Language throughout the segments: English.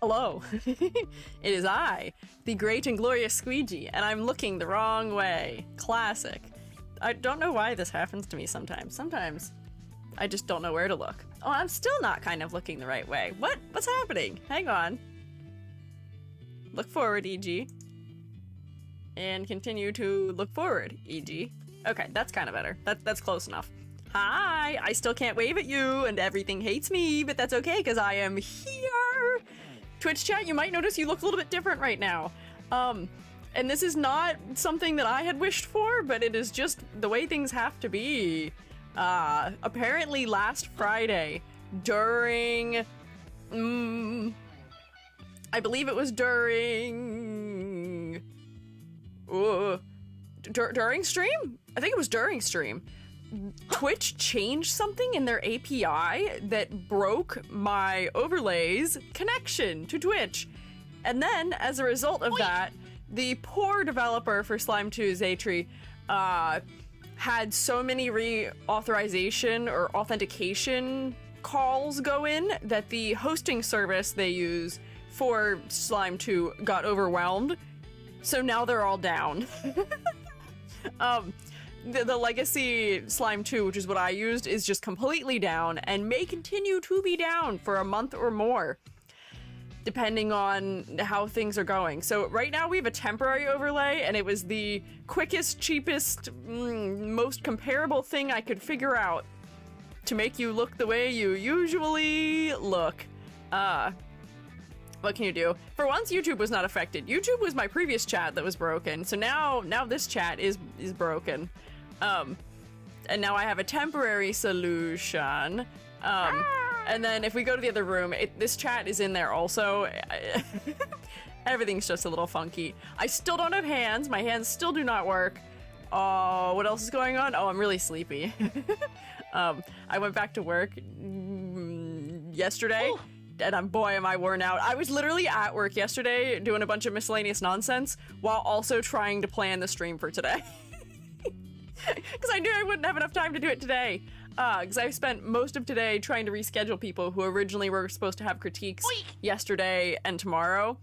Hello. It is I, the great and glorious Squiiji, and I'm looking the wrong way. Classic. I don't know why this happens to me sometimes. Sometimes I just don't know where to look. Oh, I'm still not kind of looking the right way. What's happening? Hang on. Look forward, e.g. And continue to look forward, e.g. Okay, that's kind of better. That's close enough. Hi! I still can't wave at you, and everything hates me, but that's okay, because I am here! Twitch chat, you might notice you look a little bit different right now. And this is not something that I had wished for, but it is just the way things have to be. Apparently last Friday, during... I believe it was during... during stream? I think it was during stream. Twitch changed something in their API that broke my overlays connection to Twitch. And then, as a result of that, the poor developer for Slime 2 Zaytree had so many reauthorization or authentication calls go in that the hosting service they use for Slime 2 got overwhelmed. So now they're all down. The legacy Slime 2, which is what I used, is just completely down and may continue to be down for a month or more, depending on how things are going. So right now we have a temporary overlay, and it was the quickest, cheapest, most comparable thing I could figure out to make you look the way you usually look. What can you do? For once, YouTube was not affected. YouTube was my previous chat that was broken, so now this chat is broken. And now I have a temporary solution. And then if we go to the other room, this chat is in there also. Everything's just a little funky. I still don't have hands. My hands still do not work. Oh, what else is going on? Oh, I'm really sleepy. I went back to work yesterday. Ooh. And boy, am I worn out. I was literally at work yesterday doing a bunch of miscellaneous nonsense while also trying to plan the stream for today. Because I knew I wouldn't have enough time to do it today. Because I spent most of today trying to reschedule people who originally were supposed to have critiques yesterday and tomorrow.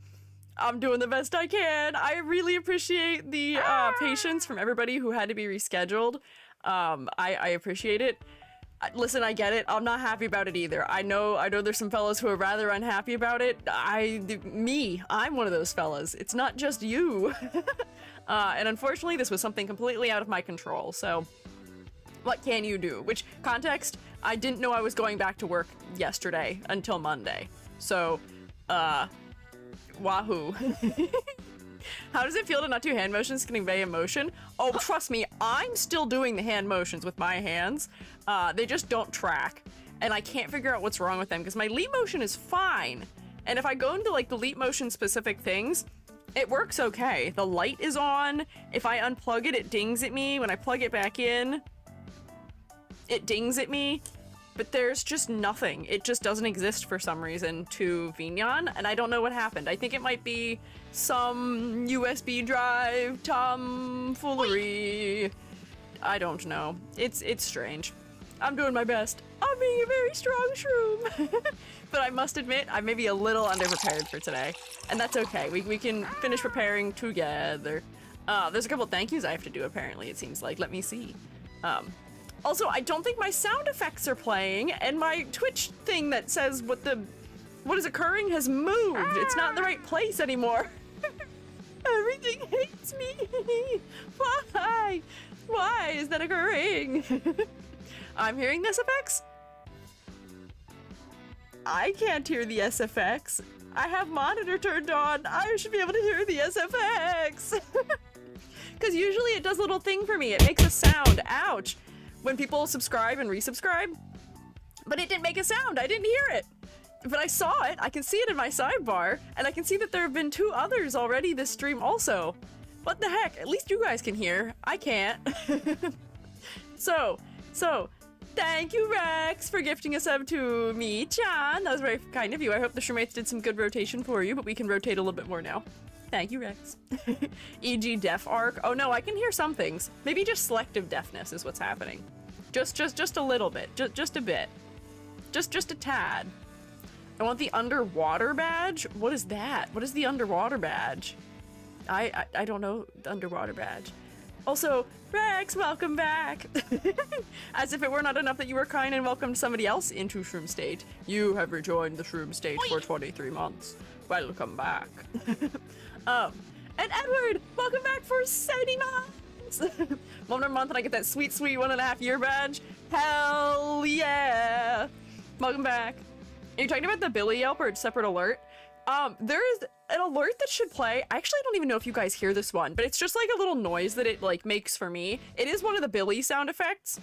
I'm doing the best I can. I really appreciate the patience from everybody who had to be rescheduled. I appreciate it. Listen, I get it. I'm not happy about it either. I know there's some fellas who are rather unhappy about it. I'm one of those fellas. It's not just you. And unfortunately, this was something completely out of my control, so what can you do? Which, context, I didn't know I was going back to work yesterday until Monday. So, wahoo. How does it feel to not do hand motions to convey emotion? Oh, trust me, I'm still doing the hand motions with my hands. They just don't track. And I can't figure out what's wrong with them because my leap motion is fine. And if I go into like the leap motion specific things, it works okay. The light is on. If I unplug it, it dings at me. When I plug it back in, it dings at me. But there's just nothing. It just doesn't exist for some reason to Vignon, and I don't know what happened. I think it might be some USB drive tomfoolery. I don't know. It's strange. I'm doing my best. I'm being a very strong shroom. But I must admit, I may be a little underprepared for today. And that's okay. We can finish preparing together. There's a couple thank yous I have to do, apparently, it seems like. Let me see. Also, I don't think my sound effects are playing, and my Twitch thing that says what is occurring has moved. It's not in the right place anymore. Everything hates me. Why? Why is that occurring? I'm hearing the SFX? I can't hear the SFX. I have monitor turned on. I should be able to hear the SFX. Because usually it does a little thing for me. It makes a sound. Ouch. When people subscribe and resubscribe, but it didn't make a sound. I didn't hear it, but I saw it. I can see it in my sidebar, and I can see that there have been 2 others already this stream also. What the heck? At least you guys can hear. I can't. So, thank you, Rex, for gifting a sub to me, Chan. That was very kind of you. I hope the Shroomates did some good rotation for you, but we can rotate a little bit more now. Thank you, Rex. E.g. deaf arc. Oh no, I can hear some things. Maybe just selective deafness is what's happening. Just a little bit. Just a bit. Just a tad. I want the underwater badge. What is that? What is the underwater badge? I don't know the underwater badge. Also, Rex, welcome back. As if it were not enough that you were kind and welcomed somebody else into Shroom State. You have rejoined the Shroom State for 23 months. Welcome back. And Edward, welcome back for 70 months. 1 more month and I get that sweet, sweet 1.5 year badge. Hell yeah. Welcome back. Are you talking about the Billy Yelp or a separate alert? There is an alert that should play. I actually don't even know if you guys hear this one, but it's just like a little noise that it like makes for me. It is one of the Billy sound effects,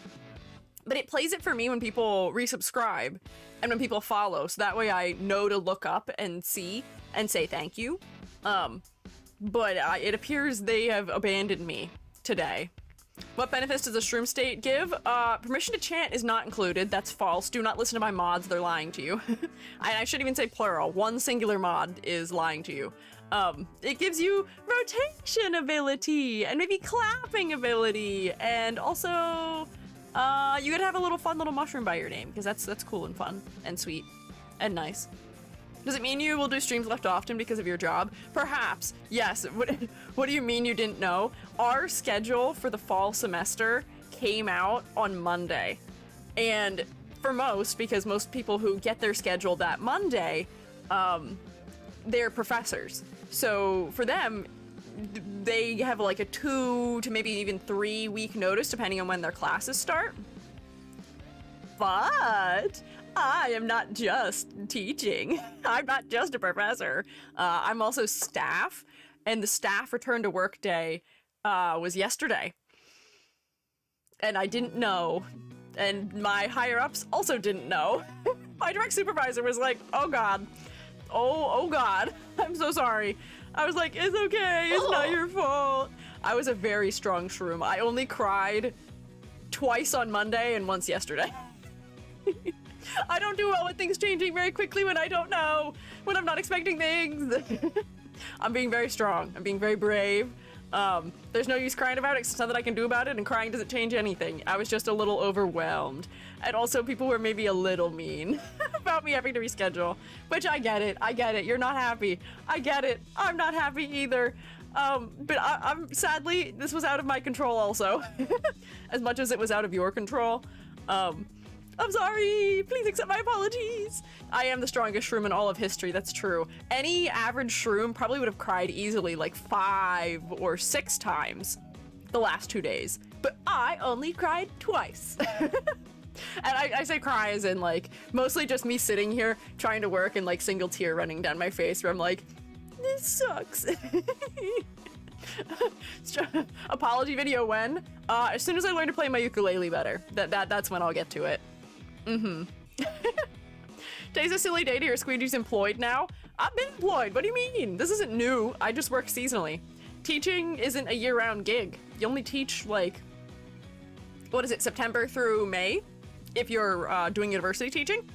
but it plays it for me when people resubscribe and when people follow. So that way I know to look up and see and say thank you. But it appears they have abandoned me today. What benefits does the Shroom State give? Permission to chant is not included. That's false. Do not listen to my mods. They're lying to you. I shouldn't even say plural. One singular mod is lying to you. It gives you rotation ability and maybe clapping ability. And also, you could have a little fun little mushroom by your name because that's cool and fun and sweet and nice. Does it mean you will do streams left often because of your job? Perhaps, yes. What do you mean you didn't know? Our schedule for the fall semester came out on Monday. And for most, because most people who get their schedule that Monday, they're professors. So for them, they have like a 2 to maybe even 3 week notice depending on when their classes start. But I am not just teaching. I'm not just a professor. I'm also staff, and the staff return to work day was yesterday. And I didn't know, and my higher-ups also didn't know. My direct supervisor was like, oh God, oh God, I'm so sorry. I was like, it's okay, it's not your fault. I was a very strong shroom. I only cried twice on Monday and once yesterday. I don't do well with things changing very quickly when I don't know, when I'm not expecting things. I'm being very strong. I'm being very brave. There's no use crying about it, 'cause there's nothing I can do about it, and crying doesn't change anything. I was just a little overwhelmed. And also people were maybe a little mean about me having to reschedule, which I get it. I get it. You're not happy. I get it. I'm not happy either. But I'm sadly, this was out of my control also, as much as it was out of your control. I'm sorry, please accept my apologies. I am the strongest shroom in all of history, that's true. Any average shroom probably would have cried easily like 5 or 6 times the last 2 days, but I only cried twice. And I say cry as in like, mostly just me sitting here trying to work and like single tear running down my face where I'm like, this sucks. Apology video when? As soon as I learn to play my ukulele better. That's when I'll get to it. Today's a silly day to hear Squiiji's employed now. I've been employed, what do you mean? This isn't new, I just work seasonally. Teaching isn't a year-round gig. You only teach like, what is it, September through May? If you're doing university teaching.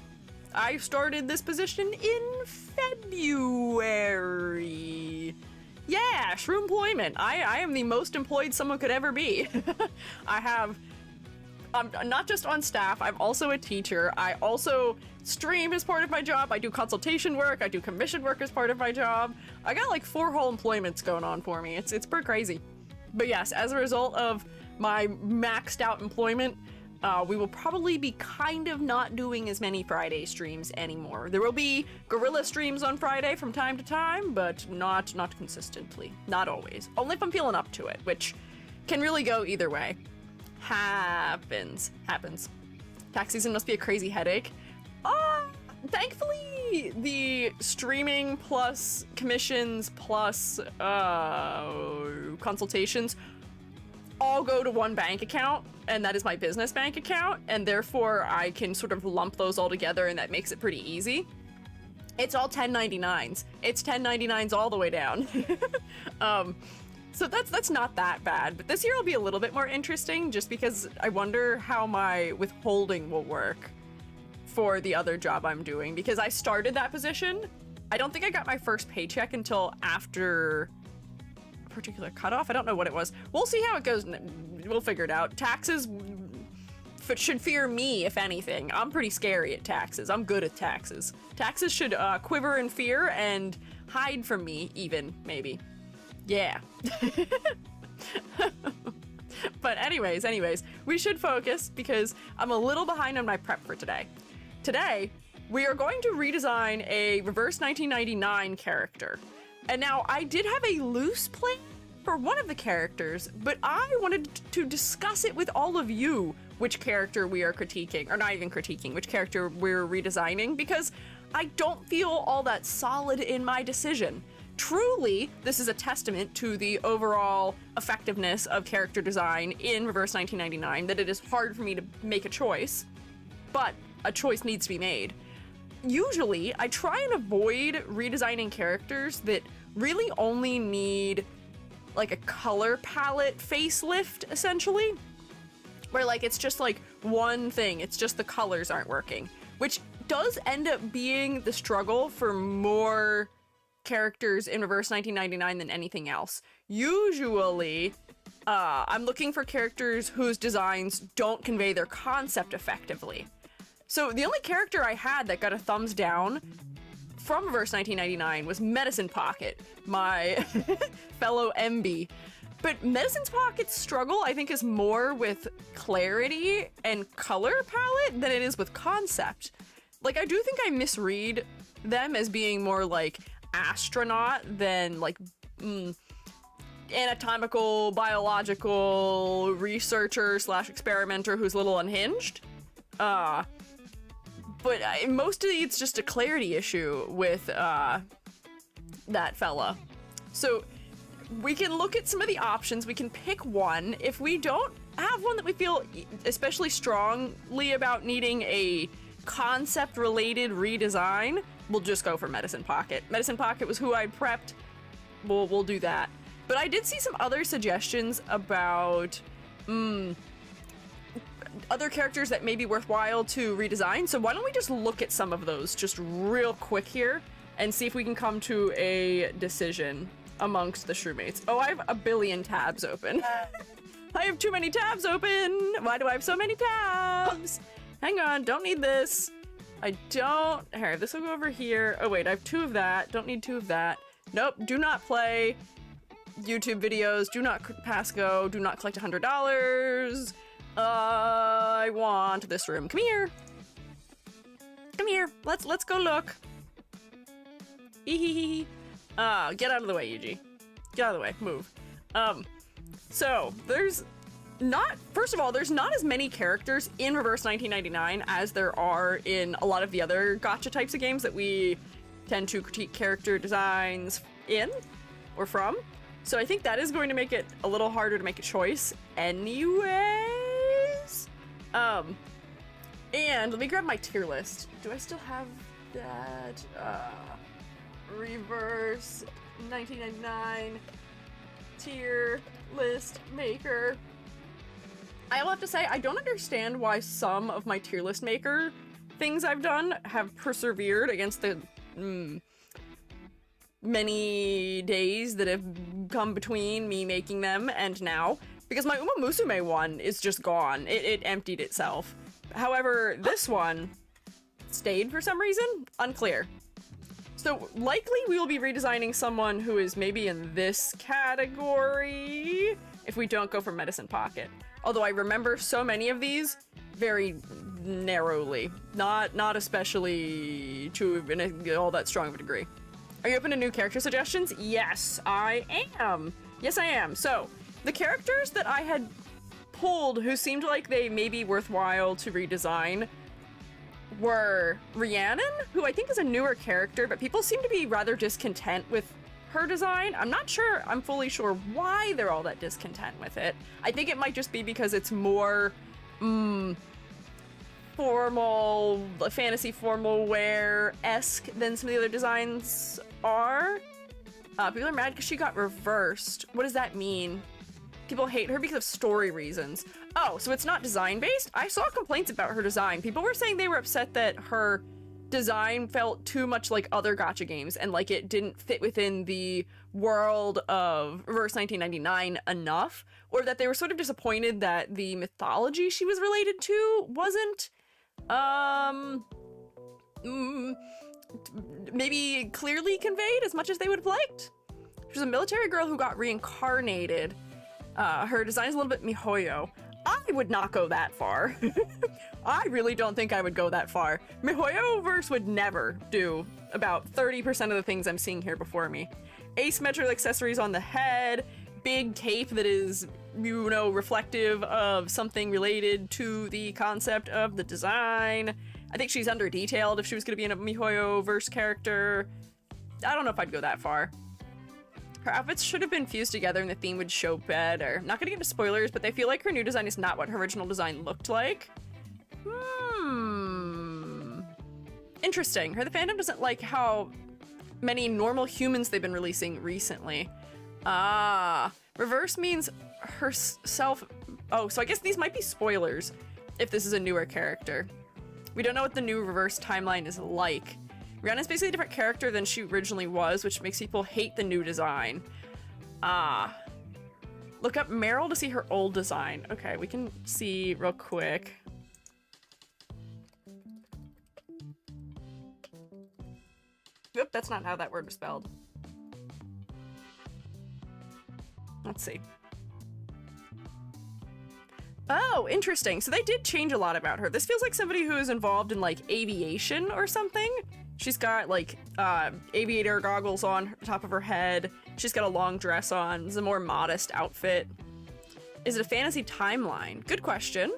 I started this position in February. Yeah, shroom employment. I am the most employed someone could ever be. I'm not just on staff, I'm also a teacher. I also stream as part of my job. I do consultation work. I do commission work as part of my job. I got like 4 whole employments going on for me. It's pretty crazy. But yes, as a result of my maxed out employment, we will probably be kind of not doing as many Friday streams anymore. There will be guerrilla streams on Friday from time to time, but not consistently. Not always. Only if I'm feeling up to it, which can really go either way. Happens. Tax season must be a crazy headache. Thankfully, the streaming plus commissions plus consultations all go to one bank account, and that is my business bank account, and therefore I can sort of lump those all together, and that makes it pretty easy. It's all 1099s. It's 1099s all the way down. So that's not that bad, but this year will be a little bit more interesting just because I wonder how my withholding will work for the other job I'm doing, because I started that position. I don't think I got my first paycheck until after a particular cutoff. I don't know what it was. We'll see how it goes. We'll figure it out. Taxes should fear me, if anything. I'm pretty scary at taxes. I'm good at taxes. Taxes should quiver in fear and hide from me, even, maybe. Yeah. But anyways, we should focus because I'm a little behind on my prep for today. Today, we are going to redesign a reverse 1999 character. And now, I did have a loose plan for one of the characters, but I wanted to discuss it with all of you, which character we are critiquing, or not even critiquing, which character we're redesigning, because I don't feel all that solid in my decision. Truly, this is a testament to the overall effectiveness of character design in Reverse 1999, that it is hard for me to make a choice, but a choice needs to be made. Usually, I try and avoid redesigning characters that really only need like a color palette facelift, essentially. Where like it's just like one thing, it's just the colors aren't working, which does end up being the struggle for more characters in Reverse 1999 than anything else. Usually, I'm looking for characters whose designs don't convey their concept effectively. So the only character I had that got a thumbs down from Reverse 1999 was Medicine Pocket, my fellow MB. But Medicine Pocket's struggle, I think, is more with clarity and color palette than it is with concept. Like, I do think I misread them as being more like astronaut than like anatomical, biological researcher / experimenter who's a little unhinged. But mostly it's just a clarity issue with that fella. So we can look at some of the options. We can pick one. If we don't have one that we feel especially strongly about needing a concept-related redesign, we'll just go for Medicine Pocket. Medicine Pocket was who I prepped. We'll do that. But I did see some other suggestions about other characters that may be worthwhile to redesign. So why don't we just look at some of those just real quick here and see if we can come to a decision amongst the shroommates. Oh, I have a billion tabs open. I have too many tabs open. Why do I have so many tabs? Hang on, don't need this. I don't. Here, this will go over here. Oh wait, I have 2 of that. Don't need 2 of that. Nope, do not play YouTube videos. Do not pass go. Do not collect $100. I want this room. Come here. Come here. Let's go look. Get out of the way, Yuji. Get out of the way. Move. So there's not, first of all, there's not as many characters in Reverse 1999 as there are in a lot of the other gacha types of games that we tend to critique character designs in or from. So I think that is going to make it a little harder to make a choice anyways. And let me grab my tier list. Do I still have that? Reverse 1999 tier list maker. I will have to say, I don't understand why some of my tier list maker things I've done have persevered against the many days that have come between me making them and now. Because my Uma Musume one is just gone. It emptied itself. However, this one stayed for some reason. Unclear. So likely we will be redesigning someone who is maybe in this category if we don't go for Medicine Pocket. Although I remember so many of these very narrowly, not especially to all that strong of a degree. Are you open to new character suggestions? Yes, I am. Yes, I am. So the characters that I had pulled who seemed like they may be worthwhile to redesign were Rhiannon, who I think is a newer character, but people seem to be rather discontent with her design. I'm fully sure why they're all that discontent with it. I think it might just be because it's more formal, fantasy formal wear-esque than some of the other designs are. People are mad because she got reversed. What does that mean? People hate her because of story reasons. Oh, so it's not design-based? I saw complaints about her design. People were saying they were upset that her design felt too much like other gacha games and like it didn't fit within the world of Reverse 1999 enough, or that they were sort of disappointed that the mythology she was related to wasn't maybe clearly conveyed as much as they would have liked. She was a military girl who got reincarnated. Her design is a little bit mihoyo. I would not go that far. I really don't think I would go that far. MiHoYoverse would never do about 30% of the things I'm seeing here before me. Asymmetrical accessories on the head, big cape that is, you know, reflective of something related to the concept of the design. I think she's under-detailed if she was going to be in a MiHoYoverse character. I don't know if I'd go that far. Her outfits should have been fused together and the theme would show better. Not gonna get into spoilers, but they feel like her new design is not what her original design looked like. Interesting. The fandom doesn't like how many normal humans they've been releasing recently. Reverse means herself. Oh, so I guess these might be spoilers if this is a newer character. We don't know what the new Reverse timeline is like. Rhiannon's basically a different character than she originally was, which makes people hate the new design. Look up Meryl to see her old design. Okay, we can see real quick. Oop, that's not how that word was spelled. Let's see. Oh, interesting. So they did change a lot about her. This feels like somebody who is involved in like aviation or something. She's got like aviator goggles on top of her head. She's got a long dress on. It's a more modest outfit. Is it a fantasy timeline? Good question.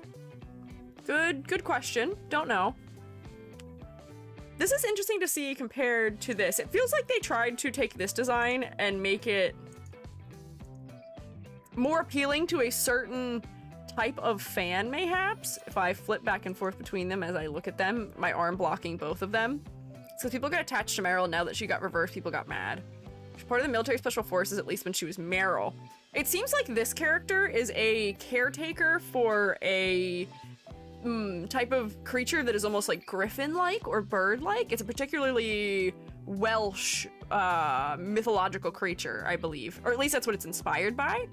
Good question. Don't know. This is interesting to see compared to this. It feels like they tried to take this design and make it more appealing to a certain type of fan, mayhaps. If I flip back and forth between them as I look at them, my arm blocking both of them. So people got attached to Meryl. Now that she got reversed, people got mad. She's part of the military special forces, at least when she was Meryl. It seems like this character is a caretaker for a type of creature that is almost like griffin-like or bird-like. It's a particularly Welsh mythological creature, I believe. Or at least that's what it's inspired by.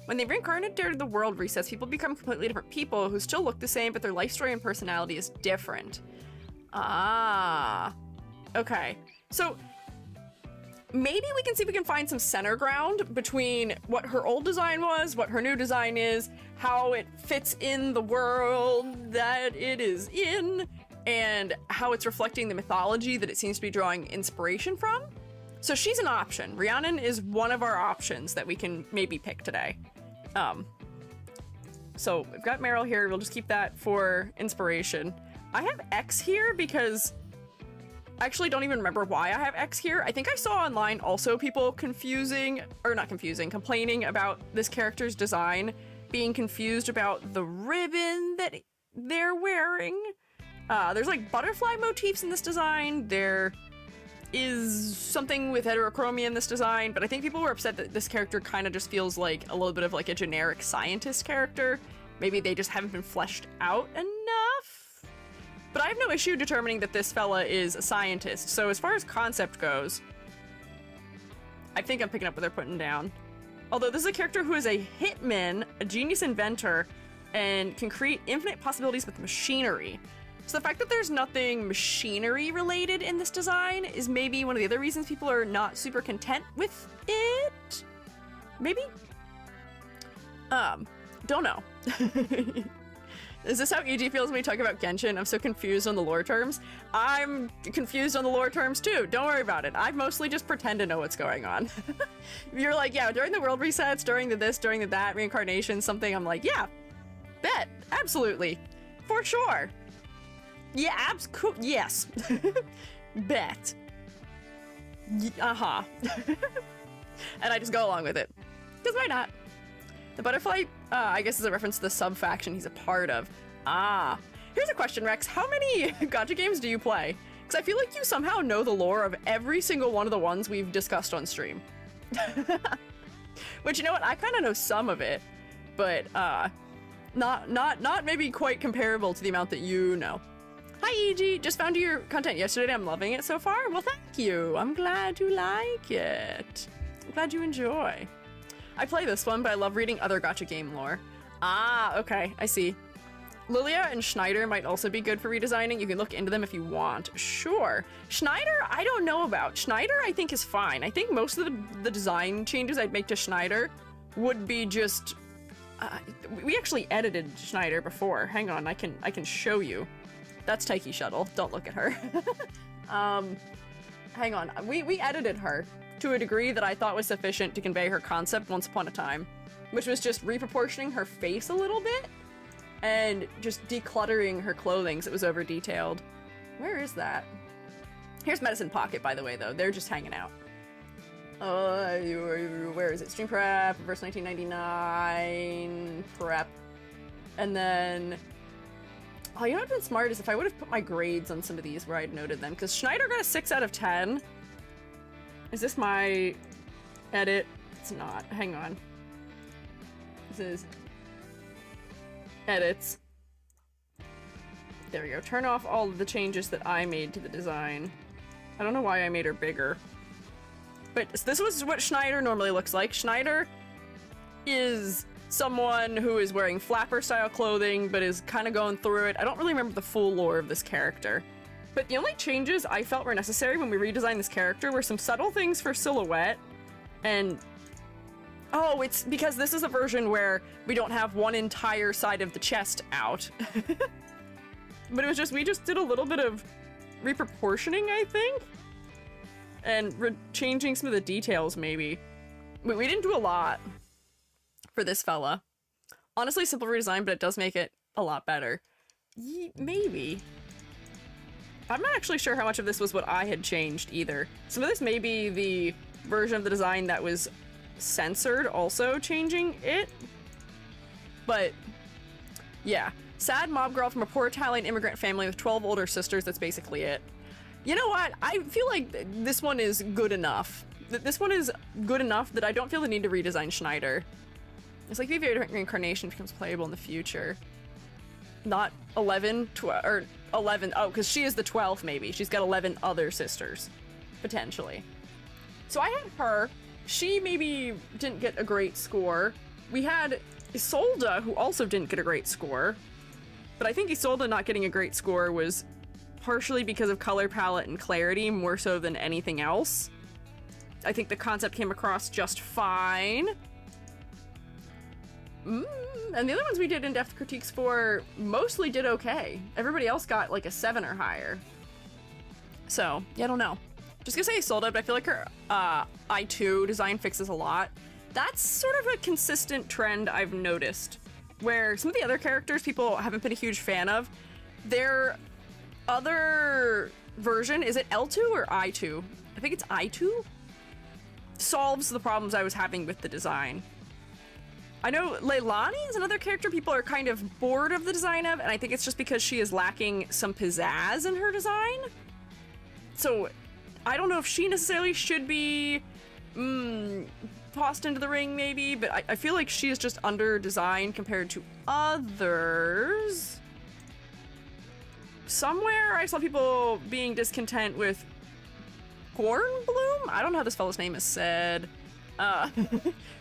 When they reincarnate, the world resets. People become completely different people who still look the same, but their life story and personality is different. Okay. So maybe we can see if we can find some center ground between what her old design was, what her new design is, how it fits in the world that it is in, and how it's reflecting the mythology that it seems to be drawing inspiration from. So she's an option. Rhiannon is one of our options that we can maybe pick today. So we've got Meryl here. We'll just keep that for inspiration. I have X here because I actually don't even remember why I have X here. I think I saw online also people complaining about this character's design, being confused about the ribbon that they're wearing. There's like butterfly motifs in this design. There is something with heterochromia in this design, but I think people were upset that this character kind of just feels like a little bit of like a generic scientist character. Maybe they just haven't been fleshed out enough. But I have no issue determining that this fella is a scientist. So as far as concept goes, I think I'm picking up what they're putting down. Although this is a character who is a hitman, a genius inventor, and can create infinite possibilities with machinery. So the fact that there's nothing machinery related in this design is maybe one of the other reasons people are not super content with it. Maybe? Don't know. Is this how EG feels when we talk about Genshin? I'm so confused on the lore terms. I'm confused on the lore terms too. Don't worry about it. I mostly just pretend to know what's going on. You're like, yeah, during the world resets, during the this, during the that, reincarnation, something, I'm like, yeah, bet, absolutely, for sure. Yeah, yes. Bet. Uh-huh. And I just go along with it. Because why not? The butterfly, I guess, is a reference to the sub-faction he's a part of. Here's a question, Rex. How many gacha games do you play? Because I feel like you somehow know the lore of every single one of the ones we've discussed on stream. Which, you know what? I kind of know some of it, but not maybe quite comparable to the amount that you know. Hi, EG. Just found your content yesterday. I'm loving it so far. Well, thank you. I'm glad you like it. I'm glad you enjoy. I play this one, but I love reading other gacha game lore. Ah, okay. I see. Lilia and Schneider might also be good for redesigning. You can look into them if you want. Sure. Schneider, I don't know about. Schneider, I think, is fine. I think most of the design changes I'd make to Schneider would be just... we actually edited Schneider before. Hang on, I can show you. That's Taiki Shuttle. Don't look at her. Hang on. We edited her to a degree that I thought was sufficient to convey her concept once upon a time, which was just reproportioning her face a little bit and just decluttering her clothing so it was over detailed. Where is that? Here's Medicine Pocket, by the way, though. They're just hanging out. Where is it? Stream Prep, verse 1999, Prep. And then... Oh, you know what's been smart is if I would have put my grades on some of these where I'd noted them, because Schneider got a 6 out of 10. Is this my edit? It's not. Hang on. This is edits. There we go. Turn off all of the changes that I made to the design. I don't know why I made her bigger. But this was what Schneider normally looks like. Schneider is someone who is wearing flapper-style clothing, but is kind of going through it. I don't really remember the full lore of this character. But the only changes I felt were necessary when we redesigned this character were some subtle things for silhouette, and... Oh, it's because this is a version where we don't have one entire side of the chest out. But it was just, we just did a little bit of reproportioning, I think? And changing some of the details, maybe. We didn't do a lot for this fella. Honestly, simple redesign, but it does make it a lot better. Maybe. I'm not actually sure how much of this was what I had changed, either. Some of this may be the version of the design that was censored also changing it. But, yeah. Sad mob girl from a poor Italian immigrant family with 12 older sisters, that's basically it. You know what? I feel like this one is good enough. This one is good enough that I don't feel the need to redesign Schneider. It's like maybe a different reincarnation becomes playable in the future. Not 11, 12, or 11, oh, because she is the 12th maybe. She's got 11 other sisters, potentially. So I had her. She maybe didn't get a great score. We had Isolde, who also didn't get a great score. But I think Isolde not getting a great score was partially because of color palette and clarity, more so than anything else. I think the concept came across just fine. And the other ones we did in-depth critiques for mostly did okay. Everybody else got like a 7 or higher. So, yeah, I don't know. Just gonna say Isolde, but I feel like her I2 design fixes a lot. That's sort of a consistent trend I've noticed, where some of the other characters people haven't been a huge fan of, their other version, is it L2 or I2? I think it's I2? Solves the problems I was having with the design. I know Leilani is another character people are kind of bored of the design of, and I think it's just because she is lacking some pizzazz in her design. So I don't know if she necessarily should be tossed into the ring maybe, but I feel like she is just under-designed compared to others. Somewhere I saw people being discontent with Cornbloom? I don't know how this fella's name is said.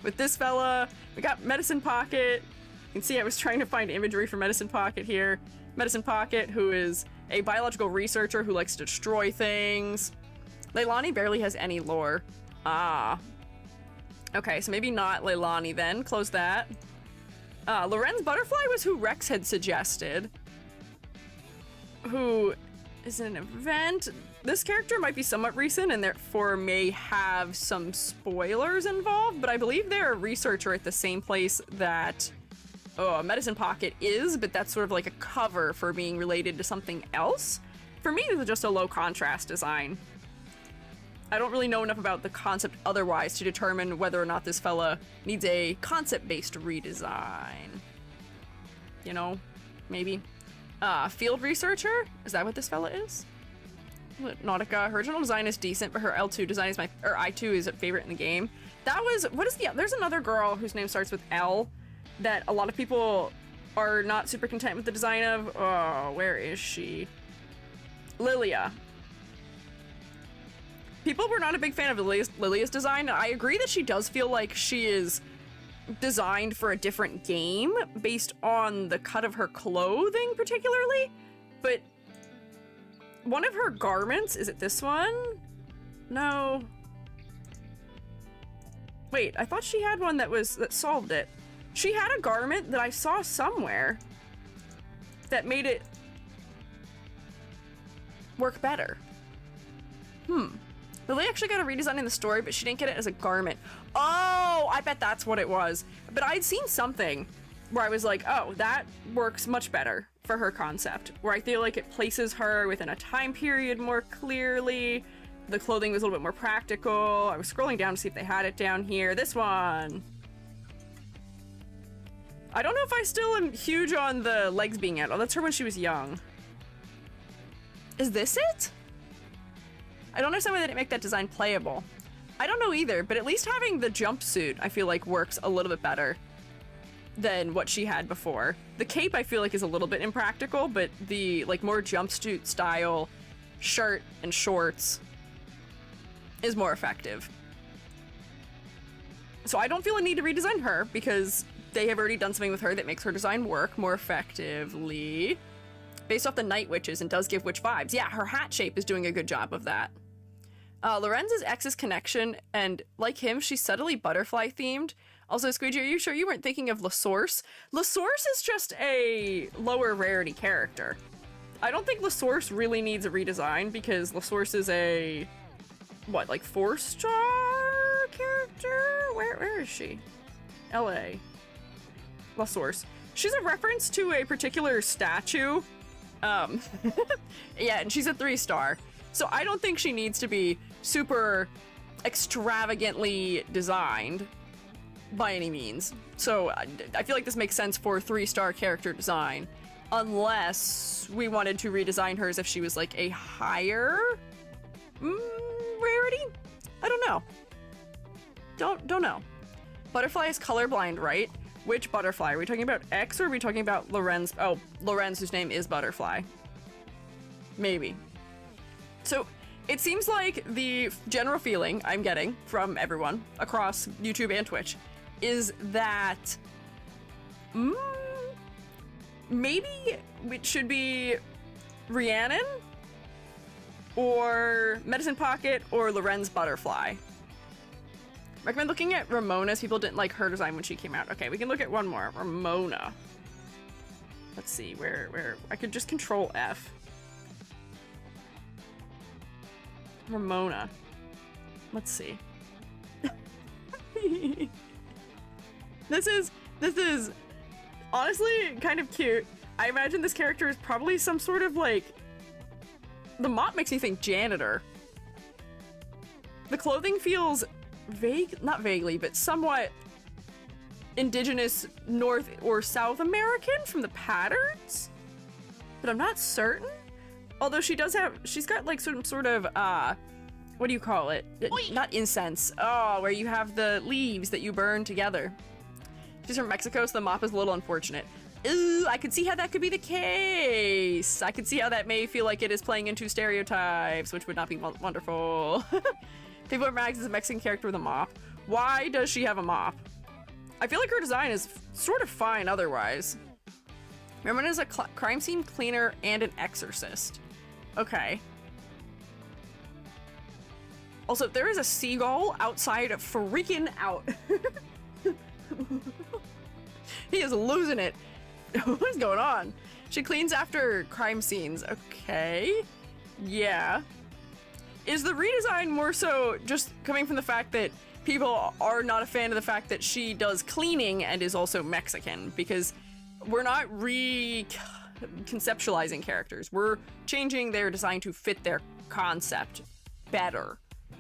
With this fella, we got Medicine Pocket. You can see I was trying to find imagery for Medicine Pocket here. Medicine Pocket, who is a biological researcher who likes to destroy things. Leilani barely has any lore. Ah. Okay, so maybe not Leilani then. Close that. Lorentz Butterfly was who Rex had suggested. Who is in an event. This character might be somewhat recent and therefore may have some spoilers involved, but I believe they're a researcher at the same place that Medicine Pocket is, but that's sort of like a cover for being related to something else. For me, this is just a low contrast design. I don't really know enough about the concept otherwise to determine whether or not this fella needs a concept-based redesign. You know, maybe. Field researcher? Is that what this fella is? Nautica. Her original design is decent, but her L2 design is or I2 is a favorite in the game. That was, there's another girl whose name starts with L that a lot of people are not super content with the design of. Oh, where is she? Lilia. People were not a big fan of Lilia's design. I agree that she does feel like she is designed for a different game based on the cut of her clothing particularly, but one of her garments, is it this one? No. Wait, I thought she had one that solved it. She had a garment that I saw somewhere that made it work better. Lily actually got a redesign in the story, but she didn't get it as a garment. Oh, I bet that's what it was. But I'd seen something where I was like, oh, that works much better for her concept, where I feel like it places her within a time period more clearly. The clothing was a little bit more practical. I was scrolling down to see if they had it down here. This one. I don't know if I still am huge on the legs being out. Oh, that's her when she was young. Is this it? I don't understand why they didn't make that design playable. I don't know either, but at least having the jumpsuit I feel like works a little bit better than what she had before. The cape I feel like is a little bit impractical, but the like more jumpsuit style shirt and shorts is more effective. So I don't feel a need to redesign her because they have already done something with her that makes her design work more effectively based off the Night Witches and does give witch vibes. Yeah, her hat shape is doing a good job of that. Lorenz's ex's connection, and like him, she's subtly butterfly themed. Also, Squiiji, are you sure you weren't thinking of La Source? La Source is just a lower rarity character. I don't think La Source really needs a redesign because La Source is a, what, like 4-star character? Where is she? LA. La Source. She's a reference to a particular statue. Yeah, and she's a 3-star. So I don't think she needs to be super extravagantly designed by any means. So I feel like this makes sense for 3-star character design, unless we wanted to redesign her as if she was like a higher rarity. I don't know. Don't know. Butterfly is colorblind, right? Which butterfly? Are we talking about X or are we talking about Lorentz? Oh, Lorentz, whose name is Butterfly. Maybe. So it seems like the general feeling I'm getting from everyone across YouTube and Twitch is that maybe it should be Rhiannon or Medicine Pocket or Lorentz Butterfly. Recommend looking at Ramona's. People didn't like her design when she came out. Okay, we can look at one more. Ramona. Let's see, where I could just control F. Ramona. Let's see. This is honestly kind of cute. I imagine this character is probably some sort of like, the mop makes me think janitor. The clothing feels not vaguely, but somewhat indigenous North or South American from the patterns, but I'm not certain. Although she's got like some sort of, what do you call it? Not incense. Oh, where you have the leaves that you burn together. She's from Mexico, so the mop is a little unfortunate. Ooh, I could see how that could be the case. I could see how that may feel like it is playing into stereotypes, which would not be wonderful. People Mags is a Mexican character with a mop. Why does she have a mop? I feel like her design is sort of fine otherwise. Ramona is a crime scene cleaner and an exorcist. Okay. Also, there is a seagull outside freaking out. He is losing it. What is going on? She cleans after crime scenes. Okay. Yeah. Is the redesign more so just coming from the fact that people are not a fan of the fact that she does cleaning and is also Mexican? Because we're not reconceptualizing characters. We're changing their design to fit their concept better.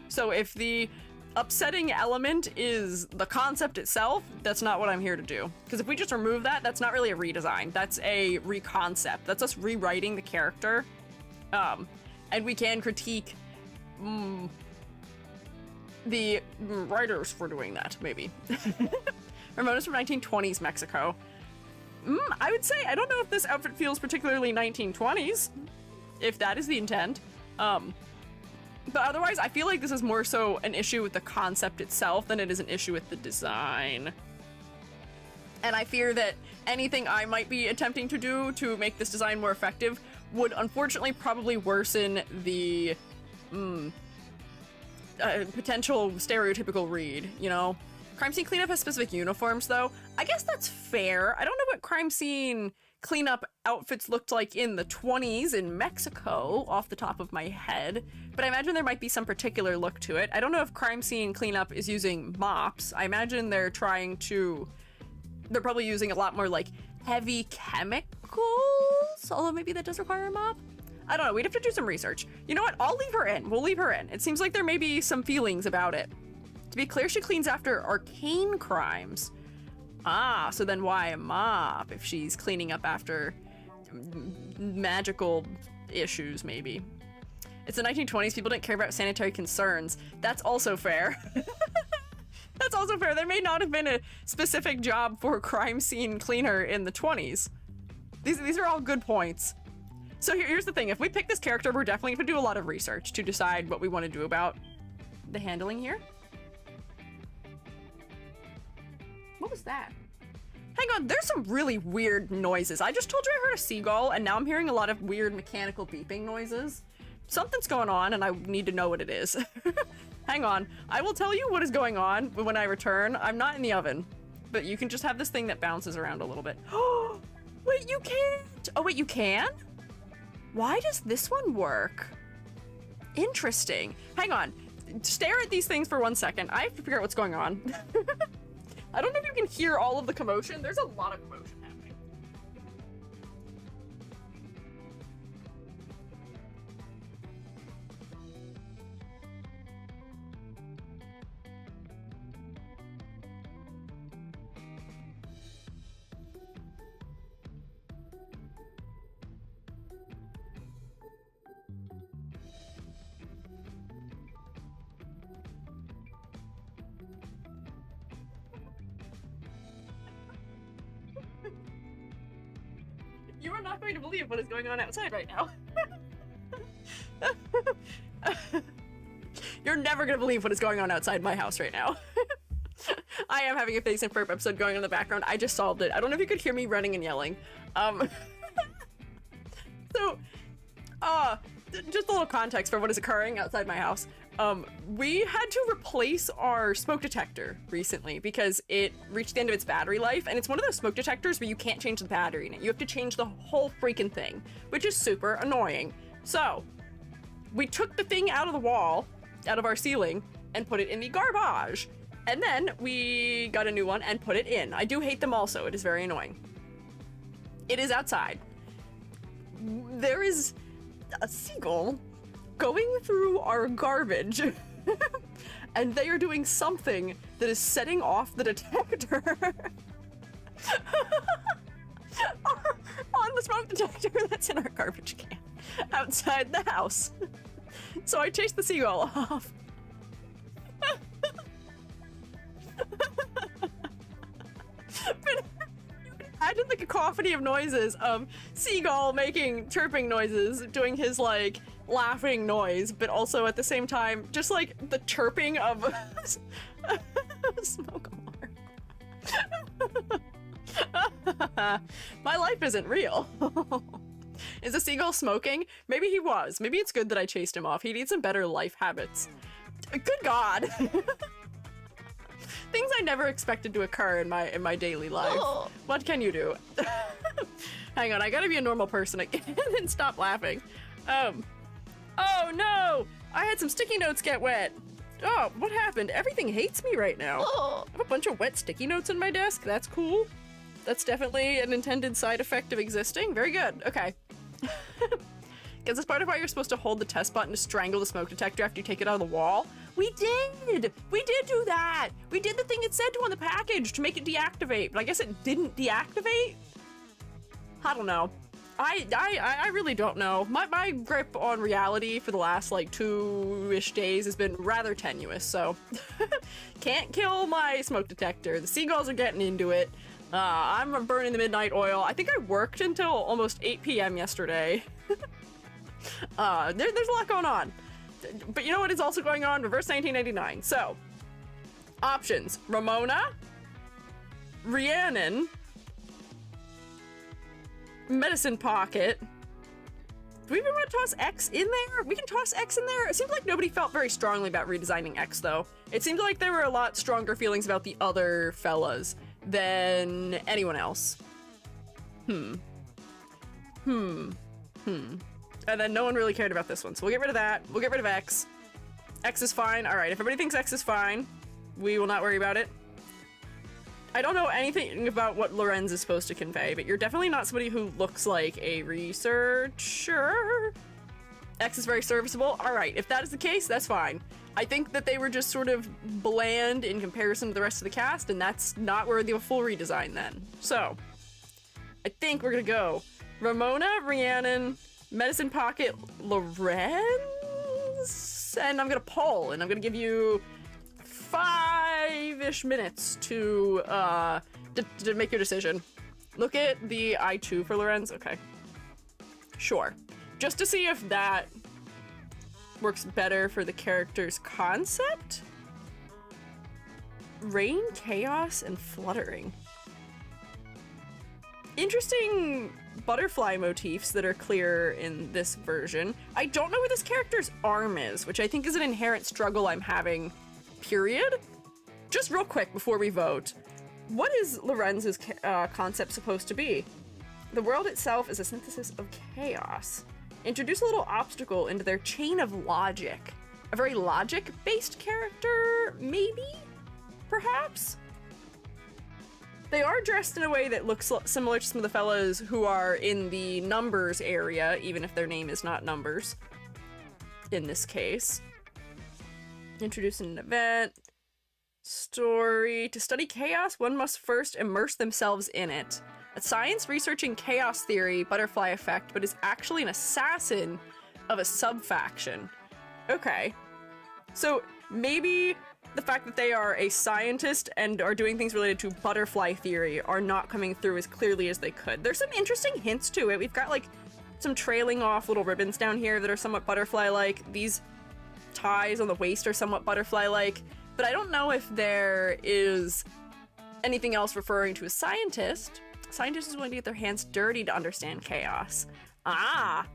So if the upsetting element is the concept itself, that's not what I'm here to do. Because if we just remove that, that's not really a redesign. That's a reconcept. That's us rewriting the character. And we can critique the writers for doing that, maybe. Ramona's from 1920s Mexico. I would say, I don't know if this outfit feels particularly 1920s. if that is the intent. But otherwise, I feel like this is more so an issue with the concept itself than it is an issue with the design. And I fear that anything I might be attempting to do to make this design more effective would unfortunately probably worsen the potential stereotypical read, you know? Crime scene cleanup has specific uniforms, though. I guess that's fair. I don't know what crime scene cleanup outfits looked like in the 20s in Mexico off the top of my head, but I imagine there might be some particular look to it. I don't know if crime scene cleanup is using mops. I imagine they're probably using a lot more like heavy chemicals, although maybe that does require a mop. I don't know, we'd have to do some research. You know what, I'll leave her in. We'll leave her in. It seems like there may be some feelings about it. To be clear, she cleans after arcane crimes. Ah, so then why a mop if she's cleaning up after magical issues, maybe? It's the 1920s, people didn't care about sanitary concerns. That's also fair. That's also fair. There may not have been a specific job for a crime scene cleaner in the 20s. These are all good points. So here's the thing, if we pick this character, we're definitely going to do a lot of research to decide what we want to do about the handling here. What was that? Hang on, there's some really weird noises. I just told you I heard a seagull, and now I'm hearing a lot of weird mechanical beeping noises. Something's going on, and I need to know what it is. Hang on, I will tell you what is going on when I return. I'm not in the oven, but you can just have this thing that bounces around a little bit. Oh, wait, you can't. Oh, wait, you can? Why does this one work? Interesting. Hang on, stare at these things for 1 second. I have to figure out what's going on. I don't know if you can hear all of the commotion. There's a lot of commotion happening. You are not going to believe what is going on outside right now. You're never going to believe what is going on outside my house right now. I am having a Face and Burp episode going on in the background. I just solved it. I don't know if you could hear me running and yelling. Just a little context for what is occurring outside my house. We had to replace our smoke detector recently because it reached the end of its battery life, and it's one of those smoke detectors where you can't change the battery in it. You have to change the whole freaking thing, which is super annoying. So we took the thing out of the wall, out of our ceiling, and put it in the garbage. And then we got a new one and put it in. I do hate them also. It is very annoying. It is outside. There is a seagull going through our garbage and they are doing something that is setting off the detector on the smoke detector that's in our garbage can outside the house. So I chased the seagull off. But you can imagine the cacophony of noises of seagull making chirping noises, doing his like laughing noise, but also at the same time just like the chirping of smoke alarm. My life isn't real. Is the seagull smoking? Maybe he was. Maybe it's good that I chased him off. He needs some better life habits. Good God. Things I never expected to occur in my daily life. Oh. What can you do? Hang on, I gotta be a normal person again and stop laughing. Oh no! I had some sticky notes get wet. Oh, what happened? Everything hates me right now. Oh. I have a bunch of wet sticky notes on my desk. That's cool. That's definitely an intended side effect of existing. Very good. Okay. Is this part of why you're supposed to hold the test button to strangle the smoke detector after you take it out of the wall? We did! We did do that! We did the thing it said to on the package to make it deactivate, but I guess it didn't deactivate? I don't know. I really don't know. My grip on reality for the last like 2-ish days has been rather tenuous, so can't kill my smoke detector. The seagulls are getting into it. I'm burning the midnight oil. I think I worked until almost 8 p.m. yesterday. There's a lot going on. But you know what is also going on? Reverse 1999. So, options. Ramona, Rhiannon, Medicine Pocket. Do we even want to toss X in there? We can toss X in there. It seems like nobody felt very strongly about redesigning X, though. It seemed like there were a lot stronger feelings about the other fellas than anyone else. And then no one really cared about this one, so we'll get rid of that. We'll get rid of X. X is fine. All right, if everybody thinks X is fine, we will not worry about it. I don't know anything about what Lorentz is supposed to convey, but you're definitely not somebody who looks like a researcher. X is very serviceable. All right, if that is the case, that's fine. I think that they were just sort of bland in comparison to the rest of the cast, and that's not worthy of a full redesign then. So, I think we're gonna go Ramona, Rhiannon, Medicine Pocket, Lorentz, and I'm gonna poll, and I'm gonna give you 5-ish minutes to make your decision. Look at the I2 for Lorentz. Okay. Sure. Just to see if that works better for the character's concept. Rain, chaos, and fluttering. Interesting butterfly motifs that are clear in this version. I don't know where this character's arm is, which I think is an inherent struggle I'm having, period. Just real quick before we vote, what is Lorentz's concept supposed to be? The world itself is a synthesis of chaos. Introduce a little obstacle into their chain of logic. A very logic-based character, maybe? Perhaps? They are dressed in a way that looks similar to some of the fellas who are in the numbers area, even if their name is not numbers, in this case. Introduce an event. Story. To study chaos, one must first immerse themselves in it. A science researching chaos theory, butterfly effect, but is actually an assassin of a sub-faction. Okay. So maybe the fact that they are a scientist and are doing things related to butterfly theory are not coming through as clearly as they could. There's some interesting hints to it. We've got like some trailing off little ribbons down here that are somewhat butterfly-like. These ties on the waist are somewhat butterfly-like, but I don't know if there is anything else referring to a scientist. Scientists is willing to get their hands dirty to understand chaos. Ah!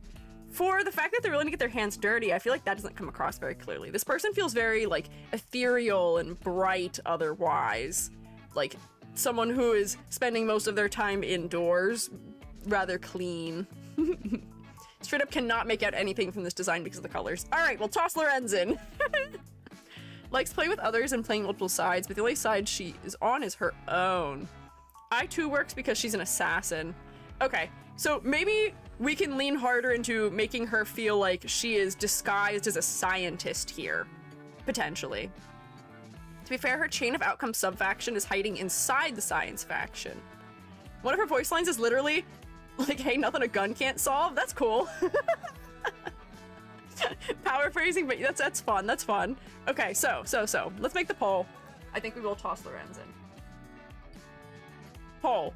For the fact that they're willing to get their hands dirty, I feel like that doesn't come across very clearly. This person feels very, like, ethereal and bright otherwise. Like, someone who is spending most of their time indoors, rather clean. Straight up cannot make out anything from this design because of the colors. Alright, we'll toss Lorentz in. Likes playing with others and playing multiple sides, but the only side she is on is her own. I2 works because she's an assassin. Okay, so maybe we can lean harder into making her feel like she is disguised as a scientist here. Potentially. To be fair, her chain of outcome sub-faction is hiding inside the science faction. One of her voice lines is literally like, hey, nothing a gun can't solve? That's cool. Power phrasing, but that's fun, that's fun. Okay, so, let's make the poll. I think we will toss Lorentz in. Poll.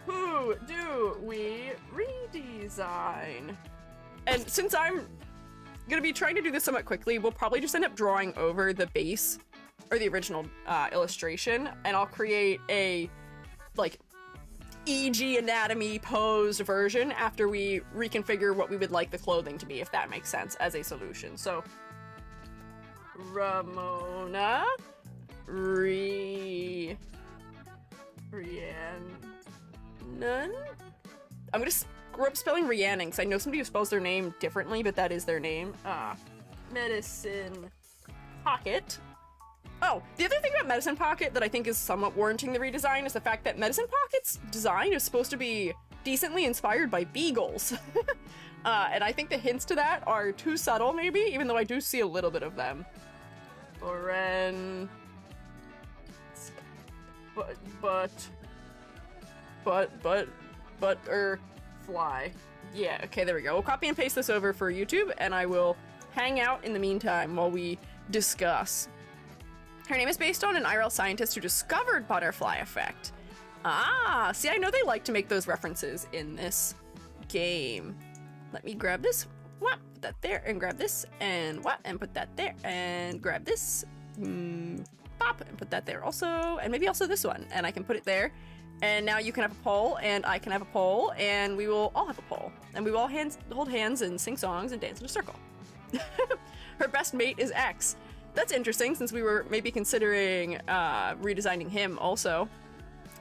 Who do we redesign? And since I'm gonna be trying to do this somewhat quickly, we'll probably just end up drawing over the base, or the original illustration, and I'll create a, like, EG anatomy posed version after we reconfigure what we would like the clothing to be, if that makes sense, as a solution. So, Ramona, Rhiannon. I'm gonna screw up spelling Rhiannon, because I know somebody who spells their name differently, but that is their name. Medicine Pocket. Oh, the other thing about Medicine Pocket that I think is somewhat warranting the redesign is the fact that Medicine Pocket's design is supposed to be decently inspired by beagles. And I think the hints to that are too subtle, maybe, even though I do see a little bit of them. Lorentz Butterfly. Yeah, okay, there we go. We'll copy and paste this over for YouTube, and I will hang out in the meantime while we discuss. Her name is based on an IRL scientist who discovered butterfly effect. Ah, see, I know they like to make those references in this game. Let me grab this. What? Put that there and grab this and what? And put that there and grab this. Pop and put that there also. And maybe also this one. And I can put it there. And now you can have a pole and I can have a pole and we will all have a pole. And we will all hold hands and sing songs and dance in a circle. Her best mate is X. That's interesting since we were maybe considering redesigning him also.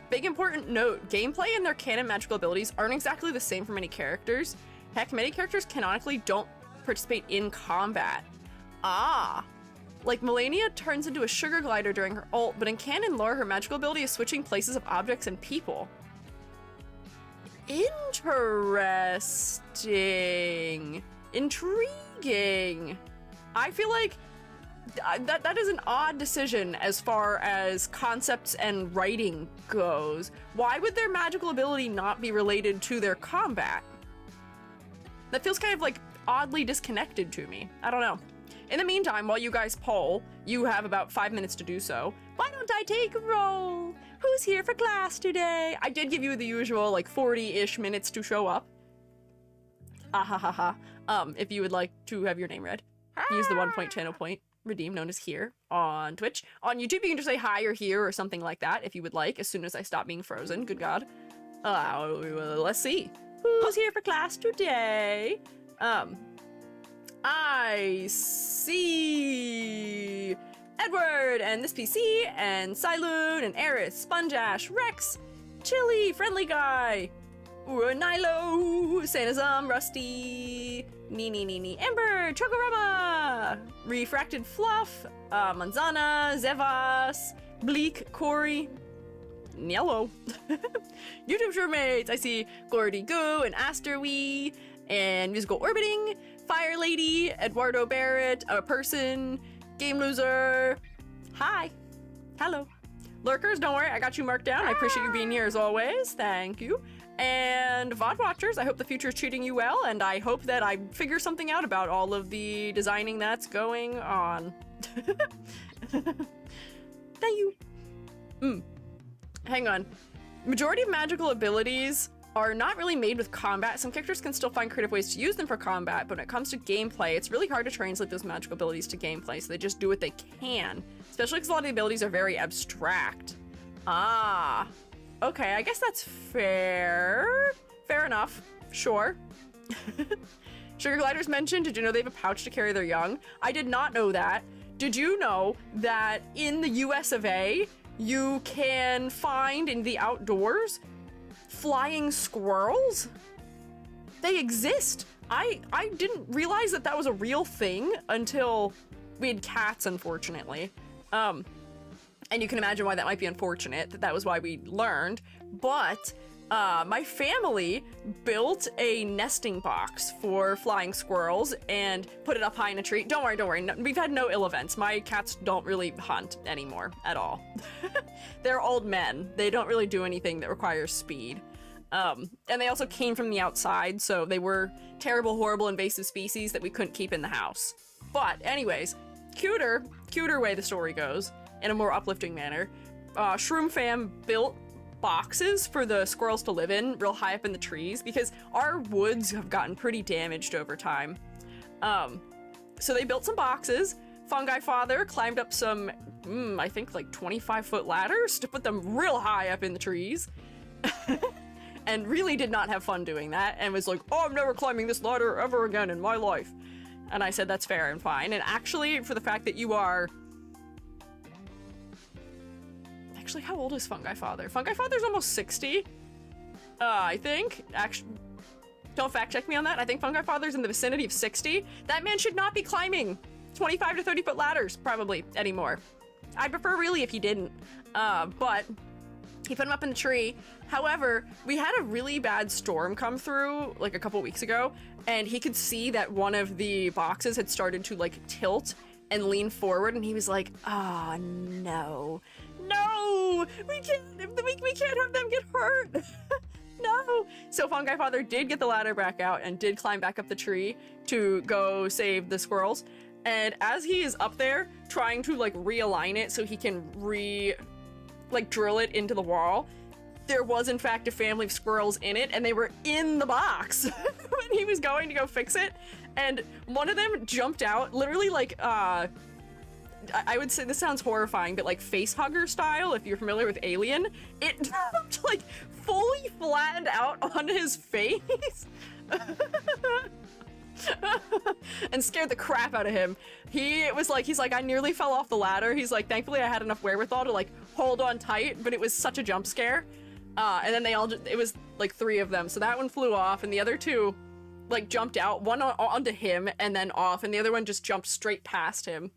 Big important note, gameplay and their canon magical abilities aren't exactly the same for many characters. Heck, many characters canonically don't participate in combat. Ah! Like, Melania turns into a sugar glider during her ult, but in canon lore, her magical ability is switching places of objects and people. Interesting. Intriguing. I feel like that is an odd decision as far as concepts and writing goes. Why would their magical ability not be related to their combat? That feels kind of like oddly disconnected to me. I don't know. In the meantime, while you guys poll, you have about 5 minutes to do so. Why don't I take a roll? Who's here for class today? I did give you the usual like 40-ish minutes to show up. Ah ha ha ha. If you would like to have your name read, use the 1 channel point redeem known as here on Twitch. On YouTube, you can just say hi or here or something like that if you would like, as soon as I stop being frozen. Good God. Let's see. Who's here for class today? I see Edward and this PC and Siloon and Eris, Sponge Ash, Rex, Chili, Friendly Guy, Nilo, Sanazum, Rusty, Nee, Ember, Chokorama, Refracted Fluff, Manzana, Zevas, Bleak, Corey, Yellow, YouTube roommates. I see Gordy Goo and Asterwee and Musical Orbiting, Fire Lady, Eduardo Barrett, A Person, Game Loser. Hi. Hello. Lurkers, don't worry, I got you marked down. I appreciate you being here as always. Thank you. And VOD watchers, I hope the future is treating you well, and I hope that I figure something out about all of the designing that's going on. Thank you. Hang on. Majority of magical abilities are not really made with combat. Some characters can still find creative ways to use them for combat, but when it comes to gameplay, it's really hard to translate those magical abilities to gameplay, so they just do what they can, especially because a lot of the abilities are very abstract. Ah, okay, I guess that's fair. Fair enough, sure. Sugar gliders mentioned, did you know they have a pouch to carry their young? I did not know that. Did you know that in the US of A, you can find in the outdoors flying squirrels? They exist. I didn't realize that that was a real thing until we had cats, unfortunately. And you can imagine why that might be unfortunate, that was why we learned. But my family built a nesting box for flying squirrels and put it up high in a tree. Don't worry, no, we've had no ill events. My cats don't really hunt anymore at all. They're old men. They don't really do anything that requires speed. And they also came from the outside, so they were terrible, horrible, invasive species that we couldn't keep in the house. But anyways, cuter way the story goes, in a more uplifting manner. Shroom Fam built boxes for the squirrels to live in real high up in the trees because our woods have gotten pretty damaged over time. So they built some boxes. Fungi Father climbed up some, I think like 25-foot ladders to put them real high up in the trees. And really did not have fun doing that and was like, oh, I'm never climbing this ladder ever again in my life. And I said, that's fair and fine. And actually, for the fact that you are... Actually, how old is Fungi Father? Fungi Father's almost 60, I think. Actually, don't fact check me on that. I think Fungi Father's in the vicinity of 60. That man should not be climbing 25 to 30 foot ladders, probably, anymore. I'd prefer really if he didn't. But he put him up in the tree. However, we had a really bad storm come through like a couple weeks ago, and he could see that one of the boxes had started to like tilt and lean forward, and he was like, oh no. No, we can't have them get hurt. No. So Fungi Father did get the ladder back out and did climb back up the tree to go save the squirrels. And as he is up there trying to like realign it so he can drill it into the wall, there was in fact a family of squirrels in it, and they were in the box when he was going to go fix it. And one of them jumped out, literally like, I would say this sounds horrifying, but like face hugger style, if you're familiar with Alien, it jumped like fully flattened out on his face and scared the crap out of him. He's like, I nearly fell off the ladder. He's like, thankfully I had enough wherewithal to like hold on tight, but it was such a jump scare. And then it was like 3 of them. So that one flew off, and the other 2 like jumped out, one onto him and then off, and the other one just jumped straight past him.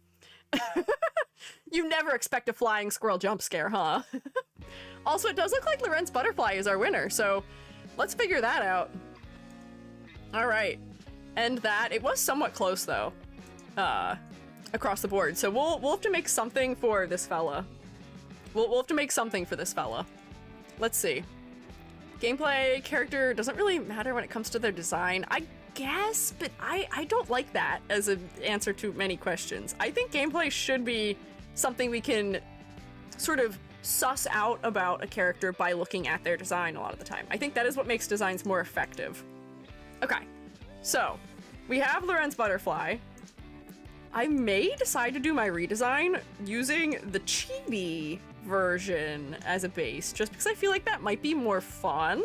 You never expect a flying squirrel jump scare, huh? Also, it does look like Lorentz Butterfly is our winner, so let's figure that out. All right. And that, it was somewhat close though, across the board. So we'll have to make something for this fella. We'll have to make something for this fella. Let's see. Gameplay, character, doesn't really matter when it comes to their design, I guess, but I don't like that as an answer to many questions. I think gameplay should be something we can sort of suss out about a character by looking at their design a lot of the time. I think that is what makes designs more effective. Okay, so we have Lorentz Butterfly. I may decide to do my redesign using the chibi version as a base, just because I feel like that might be more fun,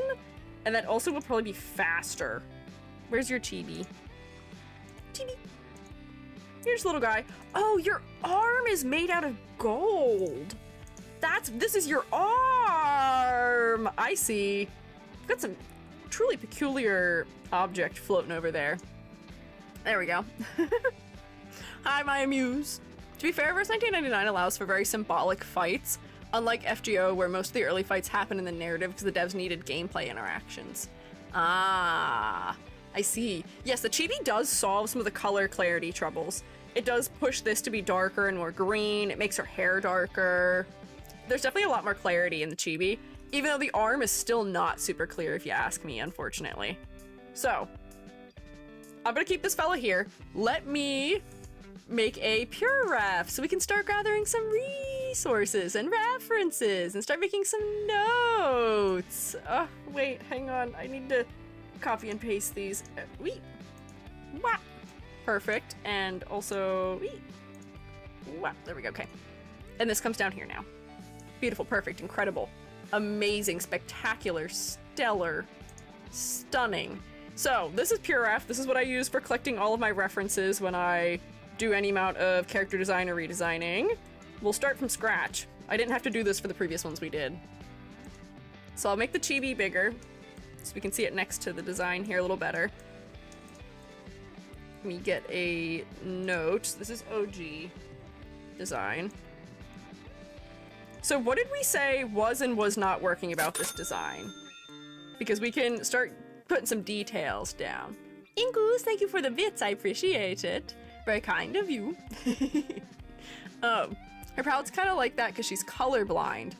and that also will probably be faster. Where's your chibi? Chibi. Here's little guy. Oh, your arm is made out of gold. This is your arm. I see. Got some truly peculiar object floating over there. There we go. Hi, my amuse. To be fair, verse 1999 allows for very symbolic fights, unlike FGO, where most of the early fights happen in the narrative because the devs needed gameplay interactions. Ah, I see. Yes, the chibi does solve some of the color clarity troubles. It does push this to be darker and more green. It makes her hair darker. There's definitely a lot more clarity in the chibi, even though the arm is still not super clear if you ask me, unfortunately. So, I'm gonna keep this fella here. Let me make a pure ref so we can start gathering some resources and references and start making some notes. Oh, wait, hang on. I need to copy and paste these. Wee. Wah. Perfect. And also, wee. Wah. There we go. Okay. And this comes down here now. Beautiful, perfect, incredible, amazing, spectacular, stellar, stunning. So this is pure ref. This is what I use for collecting all of my references when I do any amount of character design or redesigning. We'll start from scratch. I didn't have to do this for the previous ones we did. So I'll make the chibi bigger so we can see it next to the design here a little better. Let me get a note. This is OG design. So what did we say was and was not working about this design? Because we can start putting some details down. Ingus, thank you for the bits. I appreciate it. Very kind of you. Her palette's kind of like that because she's colorblind.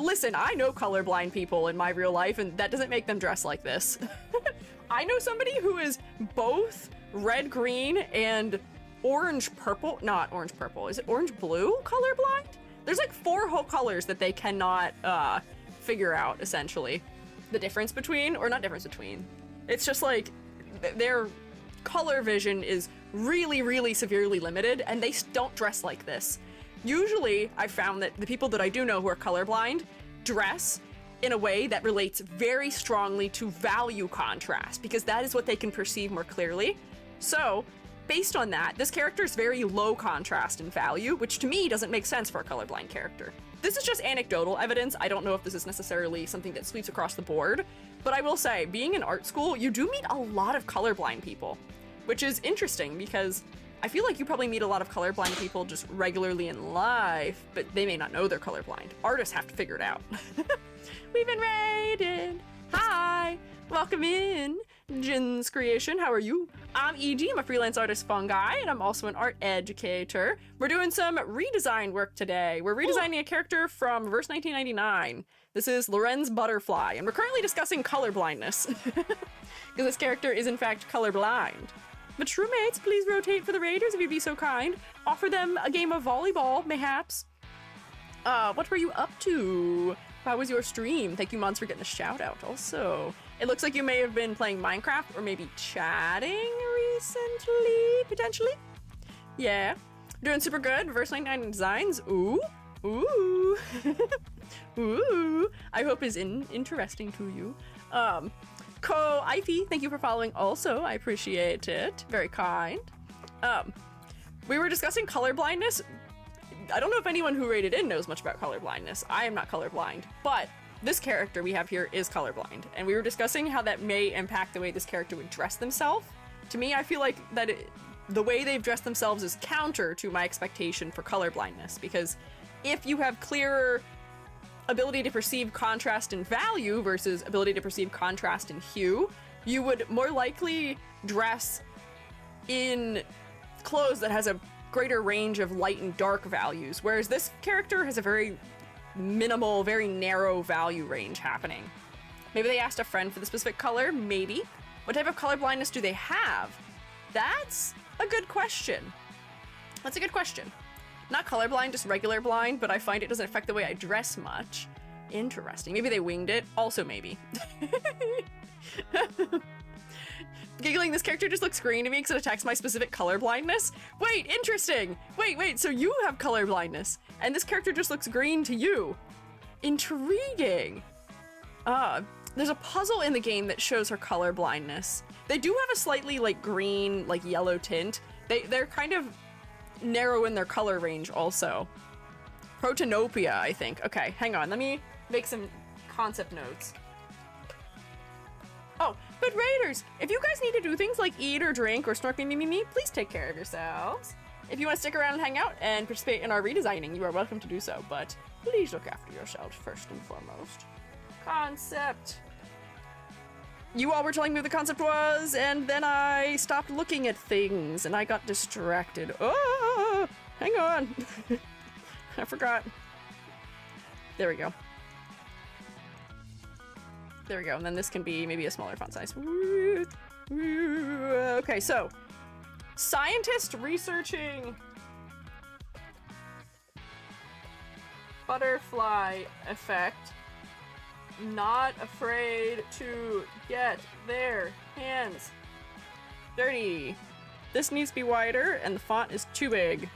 Listen, I know colorblind people in my real life, and that doesn't make them dress like this. I know somebody who is both red-green and orange-purple. Not orange-purple. Is it orange-blue colorblind? There's like 4 whole colors that they cannot figure out, essentially. The difference between, or not difference between. It's just like their color vision is really, really severely limited, and they don't dress like this. Usually, I've found that the people that I do know who are colorblind dress in a way that relates very strongly to value contrast, because that is what they can perceive more clearly. So, based on that, this character is very low contrast in value, which to me doesn't make sense for a colorblind character. This is just anecdotal evidence. I don't know if this is necessarily something that sweeps across the board, but I will say, being in art school, you do meet a lot of colorblind people, which is interesting because I feel like you probably meet a lot of colorblind people just regularly in life, but they may not know they're colorblind. Artists have to figure it out. We've been raided. Hi, welcome in. Jin's Creation, how are you? I'm EG, I'm a freelance artist Fungi, and I'm also an art educator. We're doing some redesign work today. We're redesigning a character from verse 1999. This is Lorentz Butterfly, and we're currently discussing colorblindness. Because this character is in fact colorblind. But roommates, please rotate for the raiders if you'd be so kind. Offer them a game of volleyball, mayhaps. What were you up to? How was your stream? Thank you, Mons, for getting the shout out. Also, it looks like you may have been playing Minecraft or maybe chatting recently, potentially. Yeah, doing super good. Reverse 99 designs. Ooh, ooh, ooh. I hope is interesting to you. Ko Ivy, thank you for following. Also, I appreciate it. Very kind. We were discussing color blindness. I don't know if anyone who rated in knows much about color blindness. I am not colorblind, but this character we have here is colorblind, and we were discussing how that may impact the way this character would dress themselves. To me, I feel like that the way they've dressed themselves is counter to my expectation for color blindness, because if you have clearer ability to perceive contrast in value versus ability to perceive contrast in hue, you would more likely dress in clothes that has a greater range of light and dark values, whereas this character has a very minimal, very narrow value range happening. Maybe they asked a friend for the specific color, maybe. What type of color blindness do they have? That's a good question. That's a good question. Not colorblind, just regular blind, but I find it doesn't affect the way I dress much. Interesting. Maybe they winged it. Also maybe. Giggling, this character just looks green to me because it attacks my specific color blindness. Wait, interesting. Wait, so you have color blindness, and this character just looks green to you. Intriguing. There's a puzzle in the game that shows her color blindness. They do have a slightly like green, like yellow tint. They're kind of narrow in their color range also. Protonopia, I think. Okay, hang on. Let me make some concept notes. Oh, but Raiders, if you guys need to do things like eat or drink or snort me, please take care of yourselves. If you want to stick around and hang out and participate in our redesigning, you are welcome to do so, but please look after yourselves first and foremost. Concept. You all were telling me what the concept was, and then I stopped looking at things, and I got distracted. Oh, hang on. I forgot. There we go. There we go, and then this can be maybe a smaller font size. Okay, so scientist researching butterfly effect, not afraid to get their hands dirty. This needs to be wider, and the font is too big.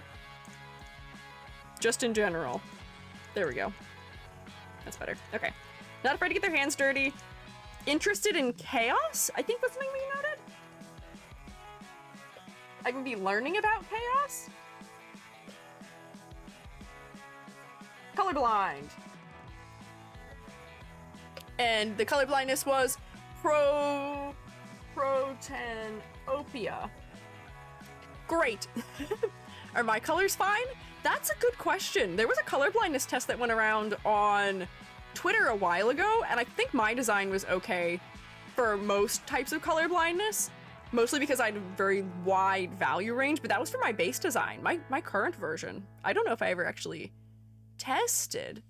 Just in general. There we go. That's better. Okay. Not afraid to get their hands dirty. Interested in chaos? I think that's something we noted. I can be learning about chaos. Colorblind. And the colorblindness was protonopia. Great. Are my colors fine? That's a good question. There was a colorblindness test that went around on Twitter a while ago, and I think my design was okay for most types of color blindness, mostly because I had a very wide value range, but that was for my base design. My current version, I don't know if I ever actually tested.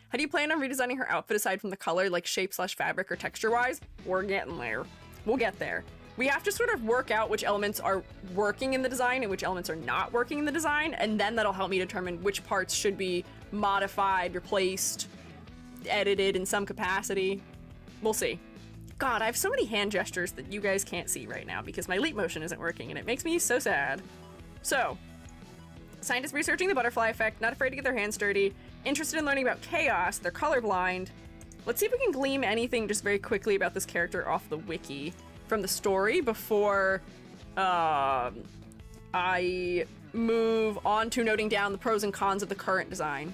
How do you plan on redesigning her outfit aside from the color, like shape/fabric or texture-wise? We're getting there. We'll get there. We have to sort of work out which elements are working in the design and which elements are not working in the design, and then that'll help me determine which parts should be modified, replaced, edited in some capacity. We'll see. God, I have so many hand gestures that you guys can't see right now because my leap motion isn't working, and it makes me so sad. So, scientists researching the butterfly effect, not afraid to get their hands dirty, interested in learning about chaos, they're colorblind. Let's see if we can glean anything just very quickly about this character off the wiki from the story before I move on to noting down the pros and cons of the current design.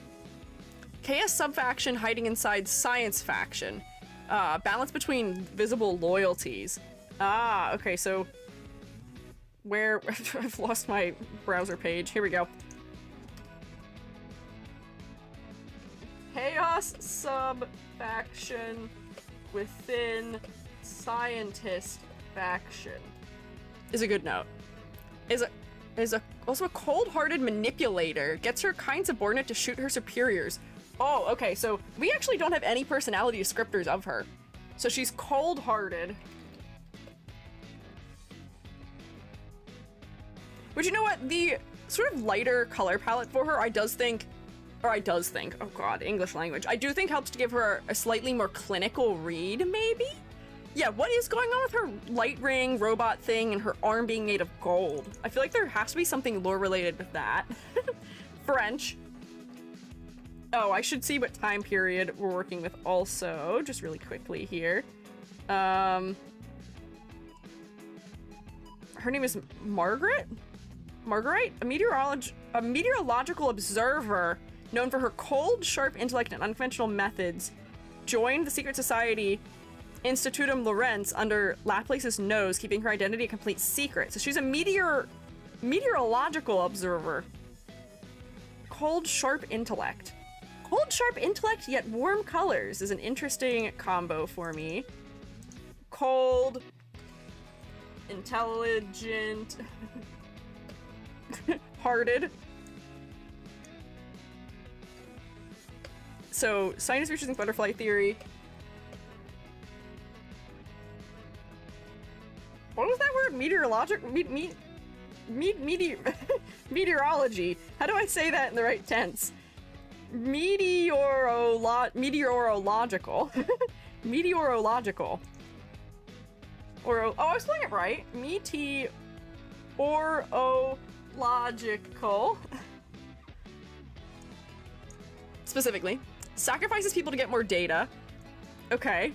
Chaos subfaction hiding inside science faction. Balance between visible loyalties. Okay, so where I've lost my browser page. Here we go. Chaos subfaction within scientist faction is a good note. Is also a cold-hearted manipulator. Gets her kind subordinate to shoot her superiors. Oh, okay, so we actually don't have any personality descriptors of her. So she's cold-hearted. But you know what? The sort of lighter color palette for her, I does think or I does think, oh god, English language. I do think helps to give her a slightly more clinical read, maybe? Yeah, what is going on with her light ring robot thing and her arm being made of gold? I feel like there has to be something lore related with that. French. Oh, I should see what time period we're working with also, just really quickly here. Her name is Margaret? Marguerite? A meteorological observer known for her cold, sharp intellect and unconventional methods, joined the secret society Institutum Lorentz under Laplace's nose, keeping her identity a complete secret. So she's a meteorological observer. Cold, sharp intellect. Cold, sharp intellect, yet warm colors is an interesting combo for me. Cold, intelligent, hearted. So, scientists researching butterfly theory. What was that word? Meteorology. How do I say that in the right tense? Meteorological. Meteorological. Oh, I was playing it right. Meteorological. Specifically. Sacrifices people to get more data. Okay.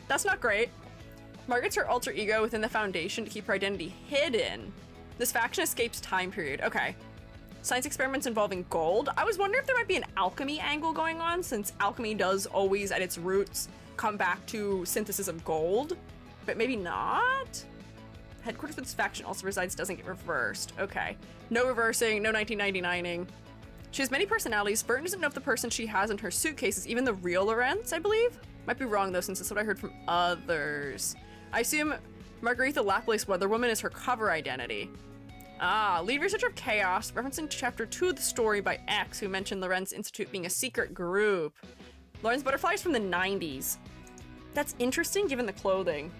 That's not great. Margaret's her alter ego within the Foundation to keep her identity hidden. This faction escapes time period. Okay. Science experiments involving gold. I was wondering if there might be an alchemy angle going on, since alchemy does always, at its roots, come back to synthesis of gold. But maybe not? Headquarters for this faction also resides doesn't get reversed. Okay. No reversing, no 1999ing. She has many personalities. Burton doesn't know if the person she has in her suitcase is even the real Lorentz, I believe? Might be wrong though, since that's what I heard from others. I assume Margaretha Laplace Weather Woman is her cover identity. Ah, lead researcher of Chaos, referencing chapter 2 of the story by X, who mentioned Lorentz Institute being a secret group. Lorentz Butterfly is from the 90s. That's interesting given the clothing.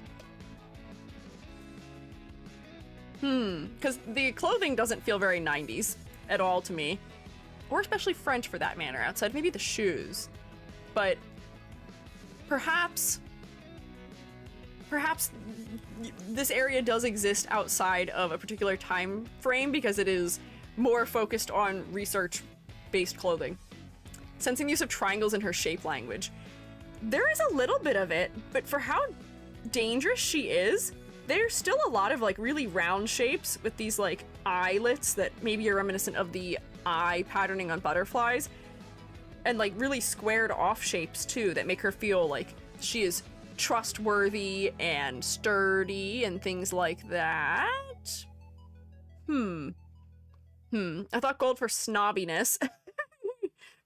Because the clothing doesn't feel very 90s at all to me. Or especially French for that matter, outside maybe the shoes. But perhaps this area does exist outside of a particular time frame because it is more focused on research-based clothing. Sensing the use of triangles in her shape language. There is a little bit of it, but for how dangerous she is, there's still a lot of like really round shapes with these like eyelets that maybe are reminiscent of the eye patterning on butterflies, and like really squared off shapes too that make her feel like she is trustworthy and sturdy and things like that. I thought gold for snobbiness.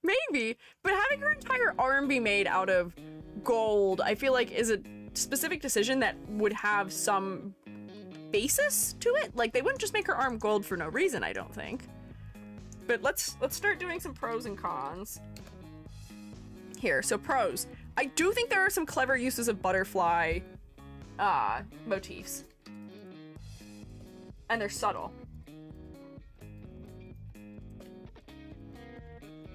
Maybe, but having her entire arm be made out of gold, I feel like is a specific decision that would have some basis to it. Like, they wouldn't just make her arm gold for no reason, I don't think. But let's start doing some pros and cons. Here, so pros. I do think there are some clever uses of butterfly motifs. And they're subtle.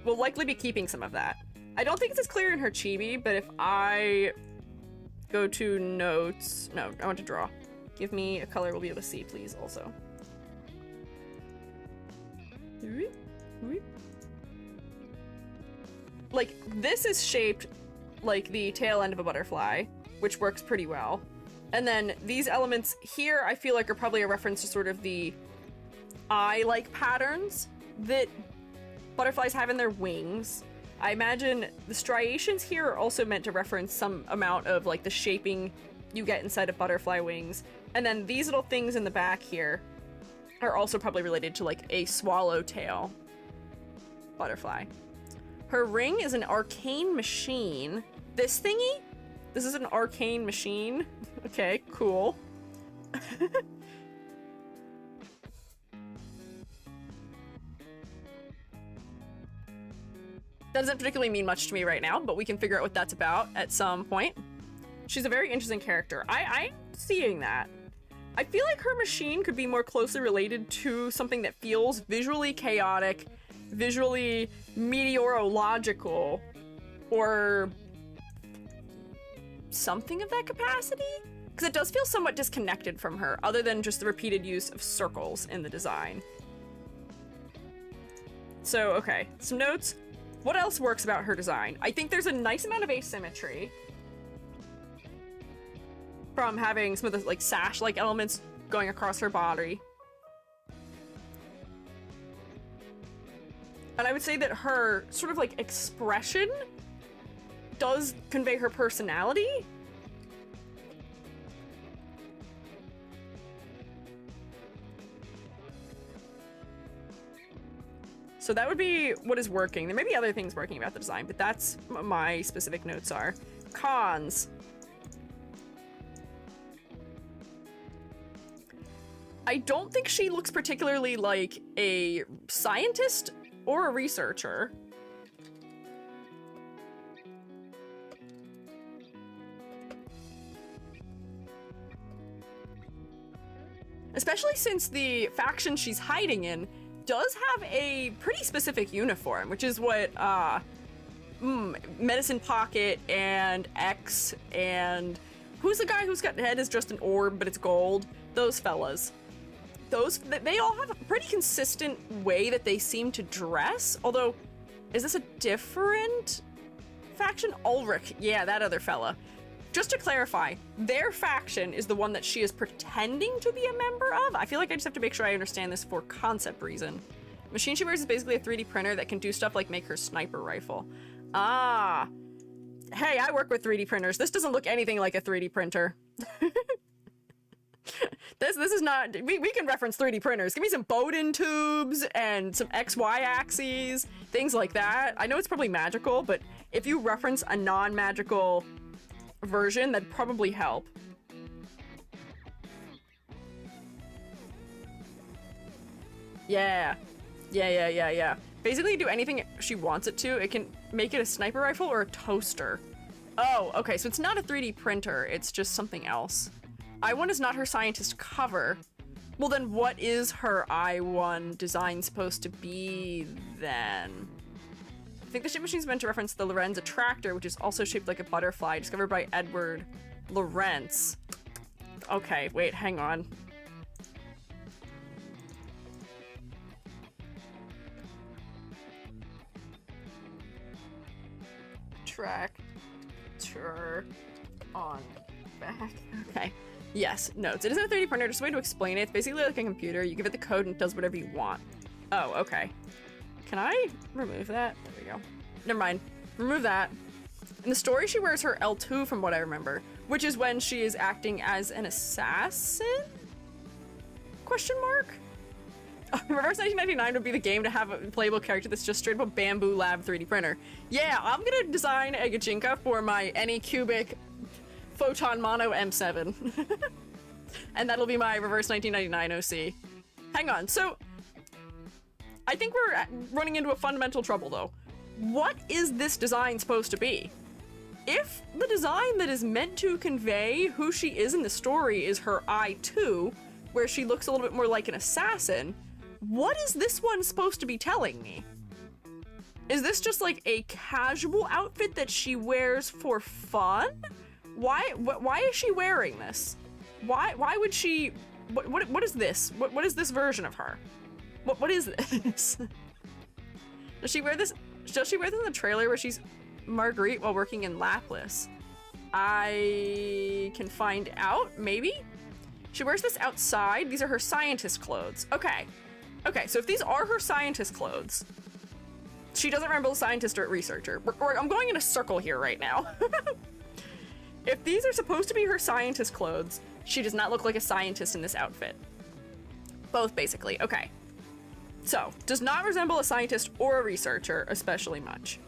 We'll likely be keeping some of that. I don't think it's as clear in her chibi, but if I go to notes... No, I want to draw. Give me a color we'll be able to see, please, also. Like, this is shaped like the tail end of a butterfly, which works pretty well. And then these elements here, I feel like are probably a reference to sort of the eye-like patterns that butterflies have in their wings. I imagine the striations here are also meant to reference some amount of like the shaping you get inside of butterfly wings. And then these little things in the back here are also probably related to like a swallowtail butterfly. Her ring is an arcane machine. This thingy? This is an arcane machine. Okay, cool. That doesn't particularly mean much to me right now, but we can figure out what that's about at some point. She's a very interesting character. I'm seeing that. I feel like her machine could be more closely related to something that feels visually chaotic visually meteorological or something of that capacity? Because it does feel somewhat disconnected from her, other than just the repeated use of circles in the design. So, okay, some notes. What else works about her design? I think there's a nice amount of asymmetry from having some of the like sash-like elements going across her body. And I would say that her sort of like expression does convey her personality. So that would be what is working. There may be other things working about the design, but that's what my specific notes are. Cons. I don't think she looks particularly like a scientist or a researcher. Especially since the faction she's hiding in does have a pretty specific uniform, which is what Medicine Pocket and X and who's the guy who's got head is just an orb but it's gold? Those fellas. They all have a pretty consistent way that they seem to dress, although is this a different faction? Ulrich, yeah, that other fella. Just to clarify, their faction is the one that she is pretending to be a member of. I feel like I just have to make sure I understand this for concept reason. The machine she wears is basically a 3D printer that can do stuff like make her sniper rifle. Ah. Hey, I work with 3D printers. This doesn't look anything like a 3D printer. This is not... We can reference 3D printers. Give me some Bowden tubes and some XY axes, things like that. I know it's probably magical, but if you reference a non-magical version, that'd probably help. Yeah. Basically, do anything she wants it to. It can make it a sniper rifle or a toaster. Oh, okay, so it's not a 3D printer, it's just something else. I1 is not her scientist cover. Well, then what is her I1 design supposed to be, then? I think the shape machine's meant to reference the Lorentz attractor, which is also shaped like a butterfly, discovered by Edward Lorentz. Okay, wait, hang on. Tractor on back. Okay. Yes, notes. It isn't a 3D printer, just a way to explain it. It's basically like a computer. You give it the code and it does whatever you want. Oh, okay. Can I remove that? There we go. Never mind. Remove that. In the story, she wears her L2 from what I remember, which is when she is acting as an assassin? Question mark? Reverse 1999 would be the game to have a playable character that's just straight up a Bamboo Lab 3D printer. Yeah, I'm gonna design a Gachinka for my Anycubic Photon Mono M7. And that'll be my Reverse 1999 OC. Hang on, so I think we're running into a fundamental trouble though. What is this design supposed to be? If the design that is meant to convey who she is in the story is her I2, where she looks a little bit more like an assassin, what is this one supposed to be telling me? Is this just like a casual outfit that she wears for fun? Why is she wearing this? Why would she... What is this? What is this version of her? What is this? Does she wear this in the trailer where she's Marguerite while working in Lapis? I can find out, maybe? She wears this outside. These are her scientist clothes. Okay, so if these are her scientist clothes, she doesn't resemble a scientist or a researcher. I'm going in a circle here right now. If these are supposed to be her scientist clothes, she does not look like a scientist in this outfit. Both, basically. Okay. So, does not resemble a scientist or a researcher, especially much.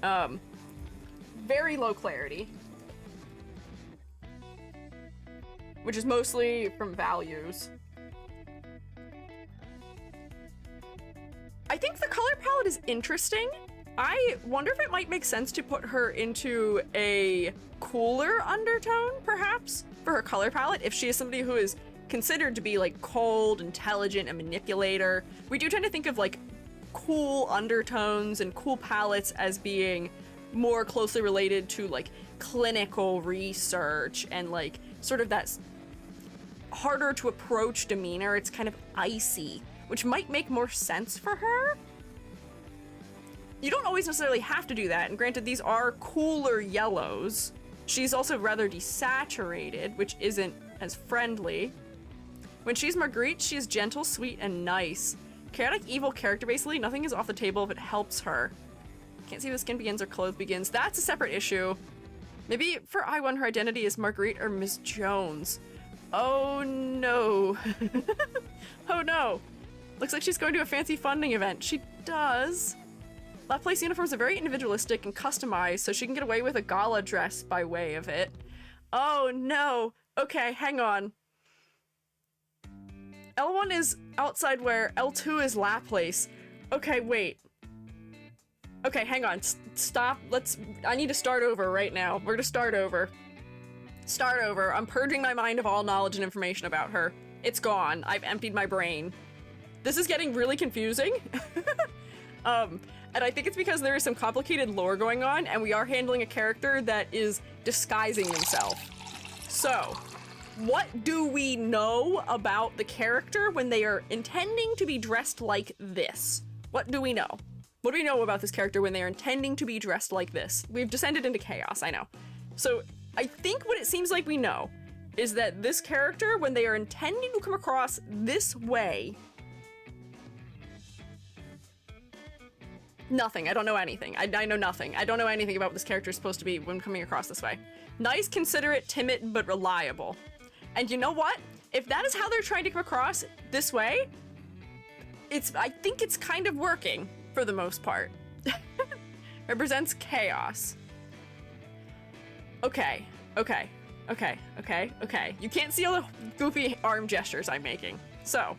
Very low clarity. Which is mostly from values. I think the color palette is interesting. I wonder if it might make sense to put her into a cooler undertone, perhaps, for her color palette, if she is somebody who is considered to be like cold, intelligent, a manipulator. We do tend to think of like cool undertones and cool palettes as being more closely related to like clinical research and like sort of that harder to approach demeanor. It's kind of icy, which might make more sense for her. You don't always necessarily have to do that, and granted, these are cooler yellows. She's also rather desaturated, which isn't as friendly. When she's Marguerite, she is gentle, sweet, and nice. Chaotic evil character, basically. Nothing is off the table if it helps her. Can't see if the skin begins or clothes begins. That's a separate issue. Maybe for I1, her identity is Marguerite or Miss Jones. Oh no. Oh no. Looks like she's going to a fancy funding event. She does. Laplace uniforms are very individualistic and customized, so she can get away with a gala dress by way of it. Oh no. Okay, hang on. L1 is outside wear, L2 is Laplace. Okay, wait. Okay, hang on. Stop. I need to start over right now. We're gonna start over. Start over. I'm purging my mind of all knowledge and information about her. It's gone. I've emptied my brain. This is getting really confusing. And I think it's because there is some complicated lore going on, and we are handling a character that is disguising himself. So, what do we know about the character when they are intending to be dressed like this? What do we know? What do we know about this character when they are intending to be dressed like this? We've descended into chaos, I know. So, I think what it seems like we know is that this character, when they are intending to come across this way... Nothing. I don't know anything. I know nothing. I don't know anything about what this character is supposed to be when coming across this way. Nice, considerate, timid, but reliable. And you know what? If that is how they're trying to come across this way, I think it's kind of working for the most part. Represents chaos. Okay. You can't see all the goofy arm gestures I'm making. So,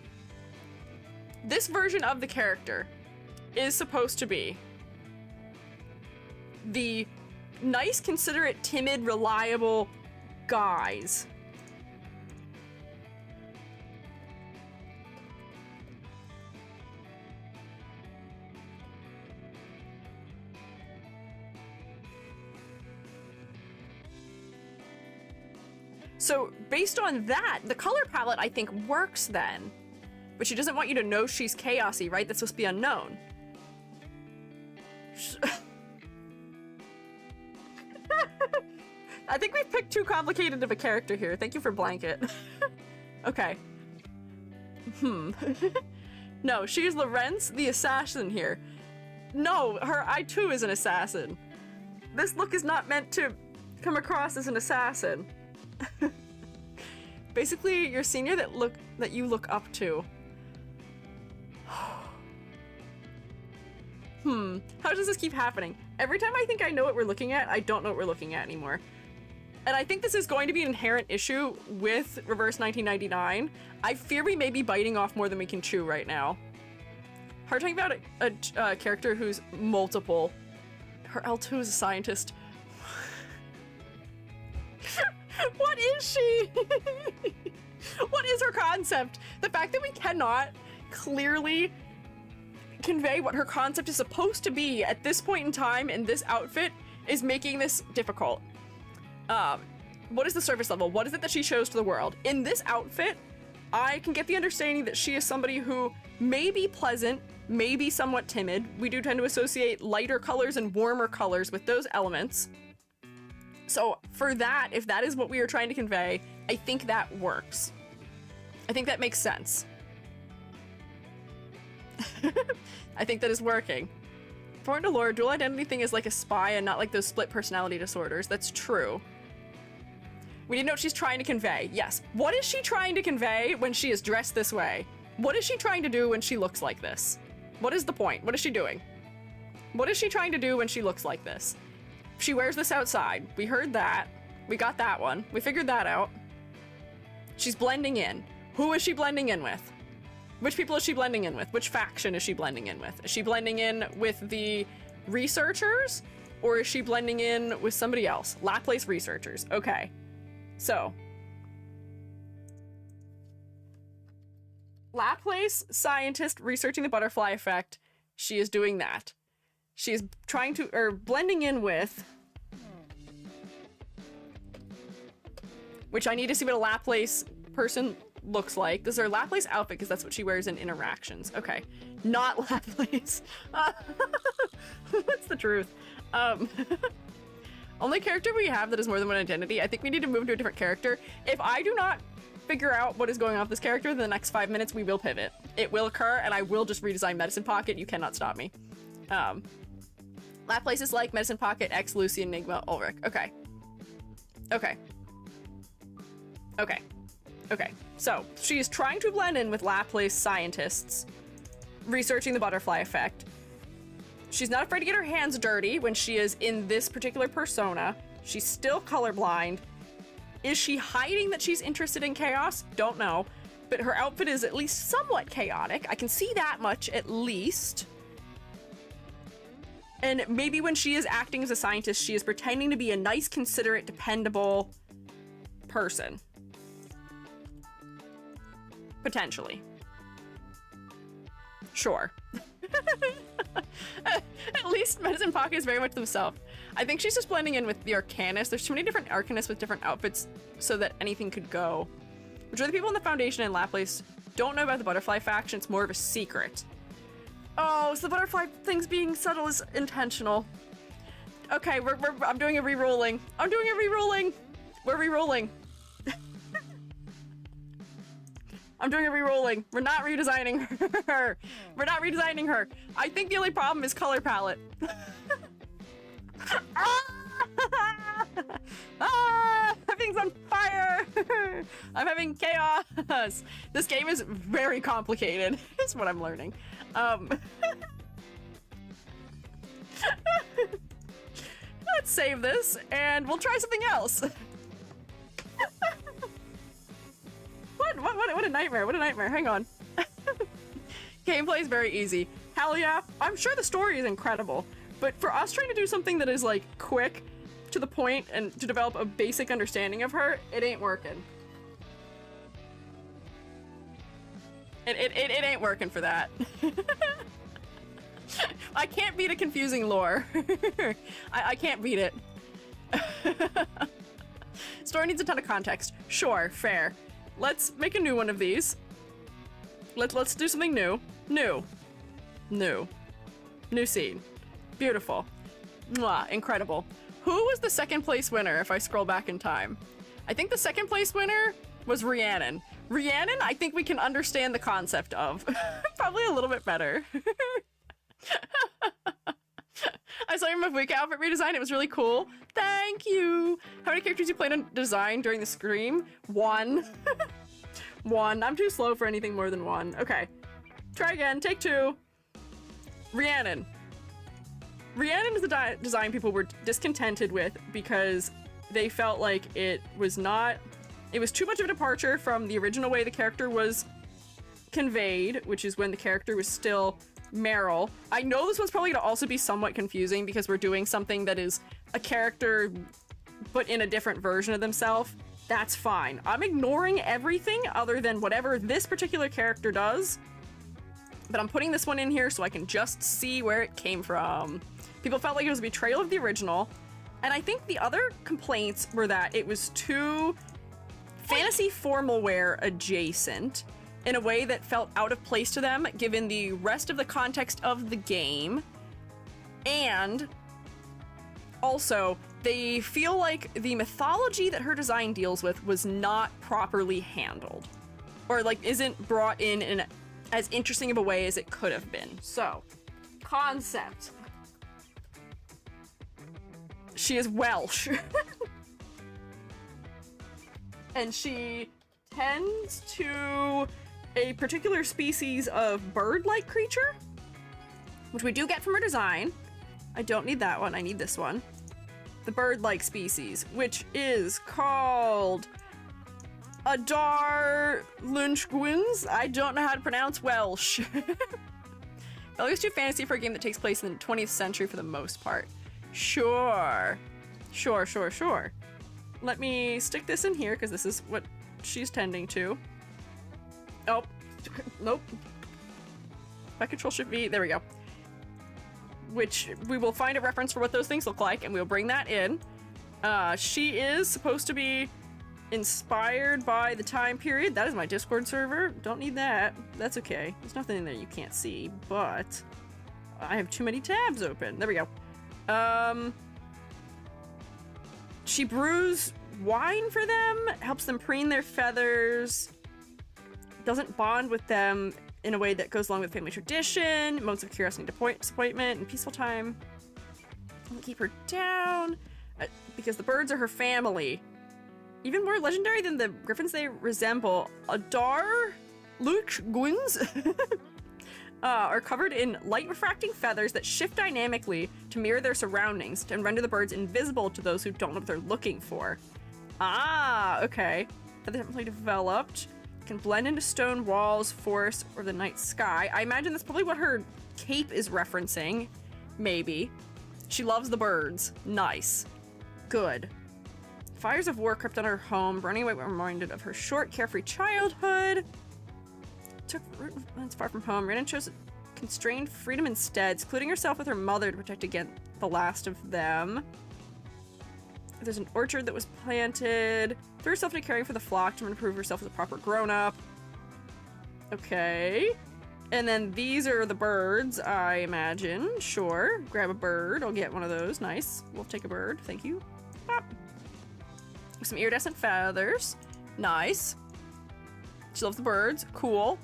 this version of the character is supposed to be the nice, considerate, timid, reliable guys. So based on that, the color palette I think works then. But she doesn't want you to know she's chaosy, right? That's supposed to be unknown. I think we've picked too complicated of a character here. Thank you for blanket. Okay. No, she's Lorentz, the assassin here. No, I too is an assassin. This look is not meant to come across as an assassin. Basically, your senior that you look up to. How does this keep happening? Every time I think I know what we're looking at, I don't know what we're looking at anymore. And I think this is going to be an inherent issue with Reverse 1999. I fear we may be biting off more than we can chew right now. Hard talking about a character who's multiple. Her L2 is a scientist. What is she? What is her concept? The fact that we cannot clearly convey what her concept is supposed to be at this point in time in this outfit is making this difficult. What is the surface level? What is it that she shows to the world? In this outfit, I can get the understanding that she is somebody who may be pleasant, may be somewhat timid. We do tend to associate lighter colors and warmer colors with those elements. So for that, if that is what we are trying to convey, I think that works. I think that makes sense. I think that is working. According to lore, dual identity thing is like a spy and not like those split personality disorders. That's true. We need to know what she's trying to convey. Yes. What is she trying to convey when she is dressed this way? What is she trying to do when she looks like this? What is the point? What is she doing? What is she trying to do when she looks like this? She wears this outside. We heard that. We got that one. We figured that out. She's blending in. Who is she blending in with? Which people is she blending in with? Which faction is she blending in with? Is she blending in with the researchers? Or is she blending in with somebody else? Laplace researchers. Okay. So. Laplace scientist researching the butterfly effect. She is doing that. She is trying to, or blending in with, which I need to see what a Laplace person looks like. This is her Laplace outfit because that's what she wears in interactions. Okay, not Laplace. That's the truth. Only character we have that is more than one identity. I think we need to move to a different character. If I do not figure out what is going on with this character in the next 5 minutes, we will pivot. It will occur, and I will just redesign Medicine Pocket. You cannot stop me. Laplace is like Medicine Pocket, X, Lucy, Enigma, Ulrich. Okay. Okay. Okay. Okay. So, she is trying to blend in with Laplace scientists, researching the butterfly effect. She's not afraid to get her hands dirty when she is in this particular persona. She's still colorblind. Is she hiding that she's interested in chaos? Don't know. But her outfit is at least somewhat chaotic. I can see that much, at least. And maybe when she is acting as a scientist, she is pretending to be a nice, considerate, dependable person. Potentially. Sure. At least Medicine Pocket is very much themselves. I think she's just blending in with the Arcanists. There's too many different Arcanists with different outfits so that anything could go. Which are the people in the Foundation and Laplace don't know about the Butterfly faction. It's more of a secret. Oh, so the Butterfly thing's being subtle is intentional. Okay, I'm doing a re-rolling. I'm doing a re-rolling. We're re-rolling. I'm doing a re-rolling. We're not redesigning her. We're not redesigning her. I think the only problem is color palette. Everything's on fire. I'm having chaos. This game is very complicated. Is what I'm learning. Let's save this and we'll try something else. What a nightmare. What a nightmare. Hang on. Gameplay is very easy. Hell yeah. I'm sure the story is incredible, but for us trying to do something that is like quick to the point and to develop a basic understanding of her, it ain't working. It ain't working for that. I can't beat a confusing lore. I can't beat it. Story needs a ton of context. Sure, fair. Let's make a new one of these. Let's do something new. New scene. Beautiful. Mwah, incredible. Who was the second place winner if I scroll back in time? I think the second place winner was Rhiannon. Rhiannon, I think we can understand the concept of. Probably a little bit better. I saw your Move Week outfit redesign. It was really cool. Thank you. How many characters you played on design during the stream? One. One. I'm too slow for anything more than one. Okay. Try again. Take two. Rhiannon. Rhiannon is the design people were discontented with because they felt like it was too much of a departure from the original way the character was conveyed, which is when the character was still Meryl. I know this one's probably going to also be somewhat confusing because we're doing something that is a character but in a different version of themselves. That's fine. I'm ignoring everything other than whatever this particular character does, but I'm putting this one in here so I can just see where it came from. People felt like it was a betrayal of the original, and I think the other complaints were that it was too fantasy formal wear adjacent in a way that felt out of place to them given the rest of the context of the game. And also, they feel like the mythology that her design deals with was not properly handled, or like isn't brought in as interesting of a way as it could have been. So, concept. She is Welsh. And she tends to a particular species of bird-like creature, which we do get from her design. I don't need that one, I need this one. The bird-like species, which is called Adar Lunchguins. I don't know how to pronounce Welsh. That looks too fantasy for a game that takes place in the 20th century for the most part. Sure. Let me stick this in here because this is what she's tending to. Oh, nope. If I Control Shift V, there we go. which we will find a reference for what those things look like, and we'll bring that in. She is supposed to be inspired by the time period. That is my Discord server. Don't need that. That's okay. There's nothing in there you can't see, but I have too many tabs open. There we go. She brews wine for them, helps them preen their feathers, doesn't bond with them in a way that goes along with family tradition, modes of curiosity, disappointment, and peaceful time. Don't keep her down, because the birds are her family. Even more legendary than the griffins they resemble, Adar Luch Guins are covered in light refracting feathers that shift dynamically to mirror their surroundings and render the birds invisible to those who don't know what they're looking for. Ah, okay. Feathers definitely developed. Can blend into stone walls, forests, or the night sky. I imagine that's probably what her cape is referencing. Maybe. She loves the birds. Nice. Good. Fires of war crept on her home, burning away what reminded of her short, carefree childhood. Took root far from home. Rhiannon chose constrained freedom instead, secluding herself with her mother to protect against the last of them. There's an orchard that was planted. Threw herself into caring for the flock to prove herself as a proper grown-up. Okay. And then these are the birds, I imagine. Sure. Grab a bird. I'll get one of those. Nice. We'll take a bird. Thank you. Pop. Some iridescent feathers. Nice. She loves the birds. Cool.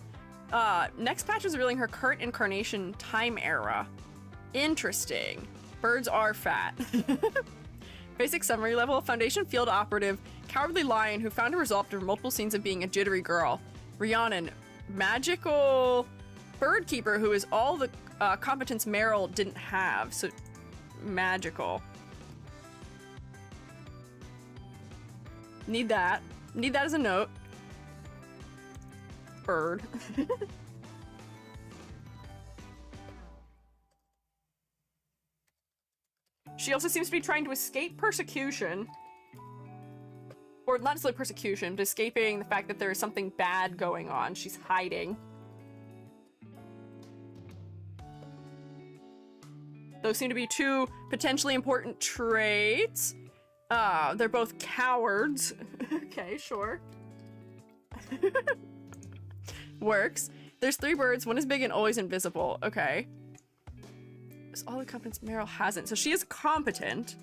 Next patch is revealing her current incarnation time era. Interesting. Birds are fat. Basic summary level. Foundation field operative. Cowardly lion who found a resolve after multiple scenes of being a jittery girl. Rhiannon. Magical bird keeper who is all the competence Meryl didn't have. So magical. Need that. Need that as a note. Bird. She also seems to be trying to escape persecution. Or not necessarily persecution, but escaping the fact that there is something bad going on. She's hiding. Those seem to be two potentially important traits. They're both cowards. Okay, sure. Works. There's 3 birds. One is big and always invisible. Okay. It's all the competence Meryl hasn't. So she is competent.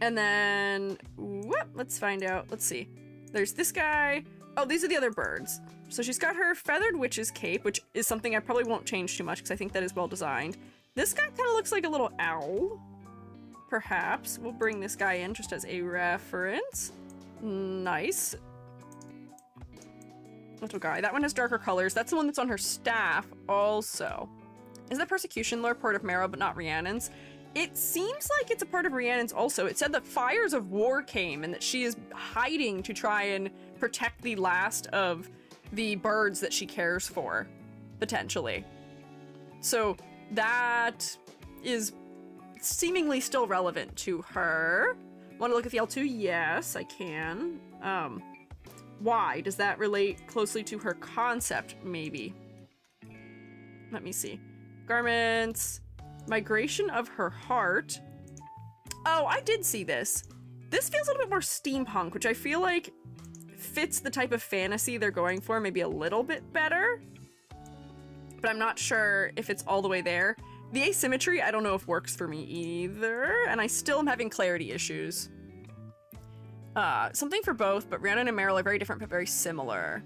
And then, whoop, let's find out. Let's see. There's this guy. Oh, these are the other birds. So she's got her feathered witch's cape, which is something I probably won't change too much because I think that is well designed. This guy kind of looks like a little owl. Perhaps. We'll bring this guy in just as a reference. Nice. Little guy. That one has darker colors. That's the one that's on her staff also. Is that persecution lore part of Meryl but not Rhiannon's? It seems like it's a part of Rhiannon's also. It said that fires of war came and that she is hiding to try and protect the last of the birds that she cares for, potentially. So that is seemingly still relevant to her. Want to look at the L2? Yes, I can. Why? Does that relate closely to her concept, maybe? Let me see. Garments. Migration of her heart. Oh, I did see this. This feels a little bit more steampunk, which I feel like fits the type of fantasy they're going for maybe a little bit better. But I'm not sure if it's all the way there. The asymmetry, I don't know if works for me either, and I still am having clarity issues. Something for both, but Rhiannon and Meryl are very different but very similar.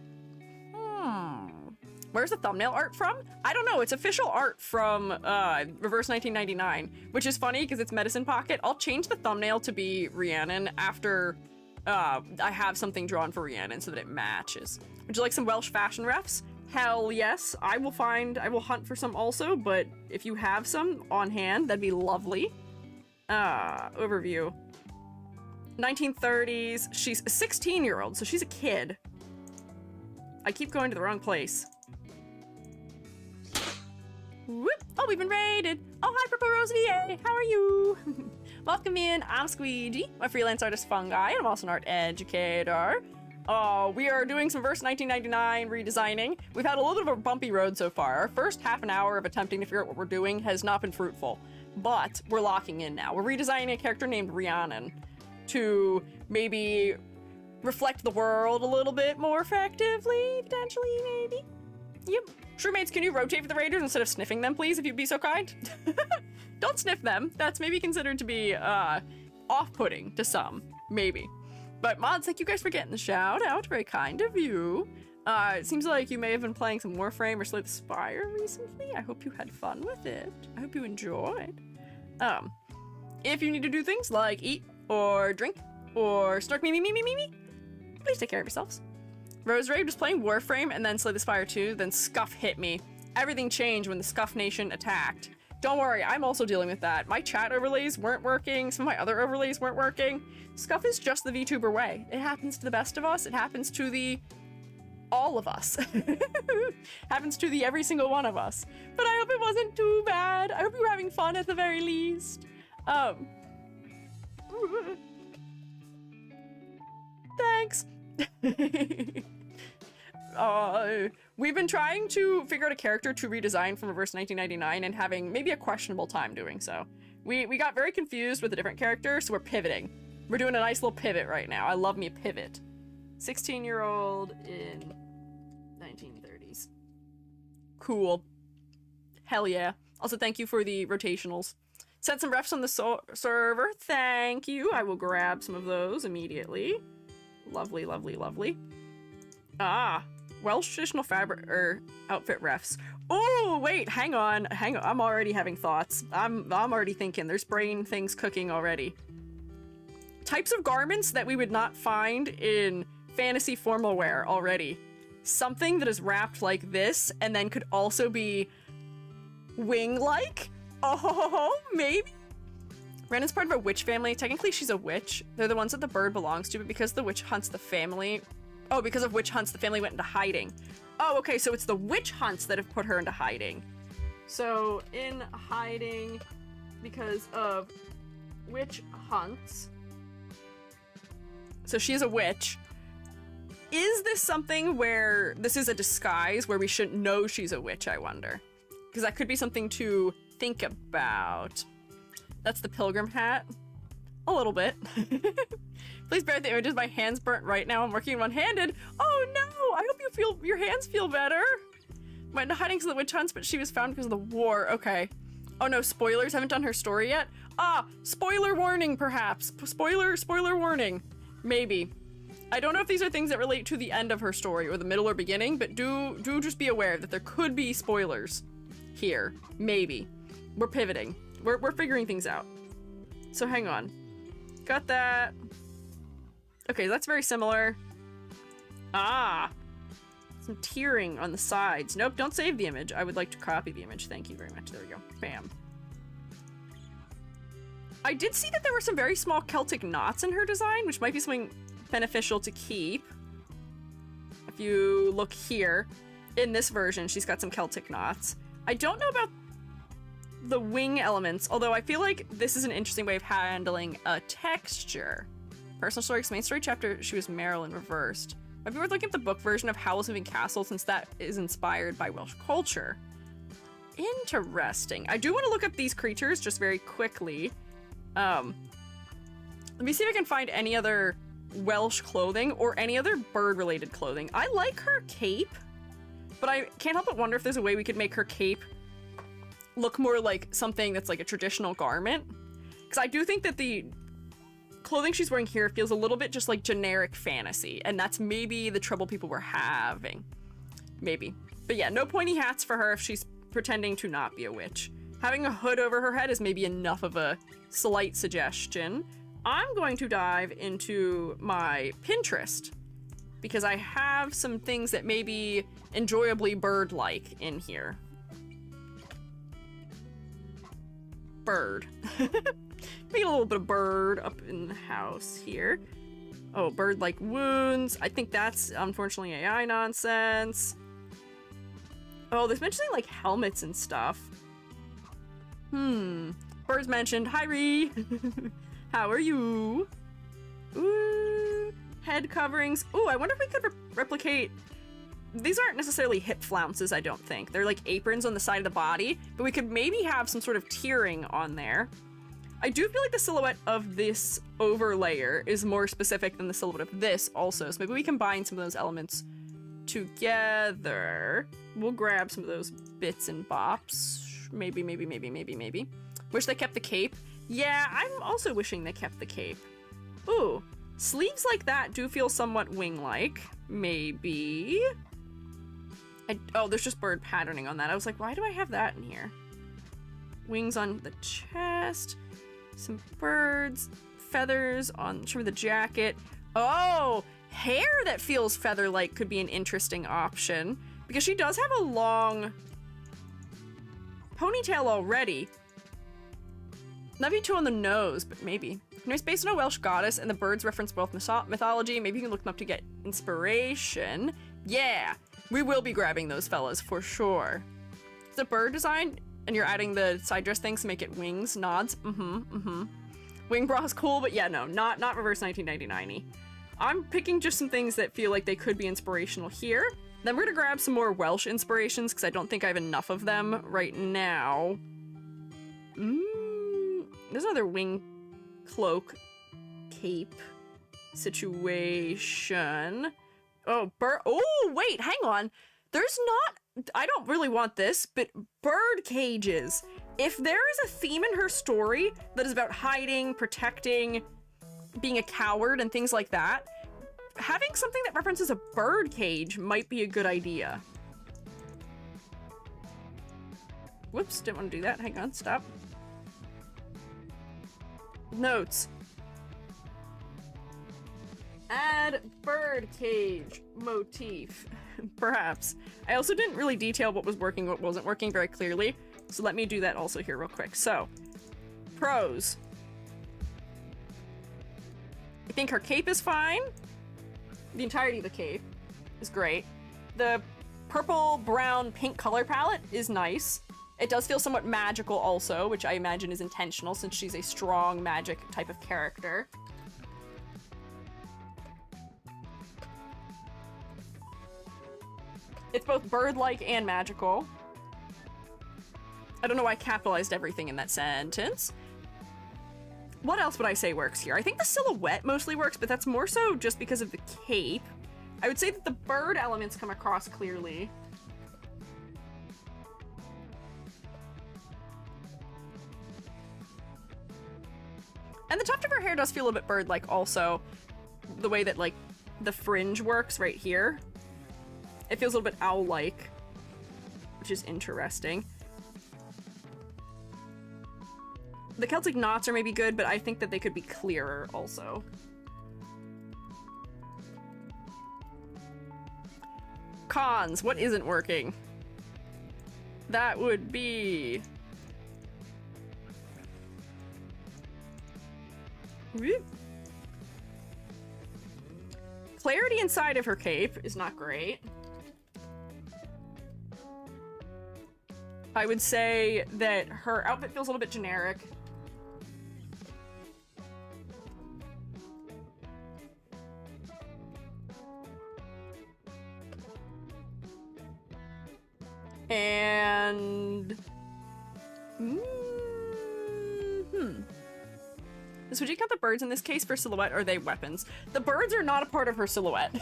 Where's the thumbnail art from? I don't know. It's official art from Reverse 1999, which is funny because it's Medicine Pocket. I'll change the thumbnail to be Rhiannon after I have something drawn for Rhiannon so that it matches. Would you like some Welsh fashion refs? Hell yes. I will hunt for some also, but if you have some on hand, that'd be lovely. Overview. 1930s. She's a 16-year-old, so she's a kid. I keep going to the wrong place. Whoop! Oh, we've been raided! Oh, hi, Purple Rose VA! How are you? Welcome in, I'm Squiiji, my freelance artist Fungi, and I'm also an art educator. Oh, we are doing some verse 1999 redesigning. We've had a little bit of a bumpy road so far. Our first half an hour of attempting to figure out what we're doing has not been fruitful, but we're locking in now. We're redesigning a character named Rhiannon to maybe reflect the world a little bit more effectively, potentially, maybe. Yep. Shroommates, can you rotate for the raiders instead of sniffing them, please, if you'd be so kind? Don't sniff them. That's maybe considered to be off-putting to some, maybe. But mods, thank you guys for getting the shout out. Very kind of you. It seems like you may have been playing some Warframe or Slay the Spire recently. I hope you had fun with it. I hope you enjoyed. If you need to do things like eat or drink or snark me, please take care of yourselves. Rose Ray was playing Warframe and then Slay the Spire 2, then Scuff hit me. Everything changed when the Scuff Nation attacked. Don't worry, I'm also dealing with that. My chat overlays weren't working, some of my other overlays weren't working. Scuff is just the VTuber way. It happens to the best of us, it happens to the all of us. Happens to the every single one of us. But I hope it wasn't too bad. I hope you were having fun at the very least. Thanks. We've been trying to figure out a character to redesign from Reverse 1999 and having maybe a questionable time doing so. We got very confused with a different character, so we're pivoting. We're doing a nice little pivot right now. I love me a pivot. 16-year-old in 1930s. Cool. Hell yeah. Also, thank you for the rotationals. Sent some refs on the server. Thank you. I will grab some of those immediately. Lovely, lovely, lovely. Ah, Welsh traditional fabric or outfit refs. Oh, wait, hang on. I'm already having thoughts. I'm already thinking. There's brain things cooking already. Types of garments that we would not find in fantasy formal wear already. Something that is wrapped like this and then could also be wing-like? Oh, maybe? Rhiannon's part of a witch family. Technically, she's a witch. They're the ones that the bird belongs to, but because the witch hunts the family... Oh, because of witch hunts, the family went into hiding. Oh, okay, so it's the witch hunts that have put her into hiding. So, in hiding because of witch hunts. So she's a witch. Is this something where this is a disguise where we shouldn't know she's a witch, I wonder? Because that could be something to think about. That's the pilgrim hat. A little bit. Please bear with the images. My hand's burnt right now. I'm working one-handed. Oh no! I hope your hands feel better. Went into hiding because of the witch hunts, but she was found because of the war. Okay. Oh no, spoilers. Haven't done her story yet. Ah, spoiler warning, perhaps. Spoiler warning. Maybe. I don't know if these are things that relate to the end of her story or the middle or beginning, but do just be aware that there could be spoilers here. Maybe. We're pivoting. We're figuring things out. So hang on. Got that. Okay, that's very similar. Ah! Some tearing on the sides. Nope, don't save the image. I would like to copy the image. Thank you very much. There we go. Bam. I did see that there were some very small Celtic knots in her design, which might be something beneficial to keep. If you look here, in this version, she's got some Celtic knots. I don't know about the wing elements, although I feel like this is an interesting way of handling a texture. Personal story, main story chapter, she was Marilyn reversed. Might be worth looking at the book version of Howl's Moving Castle since that is inspired by Welsh culture. Interesting. I do want to look up these creatures just very quickly. Let me see if I can find any other Welsh clothing or any other bird-related clothing. I like her cape, but I can't help but wonder if there's a way we could make her cape look more like something that's like a traditional garment. Because I do think that the clothing she's wearing here feels a little bit just like generic fantasy, and that's maybe the trouble people were having. Maybe. But yeah, no pointy hats for her if she's pretending to not be a witch. Having a hood over her head is maybe enough of a slight suggestion. I'm going to dive into my Pinterest because I have some things that may be enjoyably bird-like in here. Bird. Maybe a little bit of bird up in the house here. Oh, bird-like wounds. I think that's unfortunately AI nonsense. Oh, there's mentioning like helmets and stuff. Birds mentioned. Hi, Ree. How are you? Ooh. head coverings. Ooh, I wonder if we could replicate... These aren't necessarily hip flounces, I don't think. They're like aprons on the side of the body, but we could maybe have some sort of tiering on there. I do feel like the silhouette of this overlayer is more specific than the silhouette of this also, so maybe we combine some of those elements together. We'll grab some of those bits and bops. Maybe. Wish they kept the cape. Yeah, I'm also wishing they kept the cape. Ooh, sleeves like that do feel somewhat wing-like. Maybe. Oh, there's just bird patterning on that. I was like, why do I have that in here? Wings on the chest. Some birds. Feathers on trim of the jacket. Oh, hair that feels feather-like could be an interesting option. Because she does have a long ponytail already. Not be too on the nose, but maybe. It's based on a Welsh goddess, and the birds reference both mythology. Maybe you can look them up to get inspiration. Yeah, we will be grabbing those fellas for sure. It's a bird design, and you're adding the side dress things to make it wings, nods. Wing bra is cool, but yeah, no, not reverse 1999-y. I'm picking just some things that feel like they could be inspirational here. Then we're gonna grab some more Welsh inspirations, because I don't think I have enough of them right now. There's another wing cloak cape situation. Oh, oh, wait, hang on. There's not, I don't really want this, but bird cages. If there is a theme in her story that is about hiding, protecting, being a coward, and things like that, having something that references a bird cage might be a good idea. Whoops, didn't want to do that. Hang on, stop. Notes. Add bird cage motif. Perhaps. I also didn't really detail what was working, what wasn't working very clearly, so let me do that also here real quick. So, pros. I think her cape is fine. The entirety of the cape is great. The purple, brown, pink color palette is nice. It does feel somewhat magical also, which I imagine is intentional since she's a strong magic type of character. It's both bird-like and magical. I don't know why I capitalized everything in that sentence. What else would I say works here? I think the silhouette mostly works, but that's more so just because of the cape. I would say that the bird elements come across clearly. And the tuft of her hair does feel a little bit bird-like also. The way that, like, the fringe works right here. It feels a little bit owl-like, which is interesting. The Celtic knots are maybe good, but I think that they could be clearer also. Cons. What isn't working? That would be... Clarity inside of her cape is not great. I would say that her outfit feels a little bit generic. And... So would you count the birds in this case for silhouette, or are they weapons? The birds are not a part of her silhouette.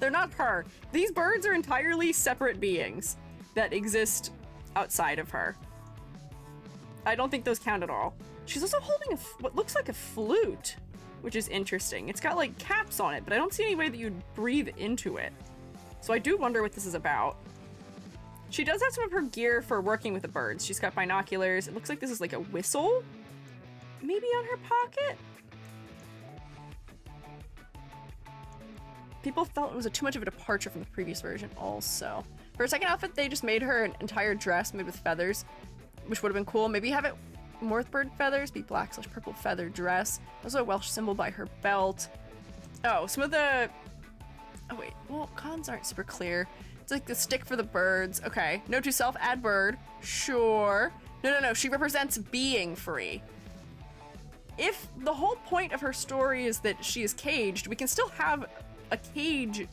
They're not her. These birds are entirely separate beings that exist outside of her. I don't think those count at all. She's also holding what looks like a flute, which is interesting. It's got like caps on it, but I don't see any way that you'd breathe into it. So I do wonder what this is about. She does have some of her gear for working with the birds. She's got binoculars. It looks like this is like a whistle, maybe on her pocket. People felt it was too much of a departure from the previous version also. For a second outfit, they just made her an entire dress made with feathers, which would have been cool. Maybe have it more with bird feathers, be black/purple feather dress. Also a Welsh symbol by her belt. Oh, some of the... Oh wait, well, cons aren't super clear. It's like the stick for the birds. Okay, note to self, add bird. Sure. No, she represents being free. if the whole point of her story is that she is caged, we can still have a cage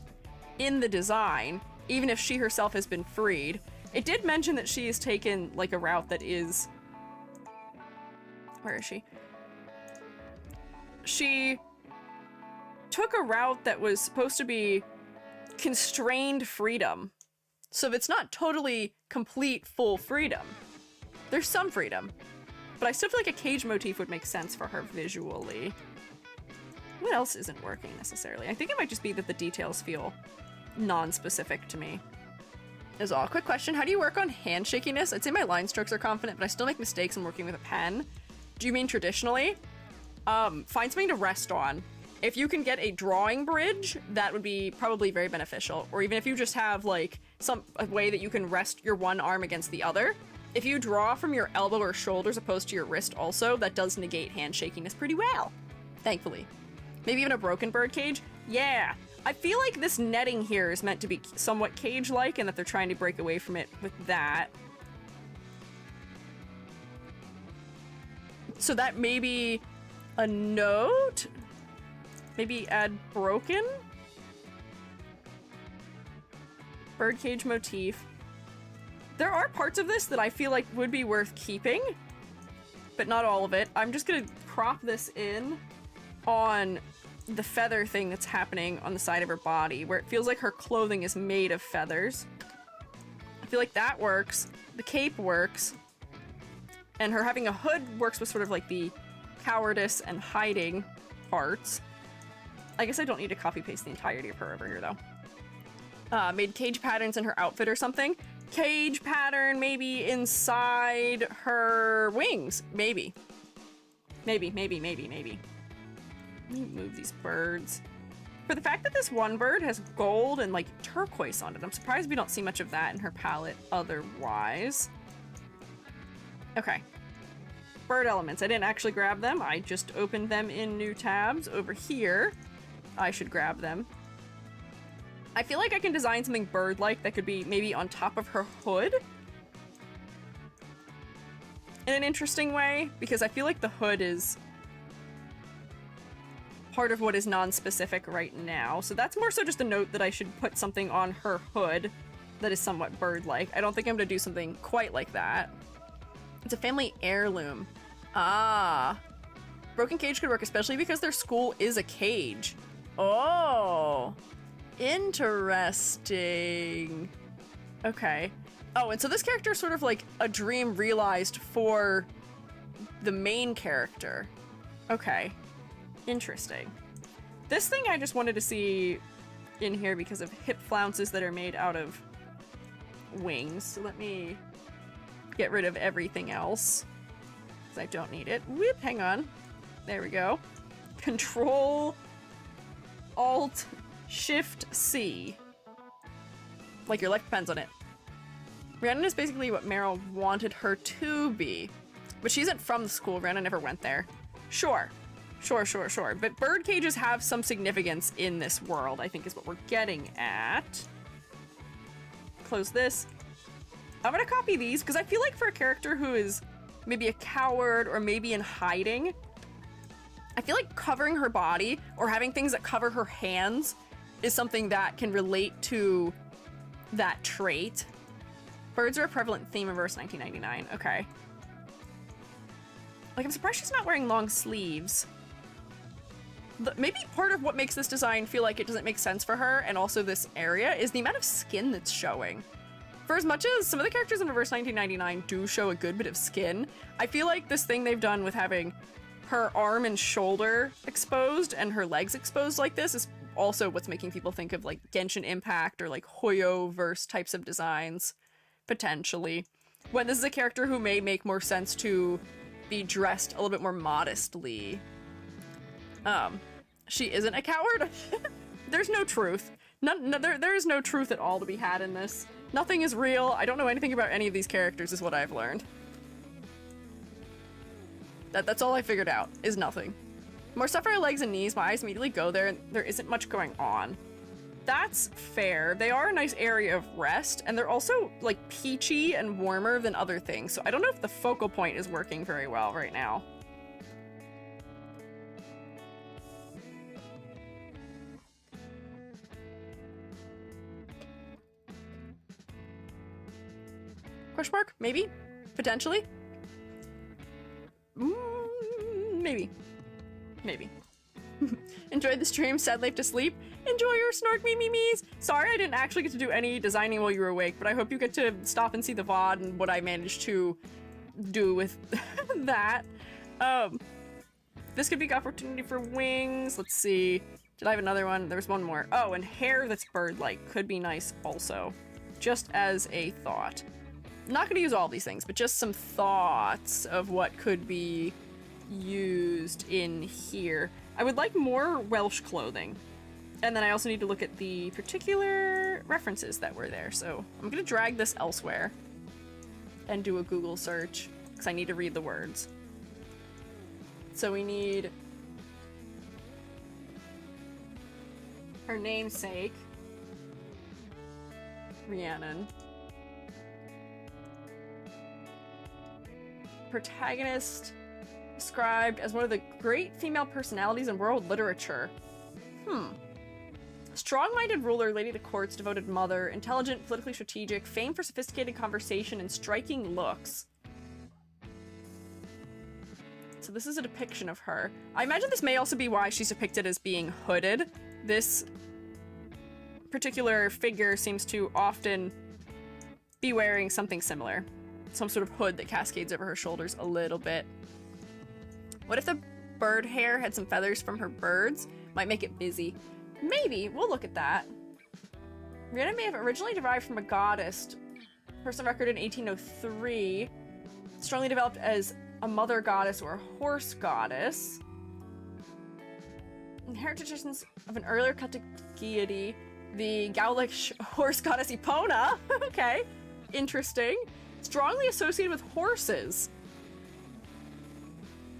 in the design, even if she herself has been freed. It did mention that she has taken, like, a route that is... Where is she? She took a route that was supposed to be constrained freedom. So it's not totally complete, full freedom. There's some freedom. But I still feel like a cage motif would make sense for her visually. What else isn't working necessarily? I think it might just be that the details feel non-specific to me. Is all. Quick question, how do you work on hand shakiness? I'd say my line strokes are confident, but I still make mistakes when working with a pen. Do you mean traditionally? Find something to rest on. If you can get a drawing bridge, that would be probably very beneficial. Or even if you just have like a way that you can rest your one arm against the other. If you draw from your elbow or shoulder as opposed to your wrist also, that does negate hand shakiness pretty well. Thankfully. Maybe even a broken bird cage? Yeah. I feel like this netting here is meant to be somewhat cage-like and that they're trying to break away from it with that. So that may be a note? Maybe add broken? Birdcage motif. There are parts of this that I feel like would be worth keeping, but not all of it. I'm just gonna crop this in on the feather thing that's happening on the side of her body, where it feels like her clothing is made of feathers. I feel like that works. The cape works. And her having a hood works with sort of like the cowardice and hiding parts. I guess I don't need to copy paste the entirety of her over here though. Made cage patterns in her outfit or something. Cage pattern maybe inside her wings. Maybe. Maybe. Let me move these birds. For the fact that this one bird has gold and like turquoise on it, I'm surprised we don't see much of that in her palette otherwise. Okay. Bird elements. I didn't actually grab them. I just opened them in new tabs over here. I should grab them. I feel like I can design something bird-like that could be maybe on top of her hood in an interesting way, because I feel like the hood is part of what is non-specific right now. So that's more so just a note that I should put something on her hood that is somewhat bird-like. I don't think I'm gonna do something quite like that. It's a family heirloom. Ah. Broken cage could work, especially because their school is a cage. Oh. Interesting. Okay. Oh, and so this character is sort of like a dream realized for the main character. Okay. Interesting. This thing I just wanted to see in here because of hip flounces that are made out of wings. So let me get rid of everything else because I don't need it. Whoop, hang on. There we go. Control Alt Shift C. Like your life depends on it. Rhiannon is basically what Meryl wanted her to be. But she isn't from the school. Rhiannon never went there. Sure. But bird cages have some significance in this world, I think is what we're getting at. Close this. I'm gonna copy these because I feel like for a character who is maybe a coward or maybe in hiding, I feel like covering her body or having things that cover her hands is something that can relate to that trait. Birds are a prevalent theme in verse 1999. Okay. Like, I'm surprised she's not wearing long sleeves. Maybe part of what makes this design feel like it doesn't make sense for her, and also this area, is the amount of skin that's showing. For as much as some of the characters in Reverse 1999 do show a good bit of skin, I feel like this thing they've done with having her arm and shoulder exposed and her legs exposed like this is also what's making people think of like Genshin Impact or like Hoyo-verse types of designs, potentially. When this is a character who may make more sense to be dressed a little bit more modestly. She isn't a coward? There's no truth. There is no truth at all to be had in this. Nothing is real. I don't know anything about any of these characters is what I've learned. That's all I figured out, is nothing. More stuff for her legs and knees, my eyes immediately go there, and there isn't much going on. That's fair. They are a nice area of rest, and they're also, like, peachy and warmer than other things, so I don't know if the focal point is working very well right now. Question mark? Maybe? Potentially? Maybe. Maybe. Enjoyed the stream, sad life to sleep. Enjoy your snark me-me-me's. Sorry I didn't actually get to do any designing while you were awake, but I hope you get to stop and see the VOD and what I managed to do with that. This could be an opportunity for wings. Let's see. Did I have another one? There's one more. Oh, and hair that's bird-like could be nice also. Just as a thought. I'm not gonna use all these things, but just some thoughts of what could be used in here. I would like more Welsh clothing. And then I also need to look at the particular references that were there. So I'm gonna drag this elsewhere and do a Google search because I need to read the words. So we need her namesake, Rhiannon. Protagonist described as one of the great female personalities in world literature. Strong-minded ruler, lady of the courts, devoted mother, intelligent, politically strategic, famed for sophisticated conversation and striking looks. So this is a depiction of her. I imagine this may also be why she's depicted as being hooded. This particular figure seems to often be wearing something similar. Some sort of hood that cascades over her shoulders a little bit. What if the bird hair had some feathers from her birds? Might make it busy. Maybe. We'll look at that. Rhiannon may have originally derived from a goddess. Person record in 1803. Strongly developed as a mother goddess or a horse goddess. Inherited traditions of an earlier Celtic deity. The Gaulish horse goddess Epona. Okay. Interesting. Strongly associated with horses.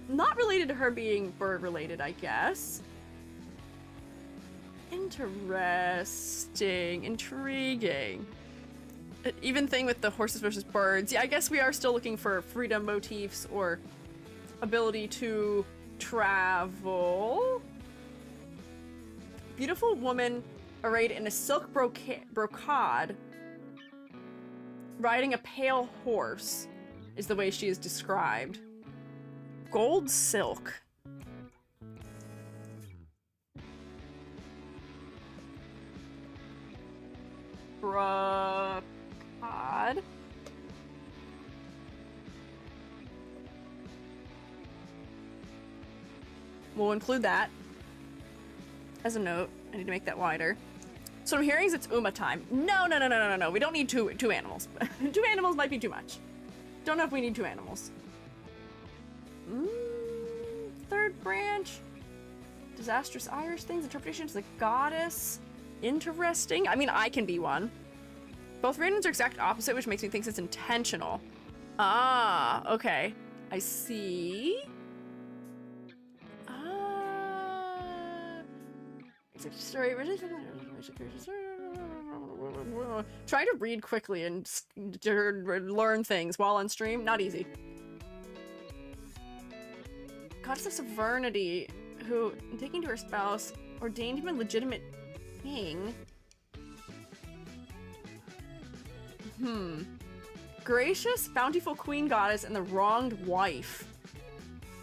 Not related to her being bird-related, I guess. Interesting. Intriguing. Even thing with the horses versus birds. Yeah, I guess we are still looking for freedom motifs or ability to travel. Beautiful woman arrayed in a silk brocade, riding a pale horse, is the way she is described. Gold silk. Brocade. We'll include that as a note. I need to make that wider. So I'm hearing it's Uma time. No. We don't need two animals. Two animals might be too much. Don't know if we need two animals. Third branch. Disastrous Irish things. Interpretation to the goddess. Interesting. I mean, I can be one. Both Rhiannons are exact opposite, which makes me think it's intentional. Ah, okay. I see. Story. Trying to read quickly and learn things while on stream, not easy. Goddess of Sovereignty, who, in taking to her spouse, ordained him a legitimate king. Gracious, bountiful queen goddess and the wronged wife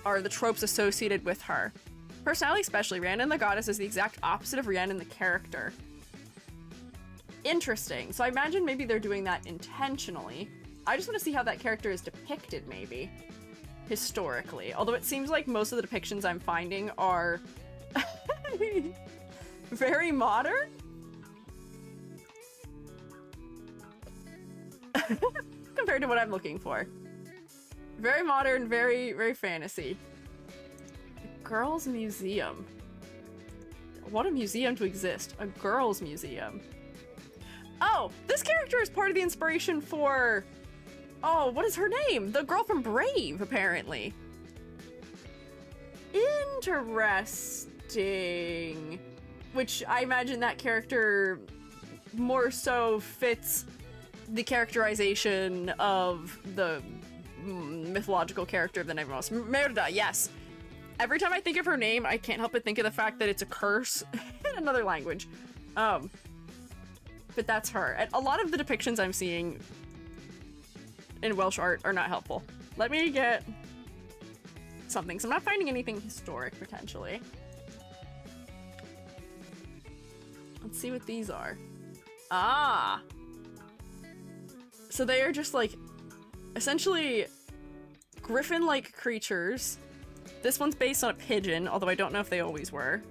are the tropes associated with her. Personality especially, Rhiannon the goddess is the exact opposite of Rhiannon the character. Interesting. So I imagine maybe they're doing that intentionally. I just want to see how that character is depicted, maybe. Historically. Although it seems like most of the depictions I'm finding are very modern. Compared to what I'm looking for. Very modern, very fantasy. Girls' museum. What a museum to exist. A girls' museum. Oh, this character is part of the inspiration for... Oh, what is her name? The girl from Brave, apparently. Interesting. Which I imagine that character more so fits the characterization of the mythological character of the name most. Merda, yes. Every time I think of her name, I can't help but think of the fact that it's a curse in another language. But that's her. And a lot of the depictions I'm seeing in Welsh art are not helpful. Let me get something. So I'm not finding anything historic, potentially. Let's see what these are. Ah! So they are just like, essentially, griffin-like creatures. This one's based on a pigeon, although I don't know if they always were.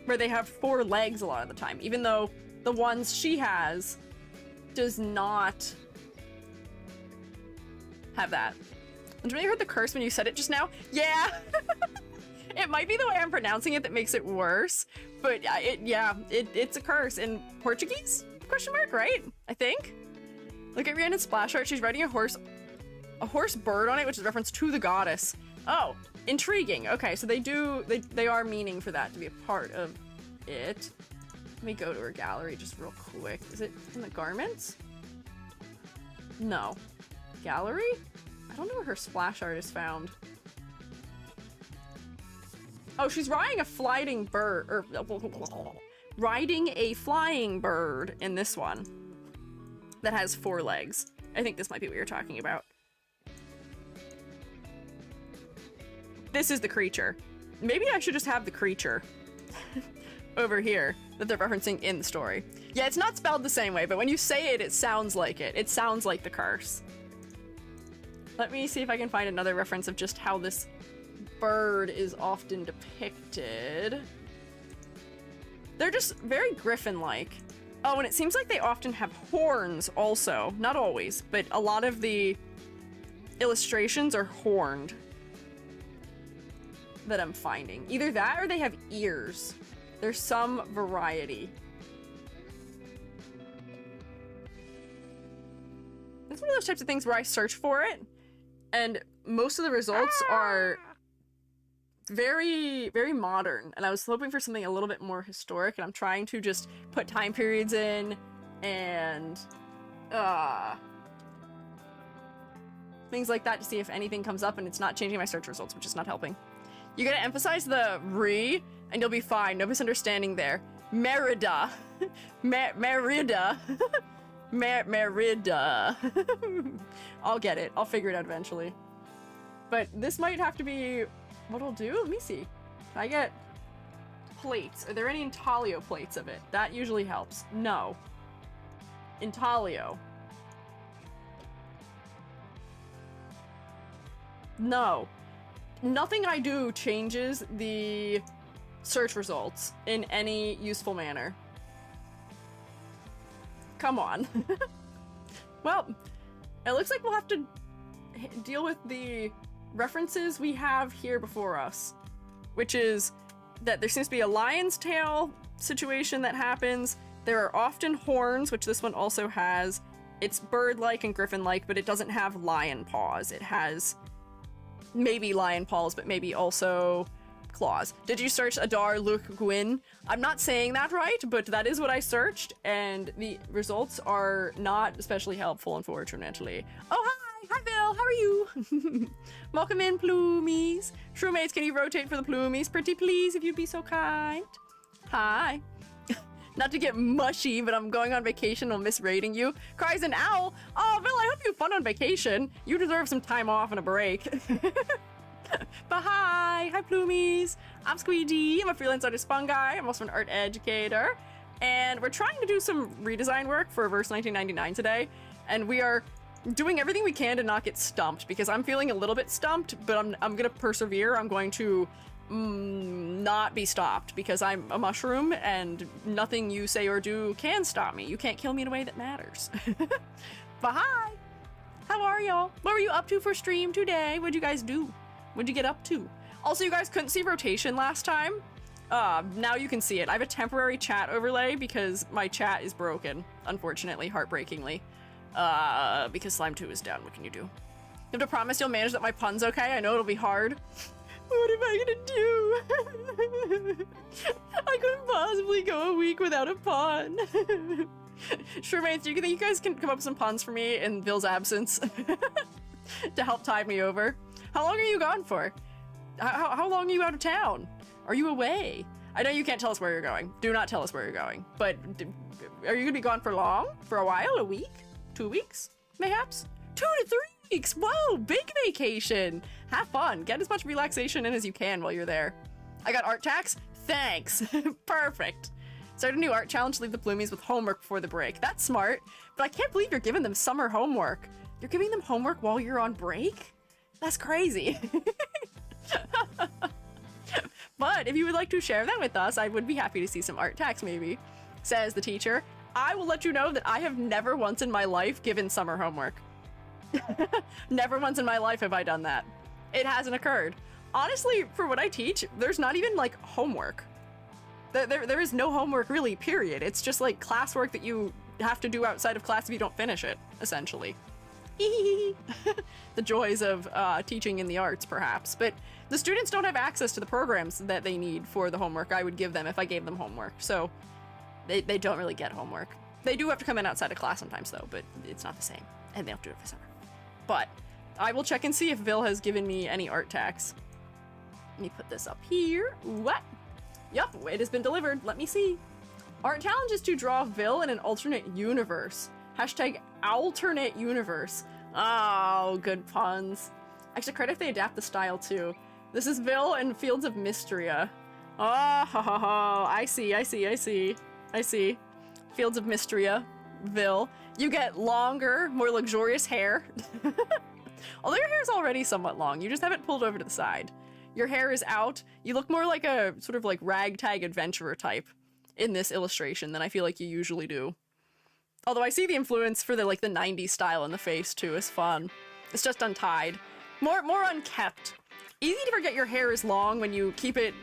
Where they have 4 legs a lot of the time, even though the ones she has does not have that. Did you really heard the curse when you said it just now? Yeah! It might be the way I'm pronouncing it that makes it worse, but it's a curse in Portuguese? Question mark, right? I think. Look at Rhiannon's splash art. She's riding a horse bird on it, which is a reference to the goddess. Oh, intriguing. Okay, so they are meaning for that to be a part of it. Let me go to her gallery just real quick. Is it in the garments? No. Gallery? I don't know where her splash art is found. Oh, she's riding a flying bird, or riding a flying bird in this one that has 4 legs. I think this might be what you're talking about. This is the creature. Maybe I should just have the creature over here that they're referencing in the story. Yeah, it's not spelled the same way, but when you say it, it sounds like it. It sounds like the curse. Let me see if I can find another reference of just how this bird is often depicted. They're just very griffin-like. Oh, and it seems like they often have horns also. Not always, but a lot of the illustrations are horned that I'm finding. Either that or they have ears. There's some variety. It's one of those types of things where I search for it, and most of the results are very, very modern, and I was hoping for something a little bit more historic, and I'm trying to just put time periods in and things like that to see if anything comes up, and it's not changing my search results, which is not helping. You gotta emphasize the re, and you'll be fine. No misunderstanding there. Merida. Merida. Merida. I'll get it. I'll figure it out eventually. But this might have to be what I'll do. Let me see. Can I get plates? Are there any intaglio plates of it? That usually helps. No. Intaglio. No. Nothing I do changes the search results in any useful manner. Come on. Well, it looks like we'll have to deal with the references we have here before us, which is that there seems to be a lion's tail situation that happens. There are often horns, which this one also has. It's bird-like and griffin-like, but it doesn't have lion paws. It has maybe lion paws, but maybe also claws. Did you search Adar Luc Gwyn? I'm not saying that right, but that is what I searched, and the results are not especially helpful, unfortunately. Oh, hi! Hi, Bill! How are you? Welcome in, Plumies. Shroommates, can you rotate for the Plumies? Pretty please, if you'd be so kind. Hi. Not to get mushy, but I'm going on vacation. I'm misrating you. Cries an owl. Oh, Bill, I hope you have fun on vacation. You deserve some time off and a break. But hi Plumies. I'm Squiiji. I'm a freelance artist Fungi. I'm also an art educator. And we're trying to do some redesign work for Verse 1999 today. And we are doing everything we can to not get stumped, because I'm feeling a little bit stumped, but I'm gonna persevere. I'm going to not be stopped, because I'm a mushroom and nothing you say or do can stop me. You can't kill me in a way that matters. But hi! How are y'all? What were you up to for stream today? What'd you guys do? What'd you get up to? Also, you guys couldn't see rotation last time. Now you can see it. I have a temporary chat overlay because my chat is broken, unfortunately, heartbreakingly. Because Slime 2 is down. What can you do? You have to promise you'll manage that my pun's okay. I know it'll be hard. What am I gonna do? I couldn't possibly go a week without a pun. Sure, mates, do you think you guys can come up with some puns for me in Bill's absence? To help tide me over? How long are you gone for? How long are you out of town? Are you away? I know you can't tell us where you're going. Do not tell us where you're going. But are you gonna be gone for long? For a while? A week? 2 weeks? Mayhaps? 2 to 3 weeks! Whoa! Big vacation! Have fun. Get as much relaxation in as you can while you're there. I got art tax? Thanks! Perfect. Start a new art challenge, leave the Bloomies with homework before the break. That's smart, but I can't believe you're giving them summer homework. You're giving them homework while you're on break? That's crazy. But if you would like to share that with us, I would be happy to see some art tax maybe. Says the teacher. I will let you know that I have never once in my life given summer homework. Never once in my life have I done that. It hasn't occurred. Honestly, for what I teach, there's not even like homework. There is no homework really, period. It's just like classwork that you have to do outside of class if you don't finish it, essentially. The joys of teaching in the arts, perhaps. But the students don't have access to the programs that they need for the homework I would give them if I gave them homework. So they don't really get homework. They do have to come in outside of class sometimes, though, but it's not the same. And they don't do it for summer. But I will check and see if Vil has given me any art tax. Let me put this up here. What? Yup, it has been delivered. Let me see. Art challenge is to draw Vil in an alternate universe. Hashtag alternate universe. Oh, good puns. Extra credit if they adapt the style too. This is Vil and Fields of Mystria. Oh, ho, ho, ho. I see. Fields of Mystria, Vil. You get longer, more luxurious hair. Although your hair is already somewhat long, you just have it pulled over to the side. Your hair is out. You look more like a sort of like ragtag adventurer type in this illustration than I feel like you usually do. Although I see the influence for the 90s style in the face too is fun. It's just untied. More unkept. Easy to forget your hair is long when you keep it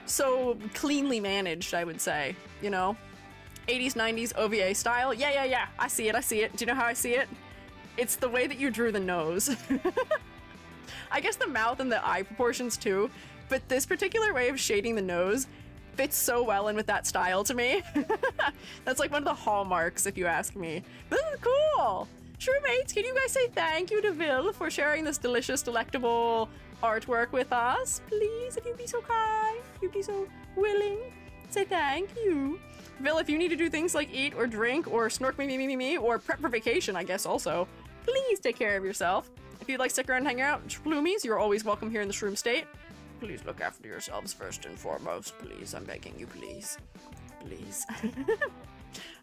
so cleanly managed, I would say, you know? 80s, 90s OVA style. Yeah. I see it. Do you know how I see it? It's the way that you drew the nose. I guess the mouth and the eye proportions too, but this particular way of shading the nose fits so well in with that style to me. That's like one of the hallmarks, if you ask me. This is cool! Sure, mates, can you guys say thank you to Vil for sharing this delicious, delectable artwork with us? Please, if you'd be so kind, if you'd be so willing, say thank you. Vil, if you need to do things like eat or drink or snork me, or prep for vacation, I guess also, please take care of yourself. If you'd like to stick around and hang out, Bloomies, you're always welcome here in the Shroom State. Please look after yourselves first and foremost, please. I'm begging you, please. Please.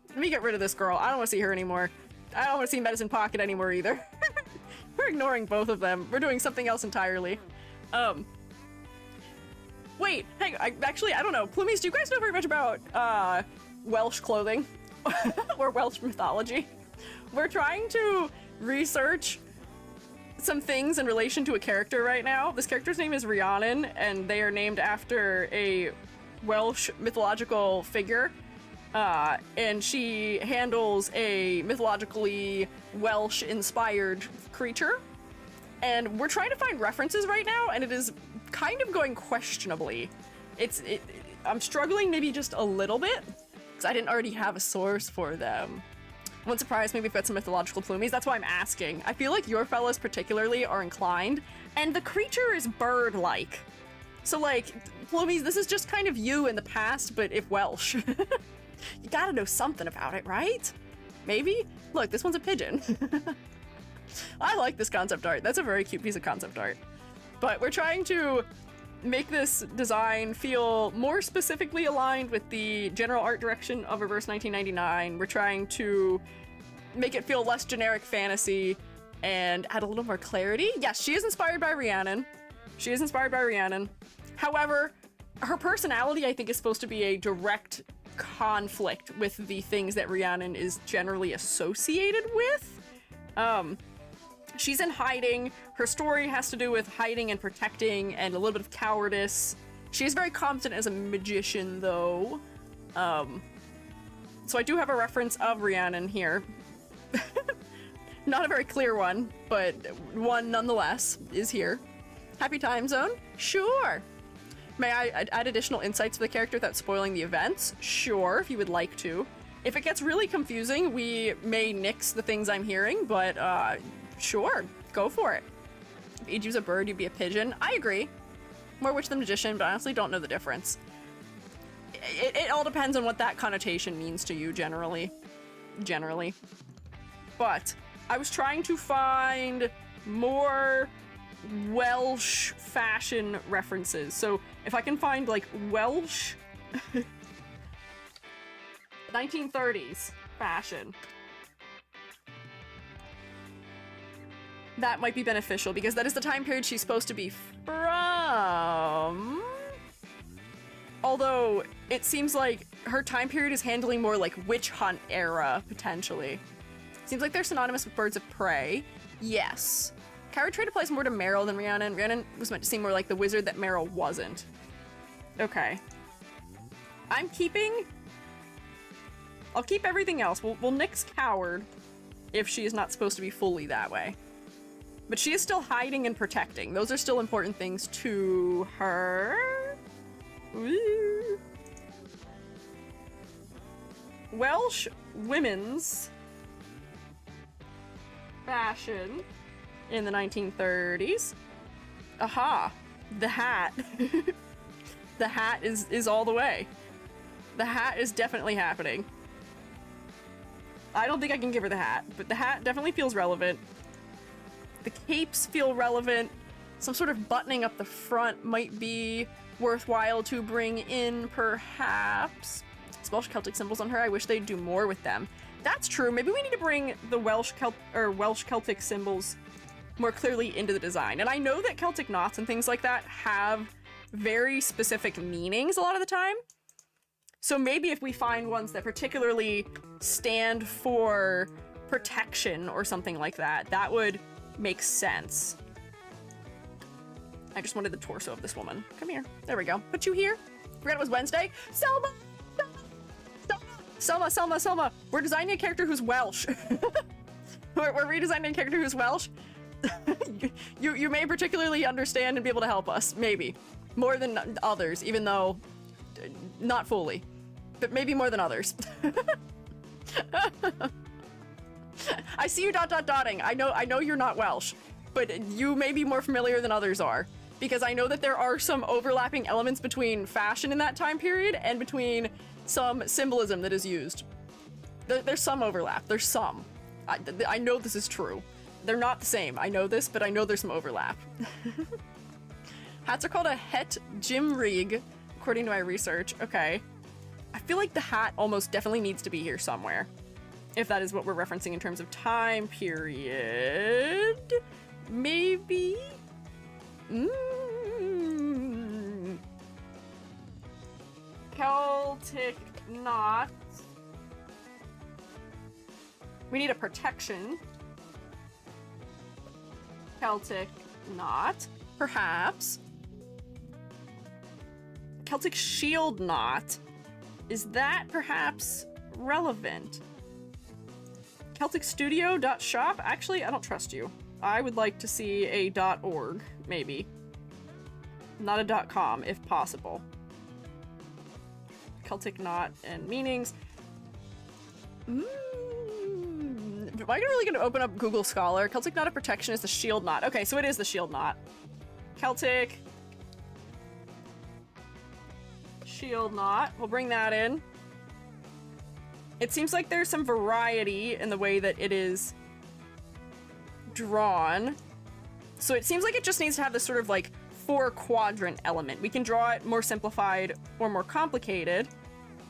Let me get rid of this girl. I don't want to see her anymore. I don't want to see Medicine Pocket anymore either. We're ignoring both of them. We're doing something else entirely. Wait, hang on. I don't know. Bloomies, do you guys know very much about Welsh clothing? Or Welsh mythology? We're trying to research some things in relation to a character right now. This character's name is Rhiannon, and they are named after a Welsh mythological figure. And she handles a mythologically Welsh-inspired creature. And we're trying to find references right now, and it is kind of going questionably. I'm struggling maybe just a little bit, because I didn't already have a source for them. Won't surprise me, we've got some mythological Bloomies. That's why I'm asking. I feel like your fellas particularly are inclined, and the creature is bird-like. So like, Bloomies, this is just kind of you in the past, but if Welsh. You gotta know something about it, right? Maybe? Look, this one's a pigeon. I like this concept art. That's a very cute piece of concept art. But we're trying to make this design feel more specifically aligned with the general art direction of Reverse 1999. We're trying to make it feel less generic fantasy and add a little more clarity. Yes, she is inspired by Rhiannon. However, her personality, I think, is supposed to be a direct conflict with the things that Rhiannon is generally associated with. She's in hiding. Her story has to do with hiding and protecting and a little bit of cowardice. She's very competent as a magician, though. So I do have a reference of Rhiannon here. Not a very clear one, but one nonetheless is here. Happy time zone? Sure. May I add additional insights to the character without spoiling the events? Sure, if you would like to. If it gets really confusing, we may nix the things I'm hearing, but sure, go for it. If you'd use a bird, you'd be a pigeon. I agree. More Witch than Magician, but I honestly don't know the difference. it all depends on what that connotation means to you generally. But I was trying to find more Welsh fashion references. So if I can find like Welsh 1930s fashion, that might be beneficial because that is the time period she's supposed to be from. Although it seems like her time period is handling more like witch hunt era, potentially. Seems like they're synonymous with birds of prey. Yes. Coward trait applies more to Meryl than Rhiannon. Rhiannon was meant to seem more like the wizard that Meryl wasn't. Okay. I'll keep everything else. We'll nix Coward if she is not supposed to be fully that way. But she is still hiding and protecting. Those are still important things to her. Ooh. Welsh women's fashion in the 1930s. Aha, the hat. The hat is all the way. The hat is definitely happening. I don't think I can give her the hat, but the hat definitely feels relevant. The capes feel relevant. Some sort of buttoning up the front might be worthwhile to bring in, perhaps. Welsh Celtic symbols on her. I wish they'd do more with them. That's true. Maybe we need to bring the Welsh Celtic symbols more clearly into the design. And I know that Celtic knots and things like that have very specific meanings a lot of the time. So maybe if we find ones that particularly stand for protection or something like that, that would make sense. I just wanted the torso of this woman. Come here. There we go. Put you here. Forgot it was Wednesday. Selma! Selma! We're designing a character who's Welsh. we're redesigning a character who's Welsh. you may particularly understand and be able to help us. Maybe. More than others, even though not fully. But maybe more than others. I see you dotting. I know you're not Welsh, but you may be more familiar than others are. Because I know that there are some overlapping elements between fashion in that time period and between some symbolism that is used. There's some overlap. There's some. I know this is true. They're not the same. I know this, but I know there's some overlap. Hats are called a het jimrig, according to my research. Okay. I feel like the hat almost definitely needs to be here somewhere. If that is what we're referencing in terms of time period. Maybe? Celtic knot. We need a protection. Celtic knot. Perhaps. Celtic shield knot. Is that perhaps relevant? Celtic Studio.shop? Actually, I don't trust you. I would like to see a .org, maybe. Not a .com, if possible. Celtic knot and meanings. Am I really gonna open up Google Scholar? Celtic knot of protection is the shield knot. Okay, so it is the shield knot. Celtic shield knot. We'll bring that in. It seems like there's some variety in the way that it is drawn. So it seems like it just needs to have this sort of like 4-quadrant element. We can draw it more simplified or more complicated,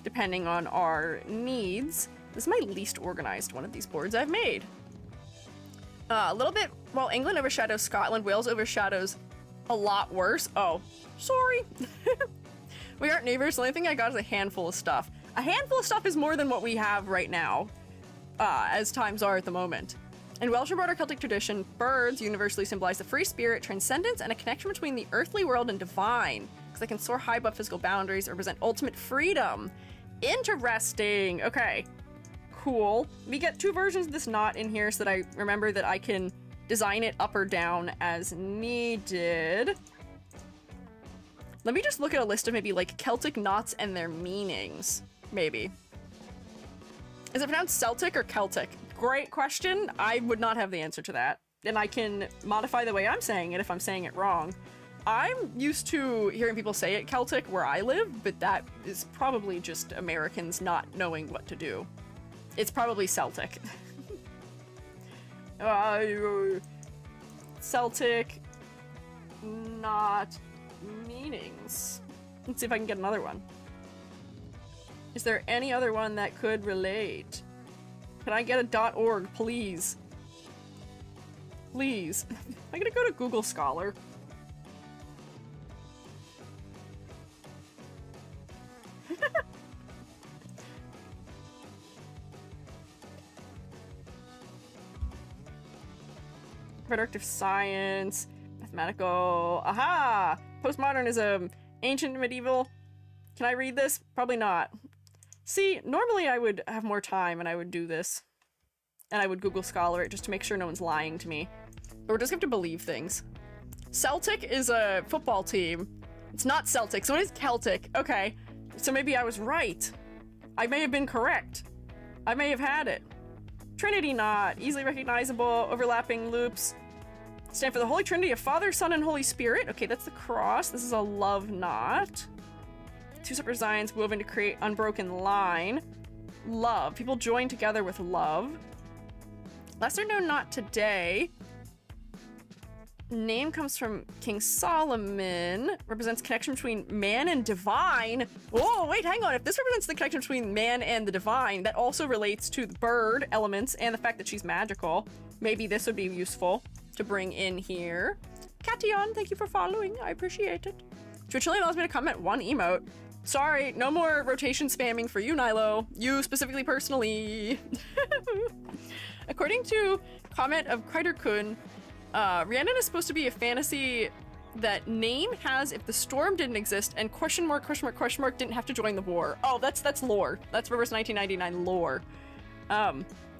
depending on our needs. This is my least organized one of these boards I've made. A little bit, well, England overshadows Scotland, Wales overshadows a lot worse. Oh, sorry. We aren't neighbors. The only thing I got is a handful of stuff. A handful of stuff is more than what we have right now, as times are at the moment. In Welsh and broader Celtic tradition, birds universally symbolize the free spirit, transcendence, and a connection between the earthly world and divine, because they can soar high above physical boundaries, represent ultimate freedom. Interesting. Okay. Cool. We get 2 versions of this knot in here so that I remember that I can design it up or down as needed. Let me just look at a list of maybe like Celtic knots and their meanings. Maybe. Is it pronounced Celtic or Celtic? Great question. I would not have the answer to that. And I can modify the way I'm saying it if I'm saying it wrong. I'm used to hearing people say it Celtic where I live, but that is probably just Americans not knowing what to do. It's probably Celtic. Celtic, not meanings. Let's see if I can get another one. Is there any other one that could relate? Can I get a .org, please? Please. I'm gonna go to Google Scholar. Reproductive science, mathematical, aha! Postmodernism, ancient medieval. Can I read this? Probably not. See, normally I would have more time and I would do this. And I would Google Scholar it just to make sure no one's lying to me. But we're just going to believe things. Celtic is a football team. It's not Celtic, so it is Celtic. Okay, so maybe I was right. I may have been correct. I may have had it. Trinity knot, easily recognizable, overlapping loops. Stand for the Holy Trinity of Father, Son, and Holy Spirit. Okay, that's the cross. This is a love knot. Two separate designs woven to create unbroken line. Love. People join together with love. Lesser known knot today. Name comes from King Solomon. Represents connection between man and divine. Whoa, wait, hang on. If this represents the connection between man and the divine, that also relates to the bird elements and the fact that she's magical. Maybe this would be useful to bring in here. Cation, thank you for following. I appreciate it. Twitch only allows me to comment one emote. Sorry, no more rotation spamming for you, Nilo. You specifically, personally. According to comment of Kreider-kun, Rhiannon is supposed to be a fantasy that name has if the storm didn't exist and question mark didn't have to join the war. Oh, that's lore. That's reverse 1999 lore.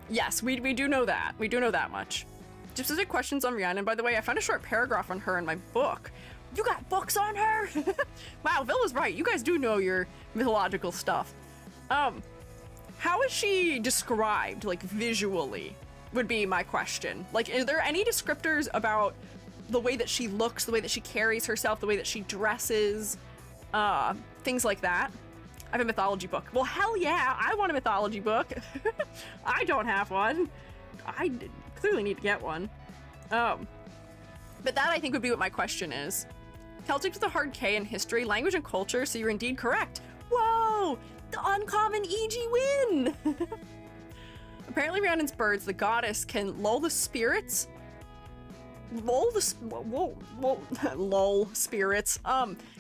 Yes, we do know that. We do know that much. Specific questions on Rhiannon, by the way. I found a short paragraph on her in my book. You got books on her? Wow, Villa's right. You guys do know your mythological stuff. How is she described, like, visually, would be my question. Like, are there any descriptors about the way that she looks, the way that she carries herself, the way that she dresses, things like that? I have a mythology book. Well, hell yeah, I want a mythology book. I don't have one. I clearly need to get one. But that, I think, would be what my question is. Celtic with a hard K in history, language, and culture, so you're indeed correct. Whoa! The uncommon EG win! Apparently Rhiannon's birds, the goddess, can lull the spirits. Lull spirits.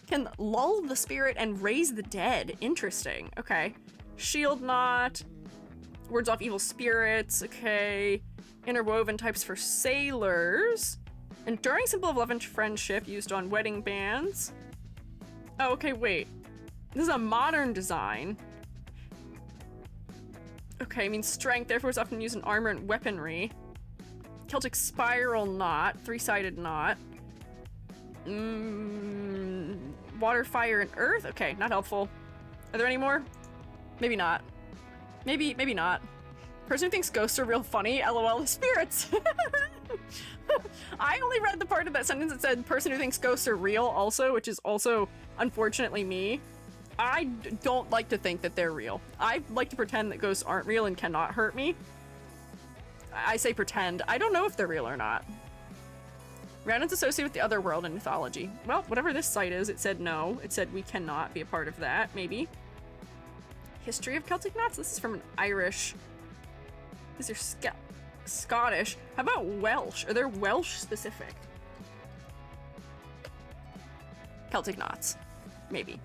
Can lull the spirit and raise the dead. Interesting. Okay. Shield knot. Words off evil spirits. Okay. Interwoven types for sailors. Enduring symbol of love and friendship used on wedding bands. Oh, okay, wait. This is a modern design. Okay, I mean strength, therefore is often used in armor and weaponry. Celtic spiral knot, three-sided knot. Water, fire, and earth? Okay, not helpful. Are there any more? Maybe not. Maybe not. Person who thinks ghosts are real funny, LOL the spirits. I only read the part of that sentence that said person who thinks ghosts are real also, which is also, unfortunately, me. I don't like to think that they're real. I like to pretend that ghosts aren't real and cannot hurt me. I say pretend. I don't know if they're real or not. Rhiannon's associated with the other world in mythology. Well, whatever this site is, it said no. It said we cannot be a part of that, maybe. History of Celtic knots? This is from an Irish. These are Scottish. How about Welsh? Are there Welsh specific? Celtic knots. Maybe.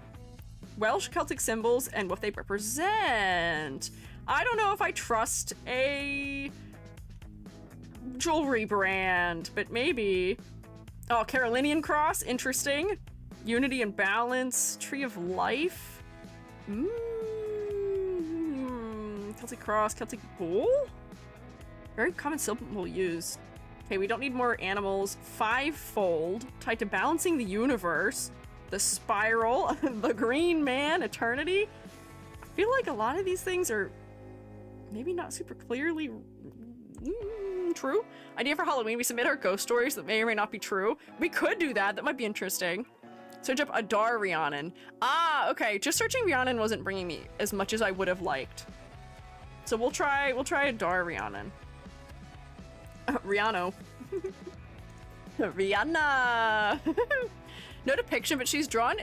Welsh Celtic symbols and what they represent. I don't know if I trust a jewelry brand, but maybe. Oh, Carolinian cross, interesting. Unity and balance, tree of life. Celtic cross, Celtic bull? Very common symbol used. Okay, we don't need more animals. Fivefold, tied to balancing the universe. The spiral, the green man, eternity. I feel like a lot of these things are maybe not super clearly. come true. Idea for Halloween, we submit our ghost stories that may or may not be true. We could do that. That might be interesting. Search up Adar Rhiannon. Ah, okay. Just searching Rhiannon wasn't bringing me as much as I would have liked. So we'll try Adar Rhiannon. Rihanna. Rihanna. No depiction, but she's drawn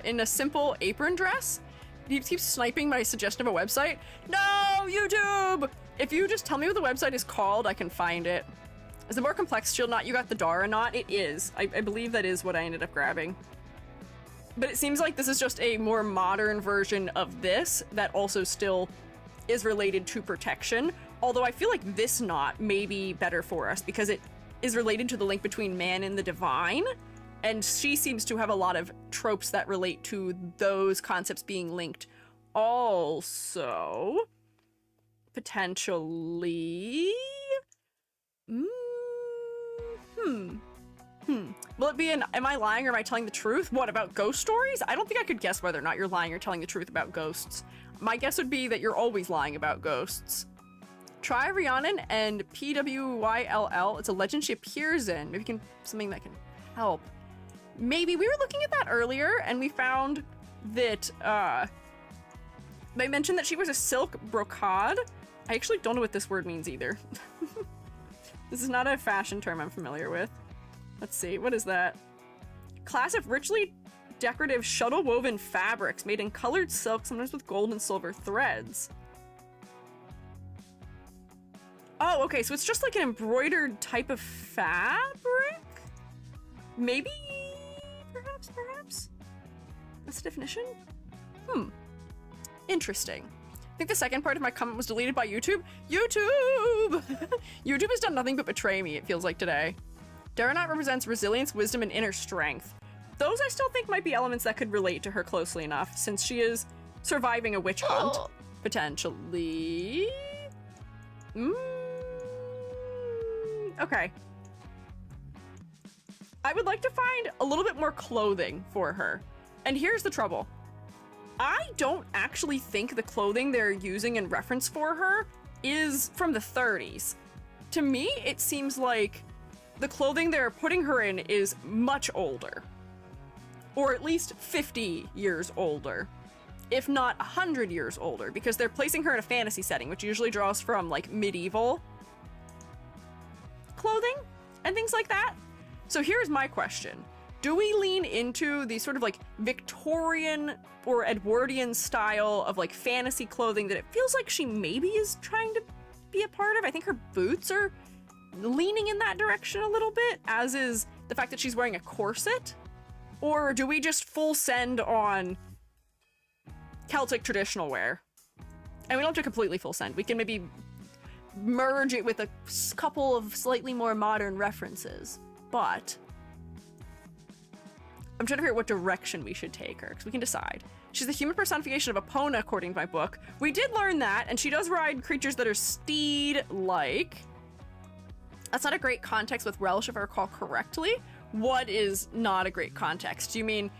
in a simple apron dress. He keeps sniping my suggestion of a website. No, YouTube! If you just tell me what the website is called, I can find it. Is it more complex shield knot? You got the Dara knot? It is. I believe that is what I ended up grabbing. But it seems like this is just a more modern version of this that also still is related to protection. Although I feel like this knot may be better for us because it is related to the link between man and the divine. And she seems to have a lot of tropes that relate to those concepts being linked. Also, potentially... Will it be an am I lying or am I telling the truth? What, about ghost stories? I don't think I could guess whether or not you're lying or telling the truth about ghosts. My guess would be that you're always lying about ghosts. Try Rhiannon and PWYLL. It's a legend she appears in. Maybe something that can help. Maybe we were looking at that earlier and we found that they mentioned that she was a silk brocade. I actually don't know what this word means either. This is not a fashion term I'm familiar with. Let's see, what is that? Class of richly decorative shuttle woven fabrics made in colored silk, sometimes with gold and silver threads. Oh, okay, so it's just like an embroidered type of fabric? Maybe? Perhaps? That's the definition? Interesting. I think the second part of my comment was deleted by YouTube. YouTube! YouTube has done nothing but betray me, it feels like today. Daranat represents resilience, wisdom, and inner strength. Those I still think might be elements that could relate to her closely enough, since she is surviving a witch hunt, potentially. Okay. I would like to find a little bit more clothing for her. And here's the trouble. I don't actually think the clothing they're using in reference for her is from the 30s. To me, it seems like the clothing they're putting her in is much older. Or at least 50 years older. If not 100 years older, because they're placing her in a fantasy setting, which usually draws from, like, medieval clothing and things like that. So here's my question. Do we lean into the sort of like Victorian or Edwardian style of like fantasy clothing that it feels like she maybe is trying to be a part of? I think her boots are leaning in that direction a little bit, as is the fact that she's wearing a corset. Or do we just full send on Celtic traditional wear? And we don't have to completely full send. We can maybe merge it with a couple of slightly more modern references. But I'm trying to figure out what direction we should take her, because we can decide. She's the human personification of Epona, according to my book. We did learn that, and she does ride creatures that are steed-like. That's not a great context with relish, if I recall correctly. What is not a great context? Do you mean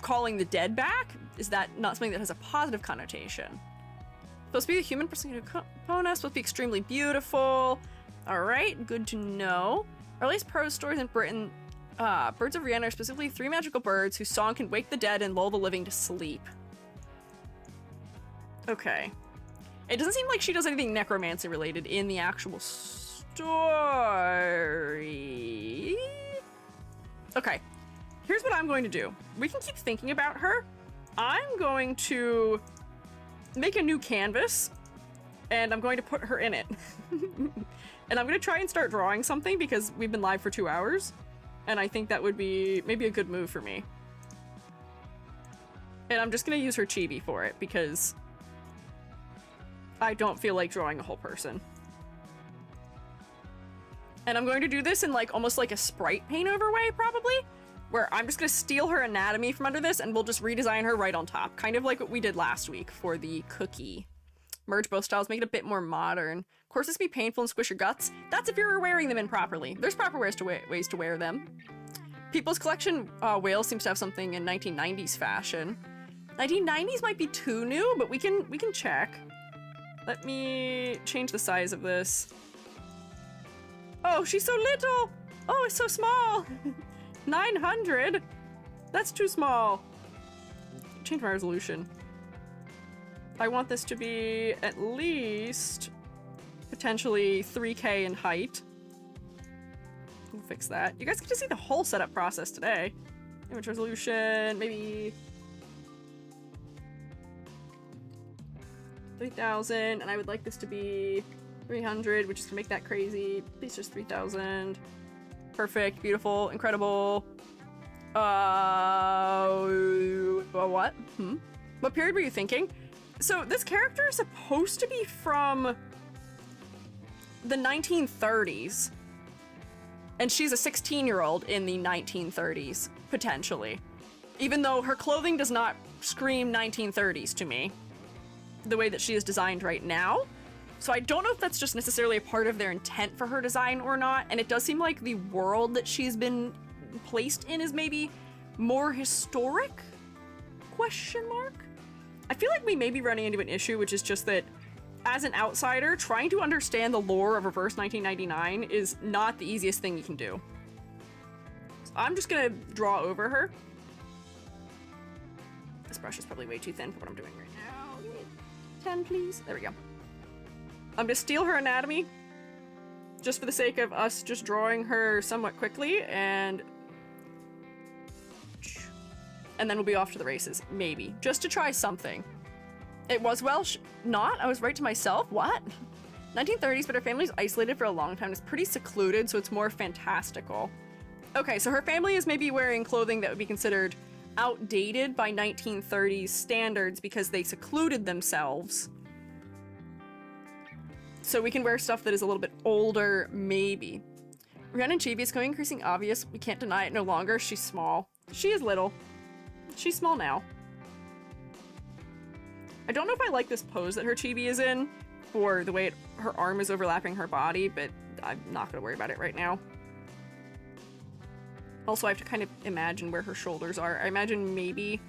calling the dead back? Is that not something that has a positive connotation? Supposed to be the human personification of Epona, supposed to be extremely beautiful. All right, good to know. Earliest prose stories in Britain, birds of Rhiannon are specifically 3 magical birds whose song can wake the dead and lull the living to sleep. Okay. It doesn't seem like she does anything necromancy related in the actual story. Okay. Here's what I'm going to do. We can keep thinking about her. I'm going to make a new canvas, and I'm going to put her in it. And I'm going to try and start drawing something because we've been live for 2 hours. And I think that would be maybe a good move for me. And I'm just going to use her chibi for it because I don't feel like drawing a whole person. And I'm going to do this in like almost like a sprite paint over way, probably, where I'm just going to steal her anatomy from under this and we'll just redesign her right on top. Kind of like what we did last week for the cookie. Merge both styles, make it a bit more modern. Corsets can be painful and squish your guts. That's if you're wearing them improperly. There's proper ways to wear them. People's Collection Wales seems to have something in 1990s fashion. 1990s might be too new, but we can check. Let me change the size of this. Oh, she's so little. Oh, it's so small. 900. That's too small. Change my resolution. I want this to be at least potentially 3K in height. We'll fix that. You guys get to see the whole setup process today. Image resolution, maybe 3,000, and I would like this to be 300, which is gonna make that crazy. Please just 3,000. Perfect, beautiful, incredible. What? What period were you thinking? So this character is supposed to be from the 1930s. And she's a 16-year-old in the 1930s, potentially. Even though her clothing does not scream 1930s to me, the way that she is designed right now. So I don't know if that's just necessarily a part of their intent for her design or not, and it does seem like the world that she's been placed in is maybe more historic? Question mark? I feel like we may be running into an issue, which is just that as an outsider, trying to understand the lore of Reverse 1999 is not the easiest thing you can do. So I'm just gonna draw over her. This brush is probably way too thin for what I'm doing right now. 10, please. There we go. I'm gonna steal her anatomy, just for the sake of us just drawing her somewhat quickly, and then we'll be off to the races, maybe. Just to try something. It was Welsh. Not? I was right to myself? What? 1930s, but her family's isolated for a long time. It's pretty secluded, so it's more fantastical. Okay, so her family is maybe wearing clothing that would be considered outdated by 1930s standards because they secluded themselves. So we can wear stuff that is a little bit older, maybe. Rhiannon Chibi is becoming increasingly obvious. We can't deny it no longer. She's small. She is little. She's small now. I don't know if I like this pose that her chibi is in, or the way her arm is overlapping her body, but I'm not gonna worry about it right now. Also, I have to kind of imagine where her shoulders are. I imagine maybe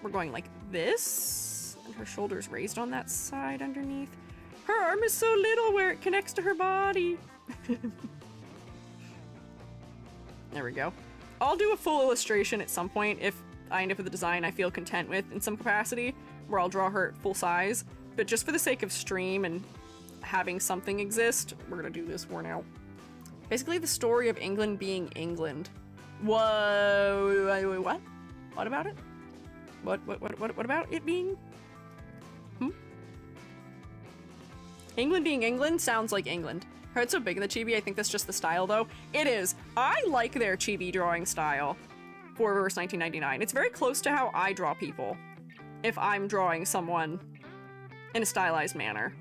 we're going like this, and her shoulders raised on that side underneath. Her arm is so little where it connects to her body. There we go. I'll do a full illustration at some point if I end up with a design I feel content with in some capacity, where I'll draw her at full size, but just for the sake of stream and having something exist, we're gonna do this for now. Basically the story of England being England. Whoa, what? What about it? What about it being? England being England sounds like England. Her head's so big in the chibi, I think that's just the style though. It is. I like their chibi drawing style for Reverse 1999. It's very close to how I draw people if I'm drawing someone in a stylized manner.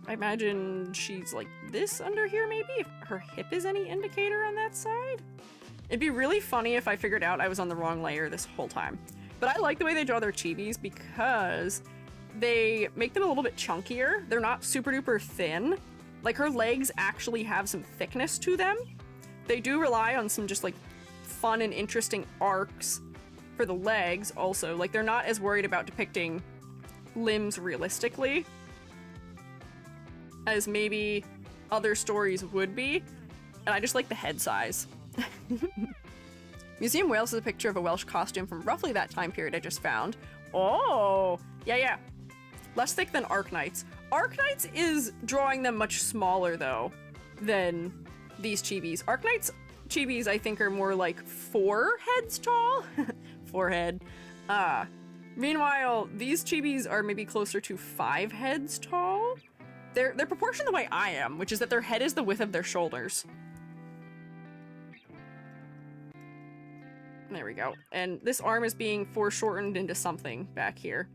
I imagine she's like this under here maybe, if her hip is any indicator on that side. It'd be really funny if I figured out I was on the wrong layer this whole time. But I like the way they draw their chibis because they make them a little bit chunkier. They're not super duper thin. Like her legs actually have some thickness to them. They do rely on some just like fun and interesting arcs for the legs also. Like they're not as worried about depicting limbs realistically as maybe other stories would be. And I just like the head size. Museum Wales is a picture of a Welsh costume from roughly that time period I just found. Oh, yeah. Less thick than Arknights. Arknights is drawing them much smaller though than these chibis. Arknights chibis I think are more like 4 heads tall. Forehead. Meanwhile, these chibis are maybe closer to 5 heads tall. They're proportioned the way I am, which is that their head is the width of their shoulders. There we go. And this arm is being foreshortened into something back here.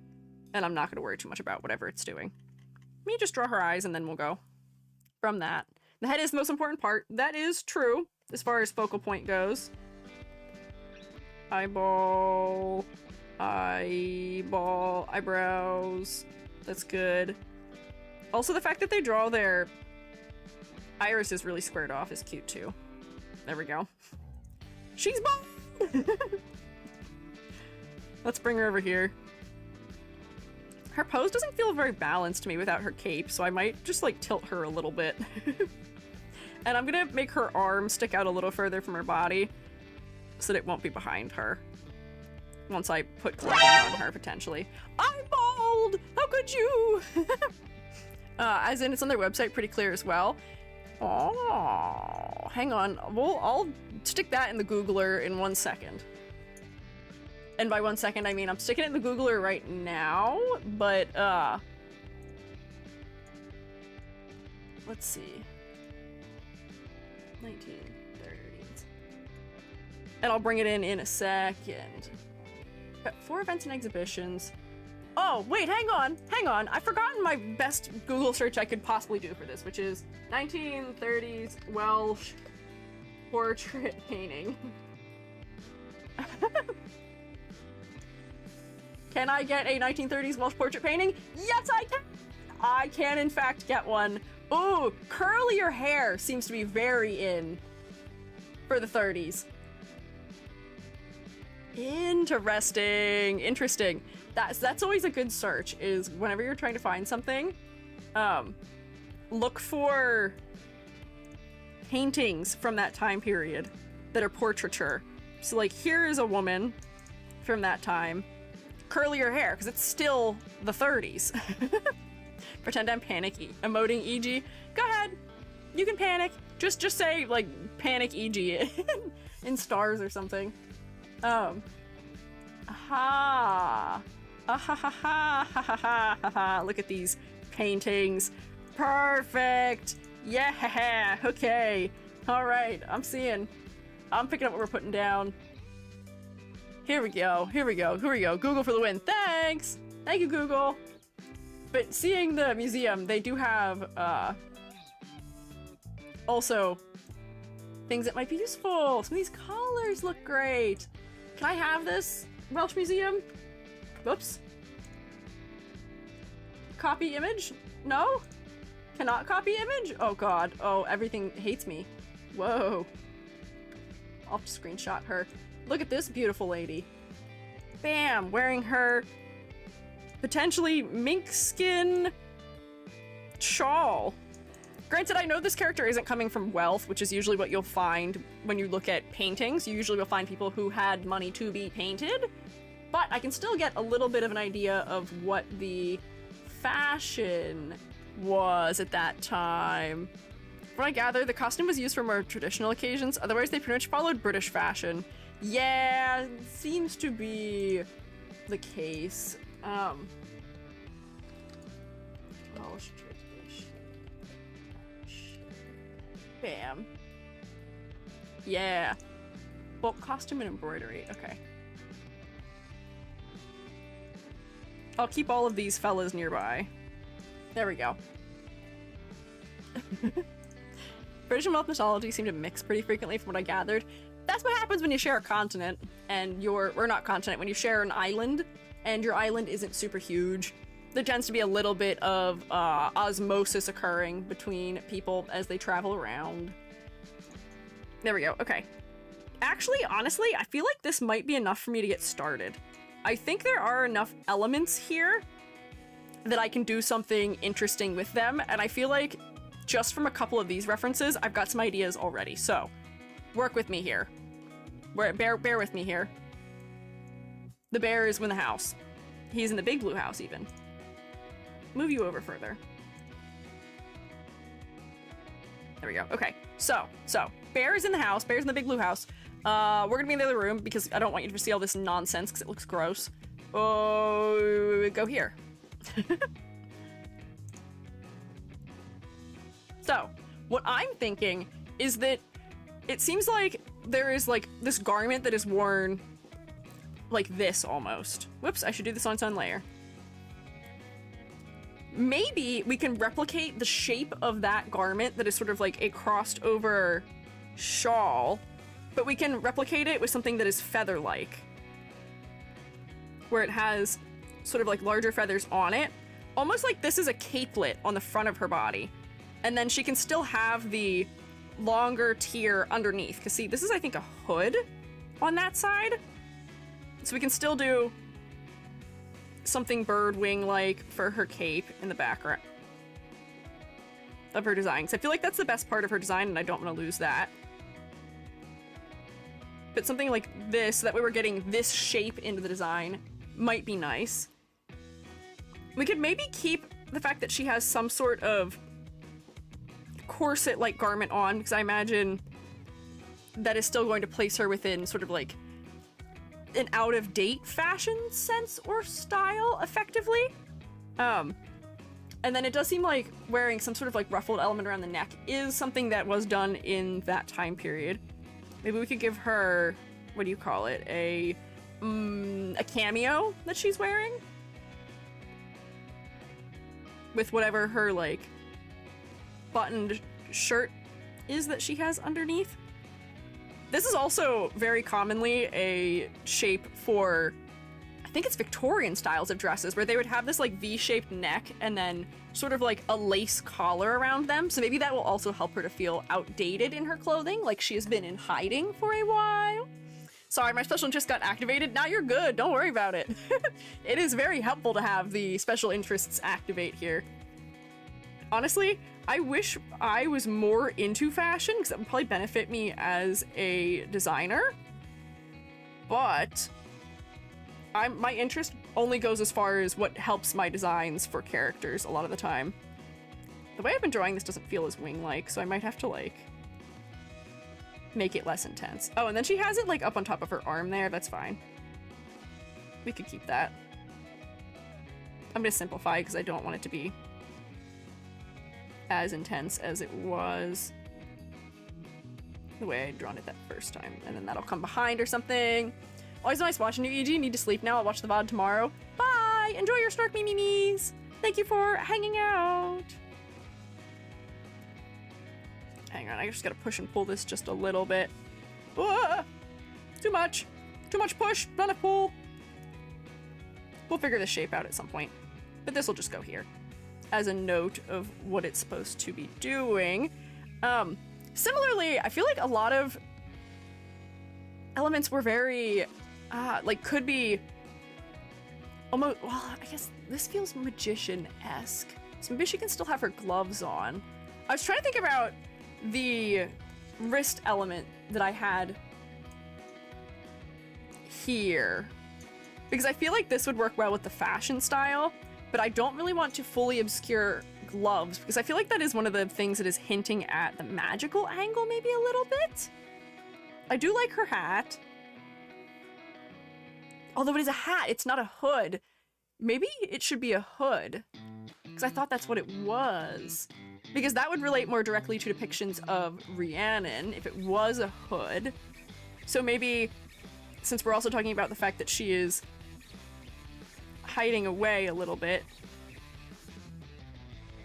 And I'm not going to worry too much about whatever it's doing. Let me just draw her eyes and then we'll go from that. The head is the most important part. That is true as far as focal point goes. Eyeball, eyebrows. That's good. Also, the fact that they draw their iris is really squared off is cute too. There we go. She's bald! Let's bring her over here. Her pose doesn't feel very balanced to me without her cape, so I might just like tilt her a little bit. And I'm gonna make her arm stick out a little further from her body so that it won't be behind her. Once I put clothing on her, potentially. I'm bald! How could you? As in, it's on their website pretty clear as well. Oh, hang on. I'll stick that in the Googler in 1 second. And by 1 second, I mean I'm sticking it in the Googler right now, but, let's see. 1930s. And I'll bring it in a second. Got 4 events and exhibitions. Oh, wait, hang on. I've forgotten my best Google search I could possibly do for this, which is 1930s Welsh portrait painting. Can I get a 1930s Welsh portrait painting? Yes, I can! I can, in fact, get one. Ooh, curlier hair seems to be very in for the 30s. Interesting. That's always a good search, is whenever you're trying to find something, look for paintings from that time period that are portraiture. So like, here is a woman from that time. Curlier hair, because it's still the 30s. Pretend I'm panicky, emoting EG. Go ahead, you can panic. Just say like panic EG in stars or something. Look at these paintings. Perfect. Yeah. Okay. All right. I'm picking up what we're putting down. Here we go. Google for the win. Thanks. Thank you, Google. But seeing the museum, they do have also things that might be useful. Some of these colors look great. Can I have this, Welsh Museum? Whoops. Copy image? No? Cannot copy image? Oh god. Oh, everything hates me. Whoa. I'll just screenshot her. Look at this beautiful lady. Bam! Wearing her potentially mink skin shawl. Granted, I know this character isn't coming from wealth, which is usually what you'll find when you look at paintings. You usually will find people who had money to be painted, but I can still get a little bit of an idea of what the fashion was at that time. From what I gather, the costume was used for more traditional occasions, otherwise they pretty much followed British fashion. Yeah, seems to be the case. Bam. Yeah. Well, costume and embroidery. Okay. I'll keep all of these fellas nearby. There we go. British and Welsh mythology seem to mix pretty frequently from what I gathered. That's what happens when you share a continent and or not continent, when you share an island and your island isn't super huge. There tends to be a little bit of osmosis occurring between people as they travel around. There we go. Okay. Actually, honestly, I feel like this might be enough for me to get started. I think there are enough elements here that I can do something interesting with them, and I feel like just from a couple of these references, I've got some ideas already. So, work with me here. Bear with me here. The bear is in the house. He's in the big blue house, even. Move you over further. There we go. Okay. So, bear is in the house. Bear's in the big blue house. We're gonna be in the other room because I don't want you to see all this nonsense because it looks gross. Oh, go here. So, what I'm thinking is that it seems like there is like this garment that is worn like this almost. Whoops, I should do this on its own layer. Maybe we can replicate the shape of that garment that is sort of like a crossed over shawl, but we can replicate it with something that is feather-like, where it has sort of like larger feathers on it, almost like this is a capelet on the front of her body, and then she can still have the longer tier underneath, because see, this is I think a hood on that side, so we can still do something bird wing like for her cape in the background. of her design, because I feel like that's the best part of her design, and I don't want to lose that. But something like this, so that way we're getting this shape into the design, might be nice. We could maybe keep the fact that she has some sort of corset-like garment on, because I imagine that is still going to place her within sort of like an out-of-date fashion sense or style, effectively. And then it does seem like wearing some sort of like ruffled element around the neck is something that was done in that time period. Maybe we could give her, what do you call it, a cameo that she's wearing? With whatever her, like, buttoned shirt is that she has underneath. This is also very commonly a shape for, I think it's Victorian styles of dresses, where they would have this, like, V-shaped neck and then sort of like a lace collar around them. So maybe that will also help her to feel outdated in her clothing, like she has been in hiding for a while. Sorry, my special interest got activated. Now you're good. Don't worry about it. It is very helpful to have the special interests activate here. Honestly, I wish I was more into fashion, because that would probably benefit me as a designer. But my interest only goes as far as what helps my designs for characters a lot of the time. The way I've been drawing this doesn't feel as wing-like, so I might have to, like, make it less intense. Oh, and then she has it, like, up on top of her arm there. That's fine. We could keep that. I'm gonna simplify, because I don't want it to be as intense as it was the way I'd drawn it that first time. And then that'll come behind or something. Always nice watching you, EG. Need to sleep now. I'll watch the VOD tomorrow. Bye! Enjoy your snark memes. Thank you for hanging out. Hang on, I just gotta push and pull this just a little bit. Ah! Too much. Too much push, not enough pull. We'll figure this shape out at some point. But this will just go here as a note of what it's supposed to be doing. Similarly, I feel like a lot of elements were very, like, could be almost, well, I guess this feels magician-esque. So maybe she can still have her gloves on. I was trying to think about the wrist element that I had here, because I feel like this would work well with the fashion style, but I don't really want to fully obscure gloves, because I feel like that is one of the things that is hinting at the magical angle maybe a little bit. I do like her hat. Although it is a hat, it's not a hood. Maybe it should be a hood, because I thought that's what it was. Because that would relate more directly to depictions of Rhiannon if it was a hood. So maybe, since we're also talking about the fact that she is hiding away a little bit,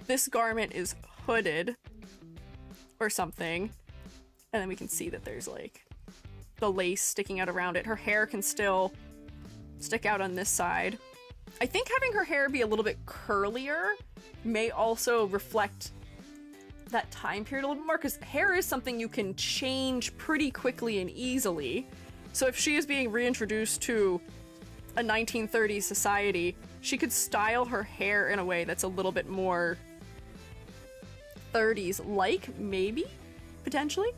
this garment is hooded or something, and then we can see that there's, like, the lace sticking out around it. Her hair can still stick out on this side. I think having her hair be a little bit curlier may also reflect that time period a little bit more, because hair is something you can change pretty quickly and easily. So if she is being reintroduced to a 1930s society, she could style her hair in a way that's a little bit more 30s-like, maybe? Potentially?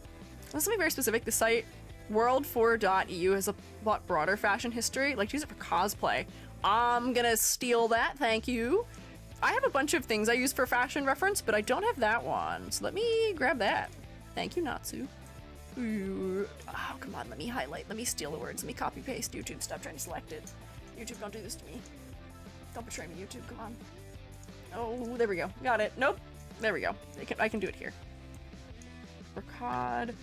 That's something very specific. The site world4.eu has a lot broader fashion history. Like, to use it for cosplay. I'm gonna steal that, thank you. I have a bunch of things I use for fashion reference, but I don't have that one. So let me grab that. Thank you, Natsu. Ooh. Oh, come on, let me highlight. Let me steal the words. Let me copy paste. YouTube, stop trying to select it. YouTube, don't do this to me. Don't betray me, YouTube, come on. Oh, there we go. Got it. Nope. There we go. I can do it here. Ricard.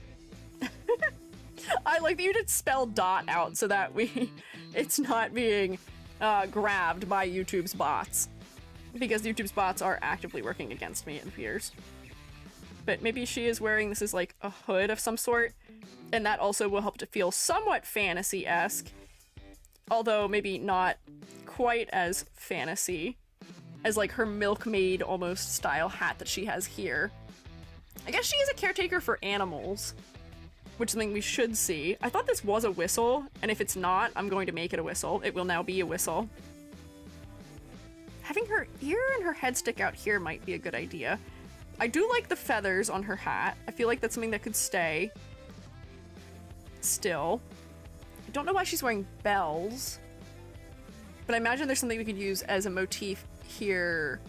I like that you did spell dot out so that it's not being grabbed by YouTube's bots. Because YouTube's bots are actively working against me, it appears. But maybe she is wearing, this is like a hood of some sort, and that also will help to feel somewhat fantasy-esque. Although maybe not quite as fantasy as like her milkmaid almost style hat that she has here. I guess she is a caretaker for animals, which is something we should see. I thought this was a whistle, and if it's not, I'm going to make it a whistle. It will now be a whistle. Having her ear and her head stick out here might be a good idea. I do like the feathers on her hat. I feel like that's something that could stay. Still. I don't know why she's wearing bells. But I imagine there's something we could use as a motif here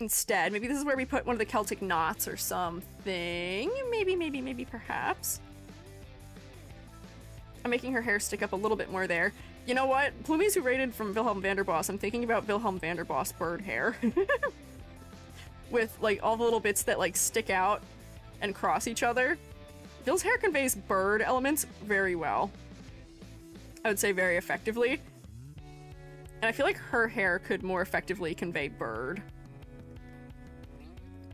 instead. Maybe this is where we put one of the Celtic knots or something. Maybe, perhaps. I'm making her hair stick up a little bit more there. You know what? Plumies who rated from Wilhelm Vanderboss, I'm thinking about Wilhelm Vanderboss bird hair. With, like, all the little bits that, like, stick out and cross each other. Bill's hair conveys bird elements very well. I would say very effectively. And I feel like her hair could more effectively convey bird.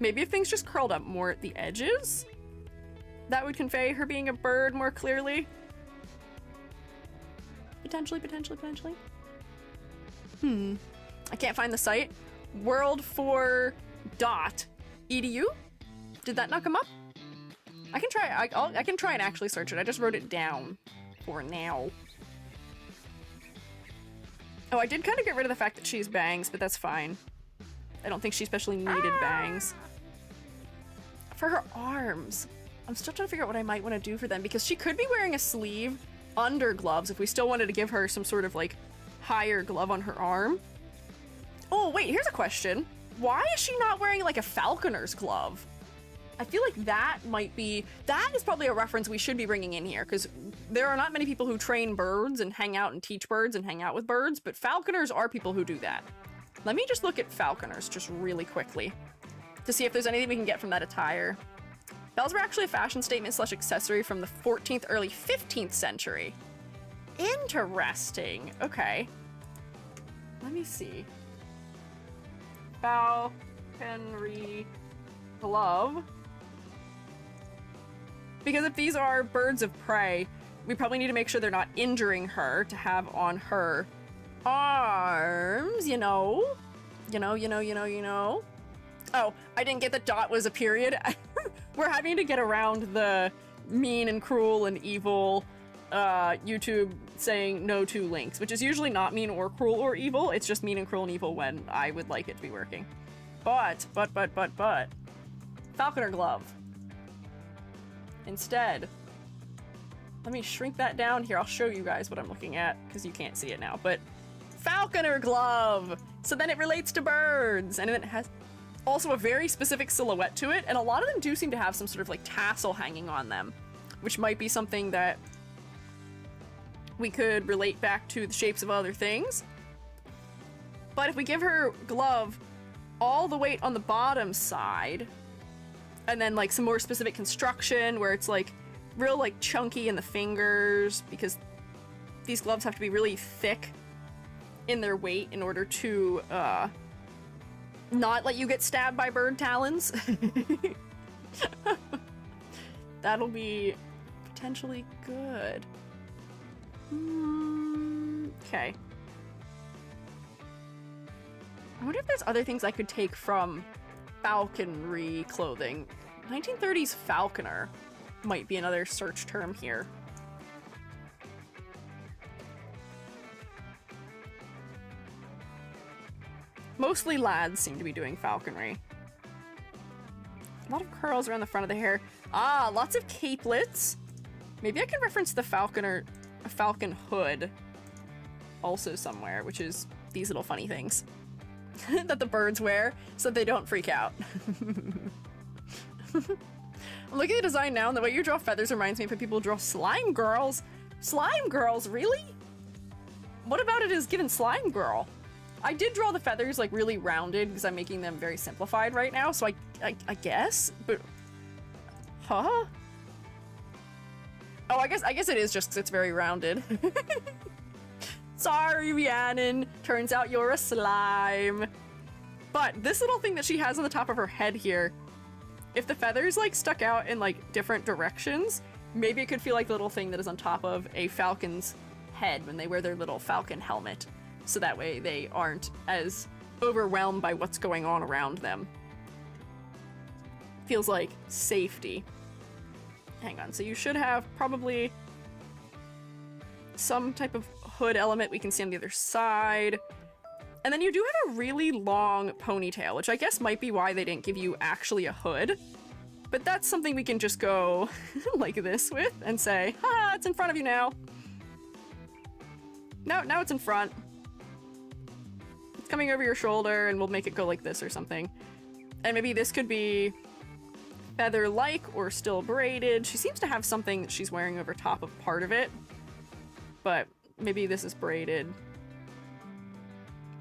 Maybe if things just curled up more at the edges, that would convey her being a bird more clearly. Potentially. I can't find the site. world4.edu? Did that not come up? I can try. I can try and actually search it. I just wrote it down for now. Oh, I did kind of get rid of the fact that she has bangs, but that's fine. I don't think she especially needed bangs. For her arms, I'm still trying to figure out what I might want to do for them, because she could be wearing a sleeve under gloves if we still wanted to give her some sort of, like, higher glove on her arm. Oh, wait, here's a question. Why is she not wearing, like, a falconer's glove? I feel like that might be... That is probably a reference we should be bringing in here, because there are not many people who train birds and hang out and teach birds and hang out with birds, but falconers are people who do that. Let me just look at falconers just really quickly to see if there's anything we can get from that attire. Bells were actually a fashion statement / accessory from the 14th, early 15th century. Interesting. Okay. Let me see. Falconry glove. Because if these are birds of prey, we probably need to make sure they're not injuring her to have on her arms, you know. Oh, I didn't get that dot was a period. We're having to get around the mean and cruel and evil YouTube saying no to links, which is usually not mean or cruel or evil. It's just mean and cruel and evil when I would like it to be working. But. Falconer glove. Instead, let me shrink that down here. I'll show you guys what I'm looking at because you can't see it now, but falconer glove. So then it relates to birds, and it has also a very specific silhouette to it, and a lot of them do seem to have some sort of like tassel hanging on them, which might be something that we could relate back to the shapes of other things. But if we give her glove all the weight on the bottom side, and then like some more specific construction where it's like real like chunky in the fingers, because these gloves have to be really thick in their weight in order to not let you get stabbed by bird talons. That'll be potentially good. Okay. I wonder if there's other things I could take from falconry clothing. 1930s falconer might be another search term here. Mostly lads seem to be doing falconry. A lot of curls around the front of the hair. Ah, lots of capelets. Maybe I can reference the falconer, a falcon hood also somewhere, which is these little funny things that the birds wear so they don't freak out. I'm looking at the design now, and the way you draw feathers reminds me of when people draw slime girls. Slime girls, really? What about it is given slime girl? I did draw the feathers like really rounded because I'm making them very simplified right now, so I guess, but huh? Oh, I guess it is just because it's very rounded. Sorry, Rhiannon. Turns out you're a slime. But this little thing that she has on the top of her head here, if the feathers like stuck out in like different directions, maybe it could feel like the little thing that is on top of a falcon's head when they wear their little falcon helmet. So that way they aren't as overwhelmed by what's going on around them. Feels like safety. Hang on, so you should have probably some type of hood element we can see on the other side. And then you do have a really long ponytail, which I guess might be why they didn't give you actually a hood. But that's something we can just go like this with and say, ha, it's in front of you now. Now it's in front. It's coming over your shoulder, and we'll make it go like this or something. And maybe this could be feather-like or still braided. She seems to have something that she's wearing over top of part of it. But maybe this is braided.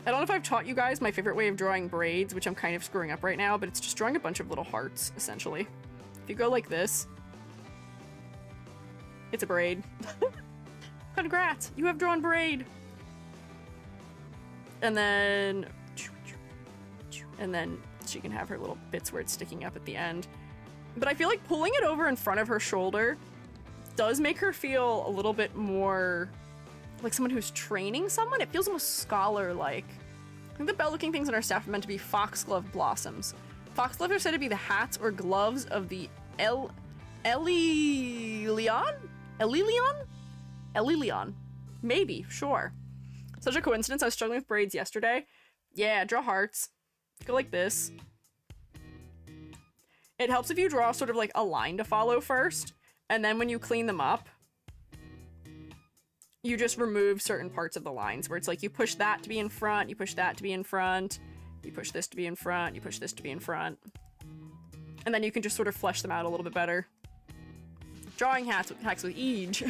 I don't know if I've taught you guys my favorite way of drawing braids, which I'm kind of screwing up right now, but it's just drawing a bunch of little hearts, essentially. If you go like this, it's a braid. Congrats, you have drawn braid. And then she can have her little bits where it's sticking up at the end. But I feel like pulling it over in front of her shoulder does make her feel a little bit more like someone who's training someone. It feels almost scholar-like. I think the bell-looking things on our staff are meant to be foxglove blossoms. Foxgloves are said to be the hats or gloves of the Elilion? Maybe, sure. Such a coincidence, I was struggling with braids yesterday. Yeah, draw hearts. Go like this. It helps if you draw sort of like a line to follow first, and then when you clean them up, you just remove certain parts of the lines, where it's like you push that to be in front, you push that to be in front, you push this to be in front, you push this to be in front. And then you can just sort of flesh them out a little bit better. Drawing hacks with ease.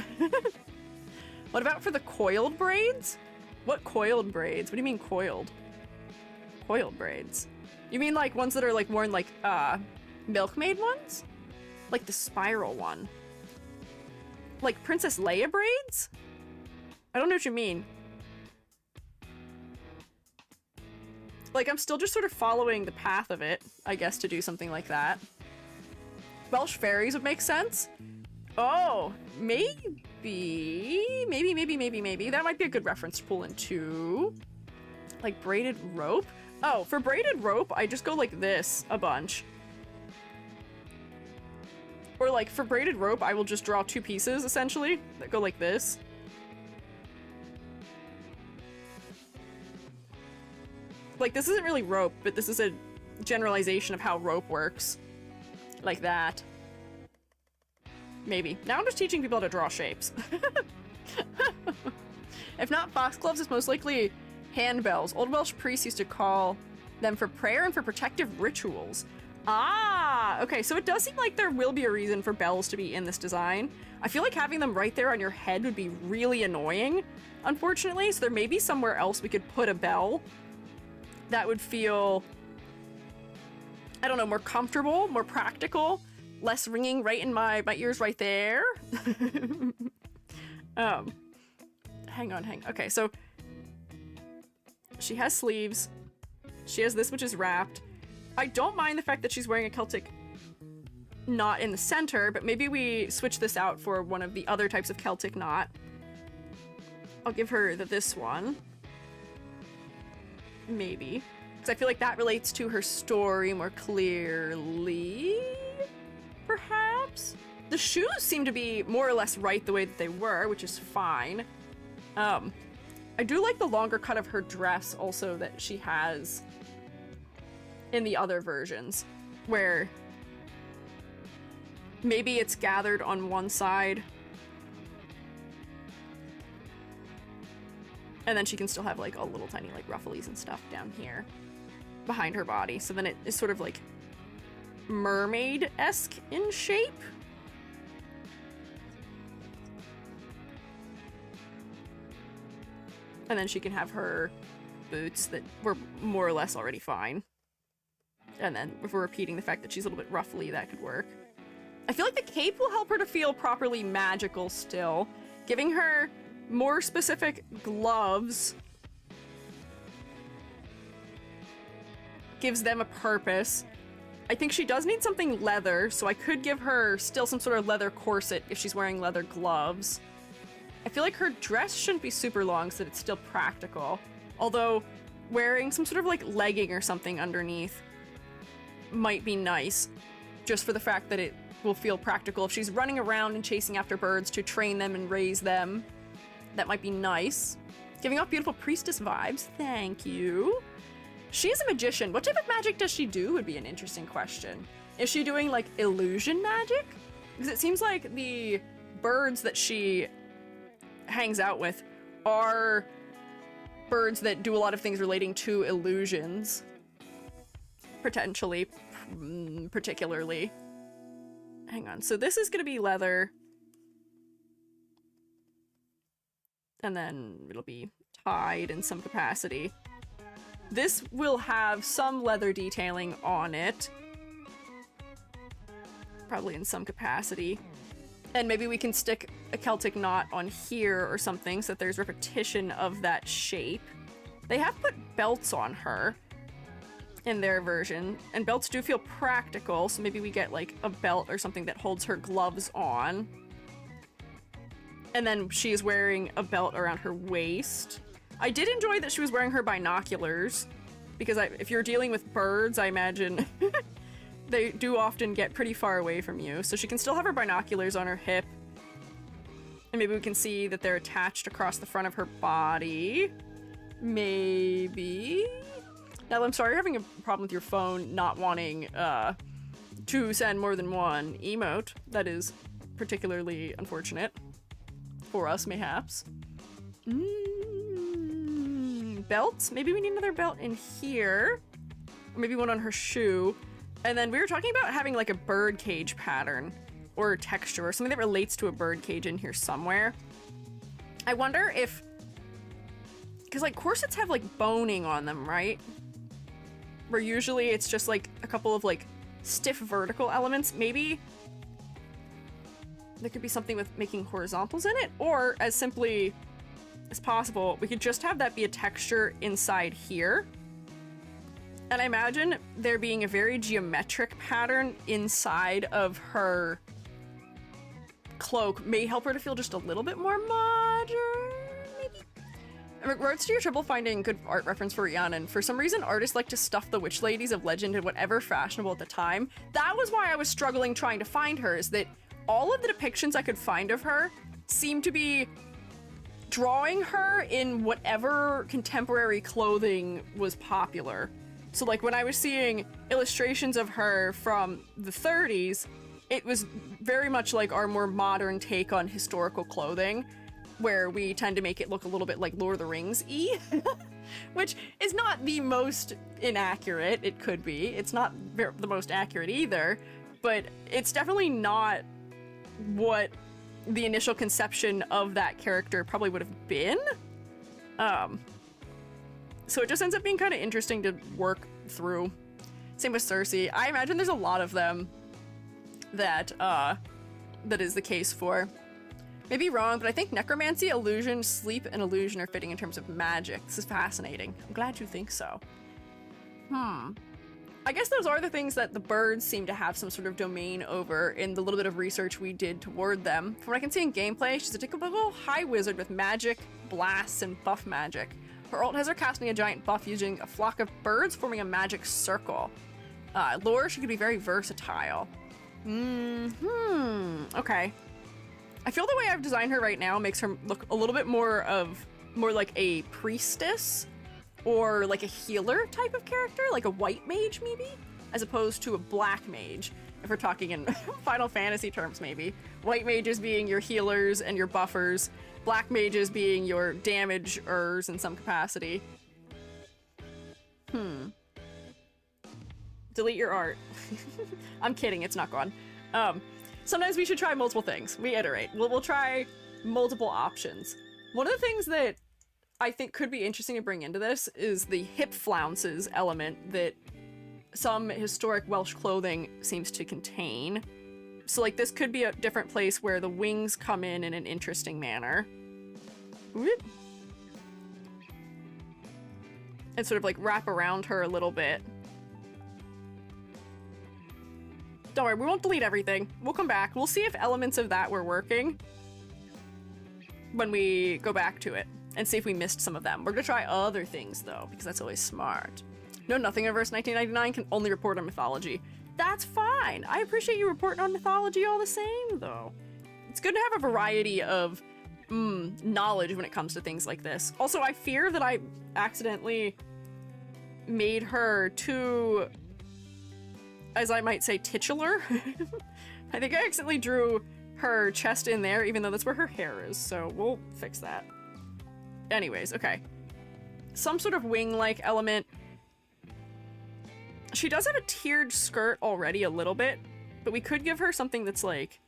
What about for the coiled braids? What coiled braids? What do you mean coiled? Coiled braids. You mean like ones that are like worn like milkmaid ones? Like the spiral one. Like Princess Leia braids? I don't know what you mean. Like I'm still just sort of following the path of it, I guess, to do something like that. Welsh fairies would make sense. Oh, maybe. That might be a good reference to pull into. Like braided rope? Oh, for braided rope, I just go like this a bunch. Or like for braided rope, I will just draw two pieces essentially that go like this. Like this isn't really rope, but this is a generalization of how rope works. Like that. Maybe. Now I'm just teaching people how to draw shapes. If not foxgloves, it's most likely handbells. Old Welsh priests used to call them for prayer and for protective rituals. Ah, okay, so it does seem like there will be a reason for bells to be in this design. I feel like having them right there on your head would be really annoying, unfortunately, so there may be somewhere else we could put a bell that would feel, I don't know, more comfortable, more practical, less ringing right in my ears right there. Hang on. Okay, so she has sleeves. She has this, which is wrapped. I don't mind the fact that she's wearing a Celtic knot in the center, but maybe we switch this out for one of the other types of Celtic knot. I'll give her this one. Maybe. Because I feel like that relates to her story more clearly, perhaps? The shoes seem to be more or less right the way that they were, which is fine. I do like the longer cut of her dress also that she has in the other versions, where maybe it's gathered on one side and then she can still have like a little tiny like rufflies and stuff down here behind her body, so then it is sort of like mermaid-esque in shape. And then she can have her boots that were more or less already fine. And then if we're repeating the fact that she's a little bit ruffly, that could work. I feel like the cape will help her to feel properly magical still. Giving her more specific gloves gives them a purpose. I think she does need something leather, so I could give her still some sort of leather corset if she's wearing leather gloves. I feel like her dress shouldn't be super long so that it's still practical. Although wearing some sort of like legging or something underneath might be nice, just for the fact that it will feel practical. If she's running around and chasing after birds to train them and raise them, that might be nice. Giving off beautiful priestess vibes. Thank you. She's a magician. What type of magic does she do would be an interesting question. Is she doing like illusion magic? Because it seems like the birds that she hangs out with are birds that do a lot of things relating to illusions. Potentially, particularly. Hang on. So this is going to be leather. And then it'll be tied in some capacity. This will have some leather detailing on it. Probably in some capacity. And maybe we can stick a Celtic knot on here or something so that there's repetition of that shape. They have put belts on her in their version, and belts do feel practical, so maybe we get like a belt or something that holds her gloves on. And then she's wearing a belt around her waist. I did enjoy that she was wearing her binoculars, because if you're dealing with birds, I imagine they do often get pretty far away from you. So she can still have her binoculars on her hip. And maybe we can see that they're attached across the front of her body. Maybe. Now, I'm sorry you're having a problem with your phone not wanting to send more than one emote. That is particularly unfortunate. For us, mayhaps. Belts? Maybe we need another belt in here. Or maybe one on her shoe. And then we were talking about having like a bird cage pattern or texture or something that relates to a bird cage in here somewhere. I wonder if... Because like corsets have like boning on them, right? Where usually it's just like a couple of like stiff vertical elements. Maybe there could be something with making horizontals in it, or as simply as possible, we could just have that be a texture inside here. And I imagine there being a very geometric pattern inside of her cloak may help her to feel just a little bit more modern, maybe? In regards to your trouble finding good art reference for Rhiannon, for some reason artists like to stuff the witch ladies of legend in whatever fashionable at the time. That was why I was struggling trying to find her, is that all of the depictions I could find of her seemed to be drawing her in whatever contemporary clothing was popular. So like when I was seeing illustrations of her from the 30s, it was very much like our more modern take on historical clothing, where we tend to make it look a little bit like Lord of the Rings-y, which is not the most inaccurate. It could be. It's not the most accurate either, but it's definitely not what the initial conception of that character probably would have been. So it just ends up being kind of interesting to work through. Same with Cersei. I imagine there's a lot of them that that is the case for. Maybe wrong, but I think necromancy, illusion, sleep, and illusion are fitting in terms of magic. This is fascinating. I'm glad you think so. I guess those are the things that the birds seem to have some sort of domain over in the little bit of research we did toward them. From what I can see in gameplay, she's a typical high wizard with magic, blasts, and buff magic. Her ult has her casting a giant buff using a flock of birds forming a magic circle. Lore, she could be very versatile. Okay. I feel the way I've designed her right now makes her look a little bit more like a priestess or like a healer type of character, like a white mage maybe, as opposed to a black mage, if we're talking in Final Fantasy terms maybe. White mages being your healers and your buffers, black mages being your damagers in some capacity. Delete your art. I'm kidding, it's not gone. Sometimes we should try multiple things. We iterate. We'll try multiple options. One of the things that I think could be interesting to bring into this is the hip flounces element that some historic Welsh clothing seems to contain. So like this could be a different place where the wings come in an interesting manner. Whoop. And sort of like wrap around her a little bit. Don't worry, we won't delete everything. We'll come back. We'll see if elements of that were working when we go back to it and see if we missed some of them. We're gonna try other things though, because that's always smart. No Nothing Universe 1999 can only report on mythology. That's fine. I appreciate you reporting on mythology all the same though. It's good to have a variety of knowledge when it comes to things like this. Also, I fear that I accidentally made her too, as I might say, titular. I think I accidentally drew her chest in there, even though that's where her hair is, so we'll fix that. Anyways, okay. Some sort of wing-like element. She does have a tiered skirt already a little bit, but we could give her something that's like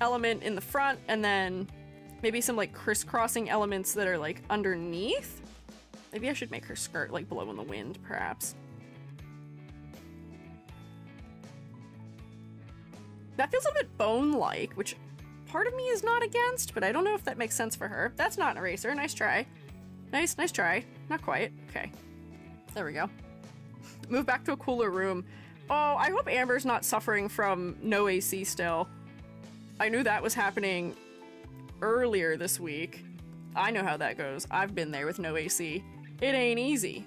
element in the front and then maybe some like crisscrossing elements that are like underneath. Maybe I should make her skirt like blow in the wind, perhaps. That feels a bit bone-like, which part of me is not against, but I don't know if that makes sense for her. That's not an eraser. Nice try. Nice try. Not quite. Okay. There we go. Move back to a cooler room. Oh, I hope Amber's not suffering from no AC still. I knew that was happening earlier this week. I know how that goes. I've been there with no AC. It ain't easy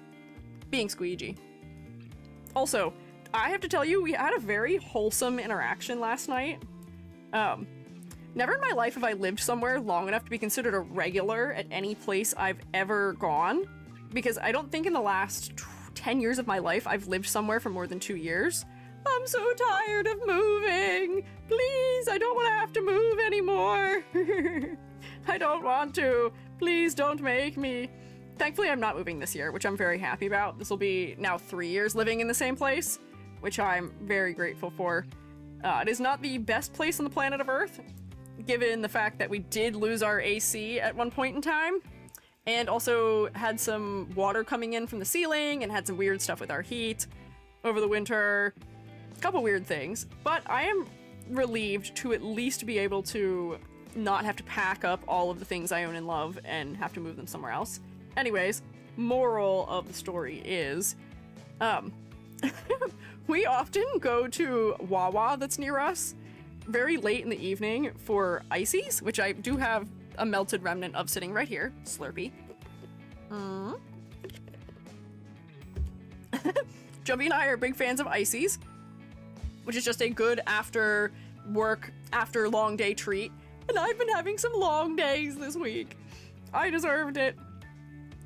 being Squiiji. Also, I have to tell you, we had a very wholesome interaction last night. Never in my life have I lived somewhere long enough to be considered a regular at any place I've ever gone, because I don't think in the last 10 years of my life I've lived somewhere for more than 2 years. I'm so tired of moving. Please, I don't want to have to move anymore. I don't want to. Please don't make me. Thankfully, I'm not moving this year, which I'm very happy about. This will be now 3 years living in the same place, which I'm very grateful for. It is not the best place on the planet of Earth, given the fact that we did lose our AC at one point in time, and also had some water coming in from the ceiling and had some weird stuff with our heat over the winter. A couple weird things, but I am relieved to at least be able to not have to pack up all of the things I own and love and have to move them somewhere else. Anyways, moral of the story is, we often go to Wawa that's near us very late in the evening for ices, which I do have a melted remnant of sitting right here. Slurpee. Jumpy and I are big fans of ices, which is just a good after work, after long day treat. And I've been having some long days this week. I deserved it.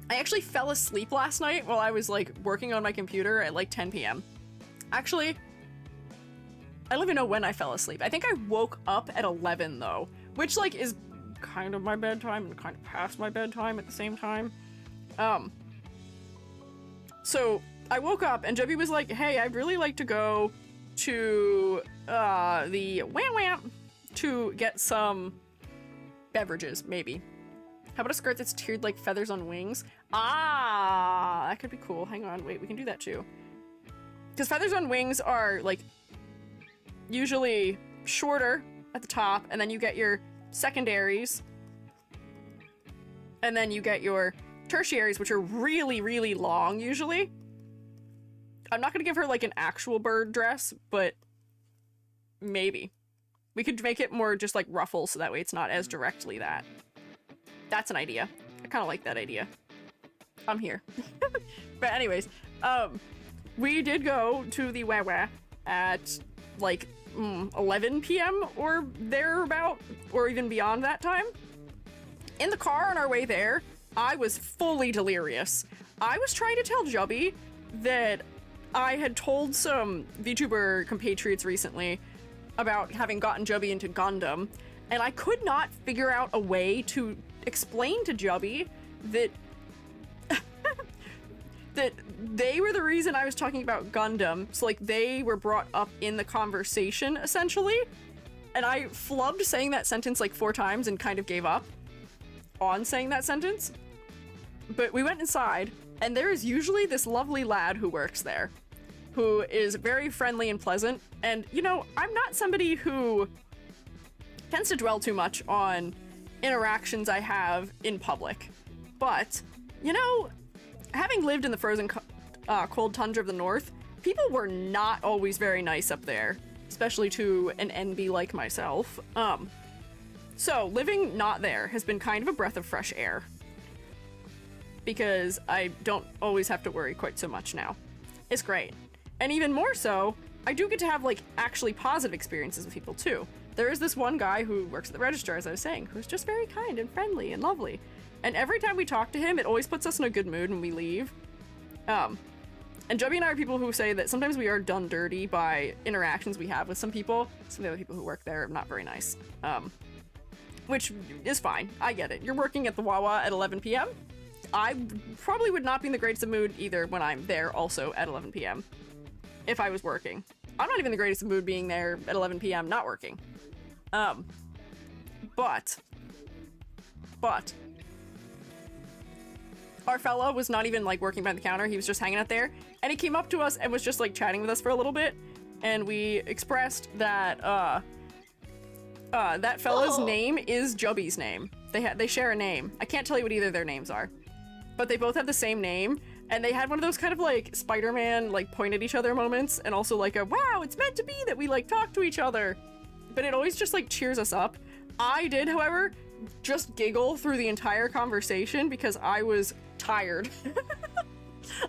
I actually fell asleep last night while I was like working on my computer at like 10 p.m. Actually, I don't even know when I fell asleep. I think I woke up at 11 though, which like is kind of my bedtime and kind of past my bedtime at the same time. So I woke up and Joby was like, hey, I'd really like to go to the Wham Wham to get some beverages, maybe. How about a skirt that's tiered like feathers on wings? Ah, that could be cool. Hang on, wait, we can do that too. Because feathers on wings are like usually shorter at the top, and then you get your secondaries, and then you get your tertiaries, which are really, really long usually. I'm not gonna give her like an actual bird dress, but maybe. We could make it more just like ruffles, so that way it's not as directly that. That's an idea. I kind of like that idea. I'm here. But anyways, we did go to the Wawa at like 11 p.m. or thereabout, or even beyond that time. In the car on our way there, I was fully delirious. I was trying to tell Jubby that I had told some VTuber compatriots recently about having gotten Jubby into Gundam, and I could not figure out a way to explain to Jubby that that they were the reason I was talking about Gundam. So like they were brought up in the conversation essentially, and I flubbed saying that sentence like 4 times and kind of gave up on saying that sentence. But we went inside, and there is usually this lovely lad who works there who is very friendly and pleasant. And you know, I'm not somebody who tends to dwell too much on interactions I have in public, but you know, having lived in the frozen cold tundra of the north, people were not always very nice up there, especially to an NB like myself. So living not there has been kind of a breath of fresh air, because I don't always have to worry quite so much now. It's great. And even more so, I do get to have like actually positive experiences with people too. There is this one guy who works at the register, as I was saying, who's just very kind and friendly and lovely. And every time we talk to him, it always puts us in a good mood when we leave. And Jubby and I are people who say that sometimes we are done dirty by interactions we have with some people. Some of the other people who work there are not very nice. Which is fine. I get it. You're working at the Wawa at 11 p.m. I probably would not be in the greatest of mood either when I'm there also at 11 p.m. if I was working. I'm not even in the greatest of mood being there at 11 p.m. not working. But our fella was not even like working behind the counter. He was just hanging out there, and he came up to us and was just like chatting with us for a little bit, and we expressed that that fella's name is Jubby's name. They share a name. I can't tell you what either of their names are, but they both have the same name, and they had one of those kind of like Spider-Man like point at each other moments, and also like a wow, it's meant to be that we like talk to each other, but it always just like cheers us up. I did, however, just giggle through the entire conversation because I was tired.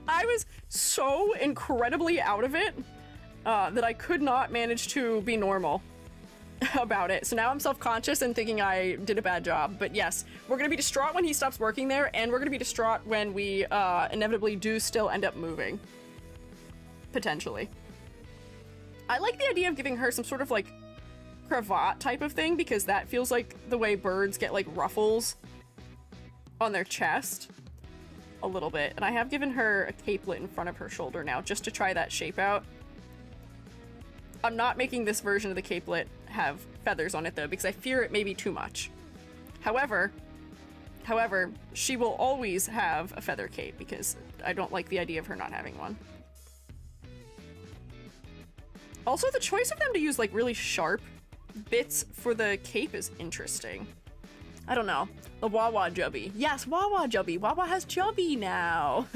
I was so incredibly out of it that I could not manage to be normal about it. So now I'm self-conscious and thinking I did a bad job. But yes, we're gonna be distraught when he stops working there, and we're gonna be distraught when we inevitably do still end up moving. Potentially. I like the idea of giving her some sort of like cravat type of thing, because that feels like the way birds get like ruffles on their chest a little bit. And I have given her a capelet in front of her shoulder now just to try that shape out. I'm not making this version of the capelet have feathers on it though, because I fear it may be too much. However, she will always have a feather cape because I don't like the idea of her not having one. Also, the choice of them to use like really sharp bits for the cape is interesting. I don't know. The Wawa Jubby. Yes, Wawa Jubby. Wawa has Jubby now.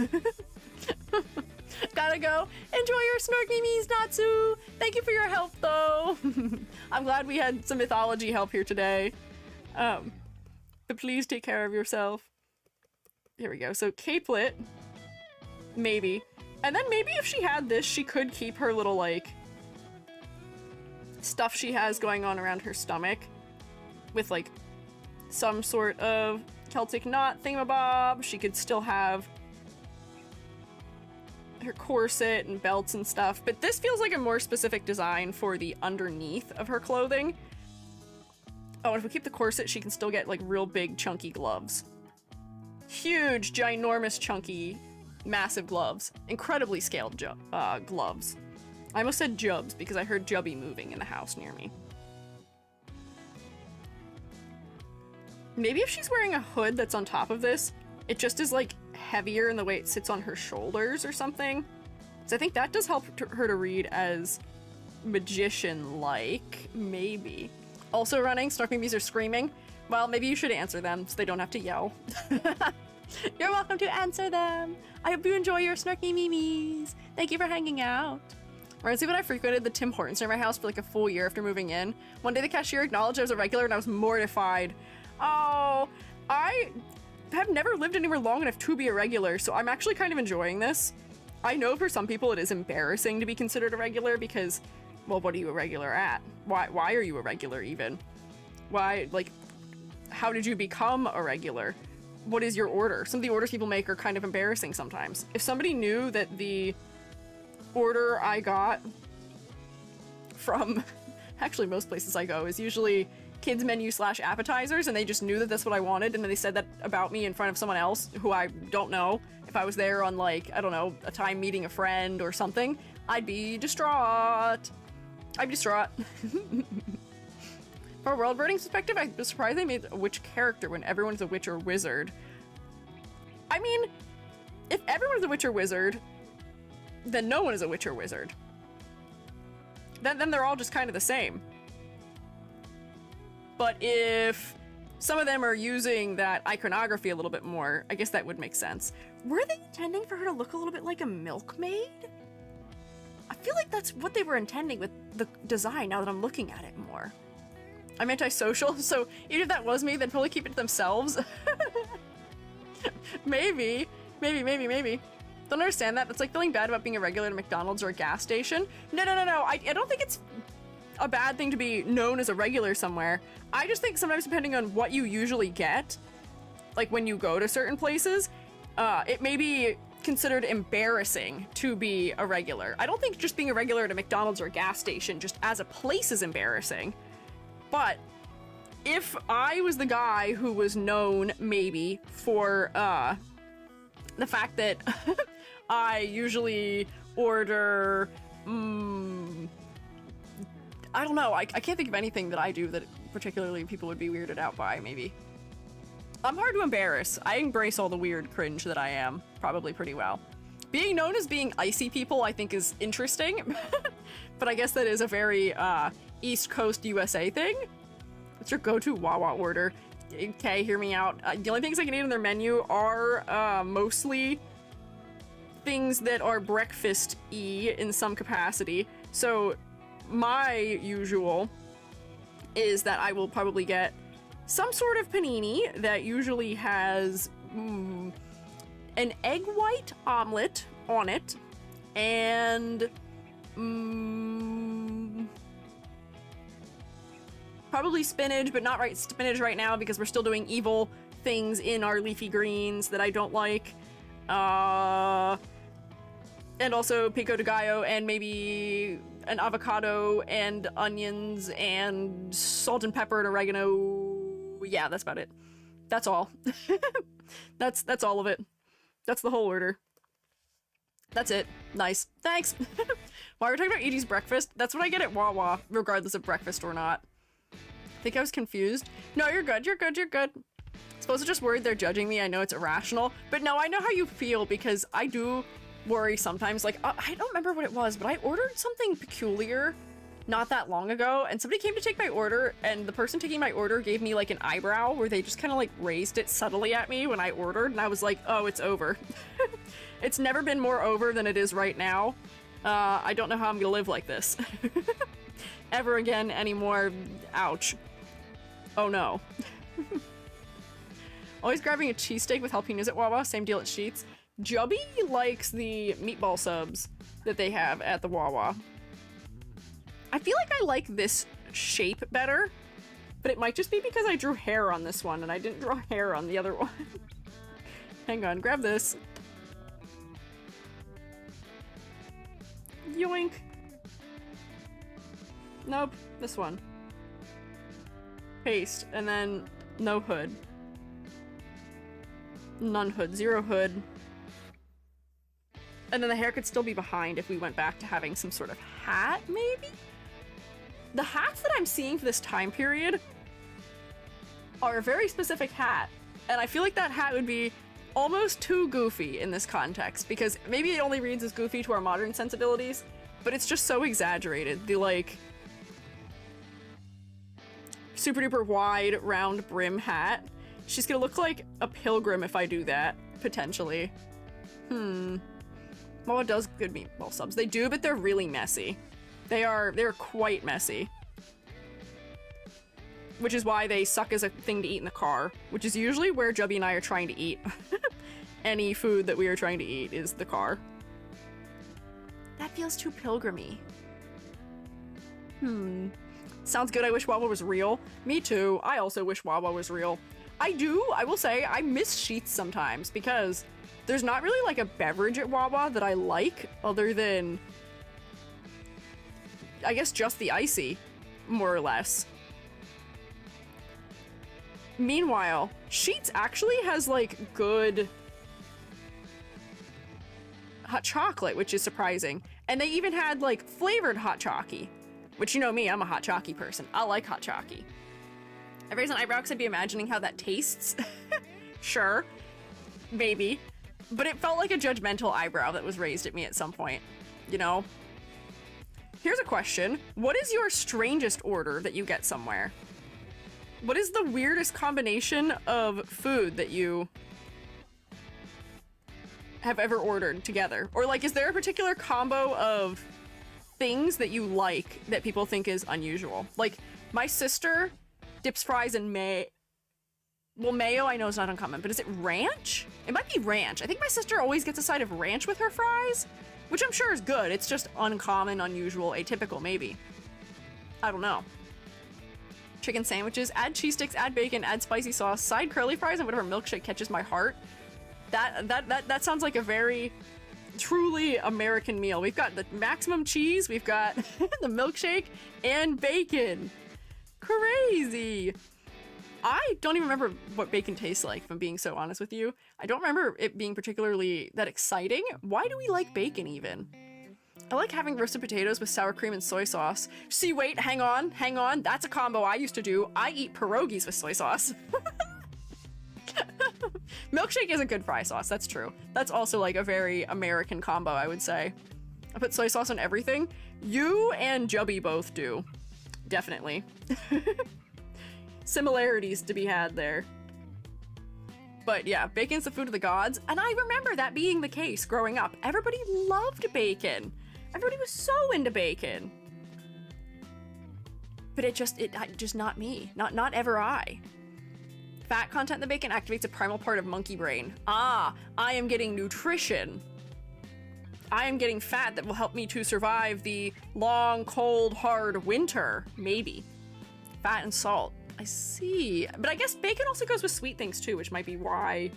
Gotta go. Enjoy your snorky memes, Natsu. Thank you for your help, though. I'm glad we had some mythology help here today. But please take care of yourself. Here we go. So capelet, maybe. And then maybe if she had this, she could keep her little, like, stuff she has going on around her stomach with, like, some sort of Celtic knot thingamabob. She could still have her corset and belts and stuff, but this feels like a more specific design for the underneath of her clothing. Oh, and if we keep the corset, she can still get like real big chunky gloves. Huge, ginormous, chunky, massive gloves. Incredibly scaled gloves. I almost said jubs because I heard Jubby moving in the house near me. Maybe if she's wearing a hood that's on top of this, it just is like heavier in the way it sits on her shoulders or something. So I think that does help her to read as magician-like, maybe. Also running, Snark Memes are screaming. Well, maybe you should answer them so they don't have to yell. You're welcome to answer them. I hope you enjoy your Snarky Memes. Thank you for hanging out. Reminds me when I frequented the Tim Hortons near my house for like a full year after moving in. One day the cashier acknowledged I was a regular and I was mortified. Oh, I have never lived anywhere long enough to be a regular, so I'm actually kind of enjoying this. I know for some people it is embarrassing to be considered a regular because, well, what are you a regular at? Why are you a regular even? Why, like, how did you become a regular? What is your order? Some of the orders people make are kind of embarrassing sometimes. If somebody knew that the order I got from, actually most places I go, is usually kids menu / appetizers, and they just knew that that's what I wanted, and then they said that about me in front of someone else who I don't know. If I was there on, like, I don't know, a time meeting a friend or something, I'd be distraught. I'd be distraught. From a world building perspective, I was surprised they made a witch character when everyone's a witch or wizard. I mean, if everyone's a witch or wizard, then no one is a witch or wizard. Then they're all just kind of the same. But if some of them are using that iconography a little bit more, I guess that would make sense. Were they intending for her to look a little bit like a milkmaid? I feel like that's what they were intending with the design now that I'm looking at it more. I'm antisocial, so even if that was me, they'd probably keep it to themselves. Maybe. Don't understand that. That's like feeling bad about being a regular at McDonald's or a gas station. No. I don't think it's... a bad thing to be known as a regular somewhere. I just think sometimes depending on what you usually get, like when you go to certain places, it may be considered embarrassing to be a regular. I don't think just being a regular at a McDonald's or a gas station just as a place is embarrassing. But if I was the guy who was known maybe for the fact that I usually order, I don't know, I can't think of anything that I do that particularly people would be weirded out by, maybe. I'm hard to embarrass. I embrace all the weird cringe that I am, probably pretty well. Being known as being icy people, I think, is interesting, but I guess that is a very East Coast USA thing. What's your go-to Wawa order? Okay, hear me out. The only things I can eat on their menu are mostly things that are breakfast-y in some capacity. So my usual is that I will probably get some sort of panini that usually has an egg white omelet on it and probably spinach, but not spinach right now because we're still doing evil things in our leafy greens that I don't like. And also pico de gallo and maybe an avocado and onions and salt and pepper and oregano. Yeah, that's about it. That's all. That's all of it. That's the whole order. That's it. Nice. Thanks. While we're talking about Edie's breakfast, that's what I get at Wawa, regardless of breakfast or not. I think I was confused. No, you're good. You're good. You're good. I suppose I'm just worried they're judging me. I know it's irrational, but no, I know how you feel because I do worry sometimes. Like, I don't remember what it was, but I ordered something peculiar not that long ago, and somebody came to take my order, and the person taking my order gave me like an eyebrow where they just kind of like raised it subtly at me when I ordered, and I was like, oh, it's over. It's never been more over than it is right now. I don't know how I'm gonna live like this ever again anymore. Ouch. Oh no. Always grabbing a cheesesteak with jalapenos at Wawa, same deal at Sheetz. Jubby likes the meatball subs that they have at the Wawa. I feel like I like this shape better, but it might just be because I drew hair on this one and I didn't draw hair on the other one. Hang on, grab this. Yoink. Nope, this one. Paste, and then no hood. None hood, zero hood. And then the hair could still be behind if we went back to having some sort of hat, maybe? The hats that I'm seeing for this time period are a very specific hat, and I feel like that hat would be almost too goofy in this context, because maybe it only reads as goofy to our modern sensibilities, but it's just so exaggerated. The, like, super duper wide, round brim hat. She's gonna look like a pilgrim if I do that, potentially. Wawa does good meatball subs. They do, but they're really messy. They're quite messy. Which is why they suck as a thing to eat in the car, which is usually where Jubby and I are trying to eat. Any food that we are trying to eat is the car. That feels too pilgrimy. Sounds good. I wish Wawa was real. Me too. I also wish Wawa was real. I will say, I miss Sheetz sometimes because there's not really like a beverage at Wawa that I like other than, I guess, just the icy, more or less. Meanwhile, Sheetz actually has like good hot chocolate, which is surprising. And they even had like flavored hot chockey, which, you know me, I'm a hot chockey person. I like hot chockey. I raised an eyebrow because I'd be imagining how that tastes. Sure, maybe. But it felt like a judgmental eyebrow that was raised at me at some point, you know? Here's a question. What is your strangest order that you get somewhere? What is the weirdest combination of food that you have ever ordered together? Or like, is there a particular combo of things that you like that people think is unusual? Like, my sister dips fries in well, mayo I know is not uncommon, but is it ranch? It might be ranch. I think my sister always gets a side of ranch with her fries, which I'm sure is good. It's just uncommon, unusual, atypical, maybe. I don't know. Chicken sandwiches, add cheese sticks, add bacon, add spicy sauce, side curly fries, and whatever milkshake catches my heart. That sounds like a very truly American meal. We've got the maximum cheese, we've got the milkshake, and bacon. Crazy. I don't even remember what bacon tastes like, if I'm being so honest with you. I don't remember it being particularly that exciting. Why do we like bacon even? I like having roasted potatoes with sour cream and soy sauce. See, wait, hang on. That's a combo I used to do. I eat pierogies with soy sauce. Milkshake is a good fry sauce, that's true. That's also like a very American combo, I would say. I put soy sauce on everything. You and Jubby both do. Definitely. Similarities to be had there. But yeah, bacon's the food of the gods, and I remember that being the case growing up. Everybody loved bacon. Everybody was so into bacon. But it just not me. Not ever I. Fat content in the bacon activates a primal part of monkey brain. Ah, I am getting nutrition. I am getting fat that will help me to survive the long, cold, hard winter. Maybe. Fat and salt. I see. But I guess bacon also goes with sweet things too, which might be why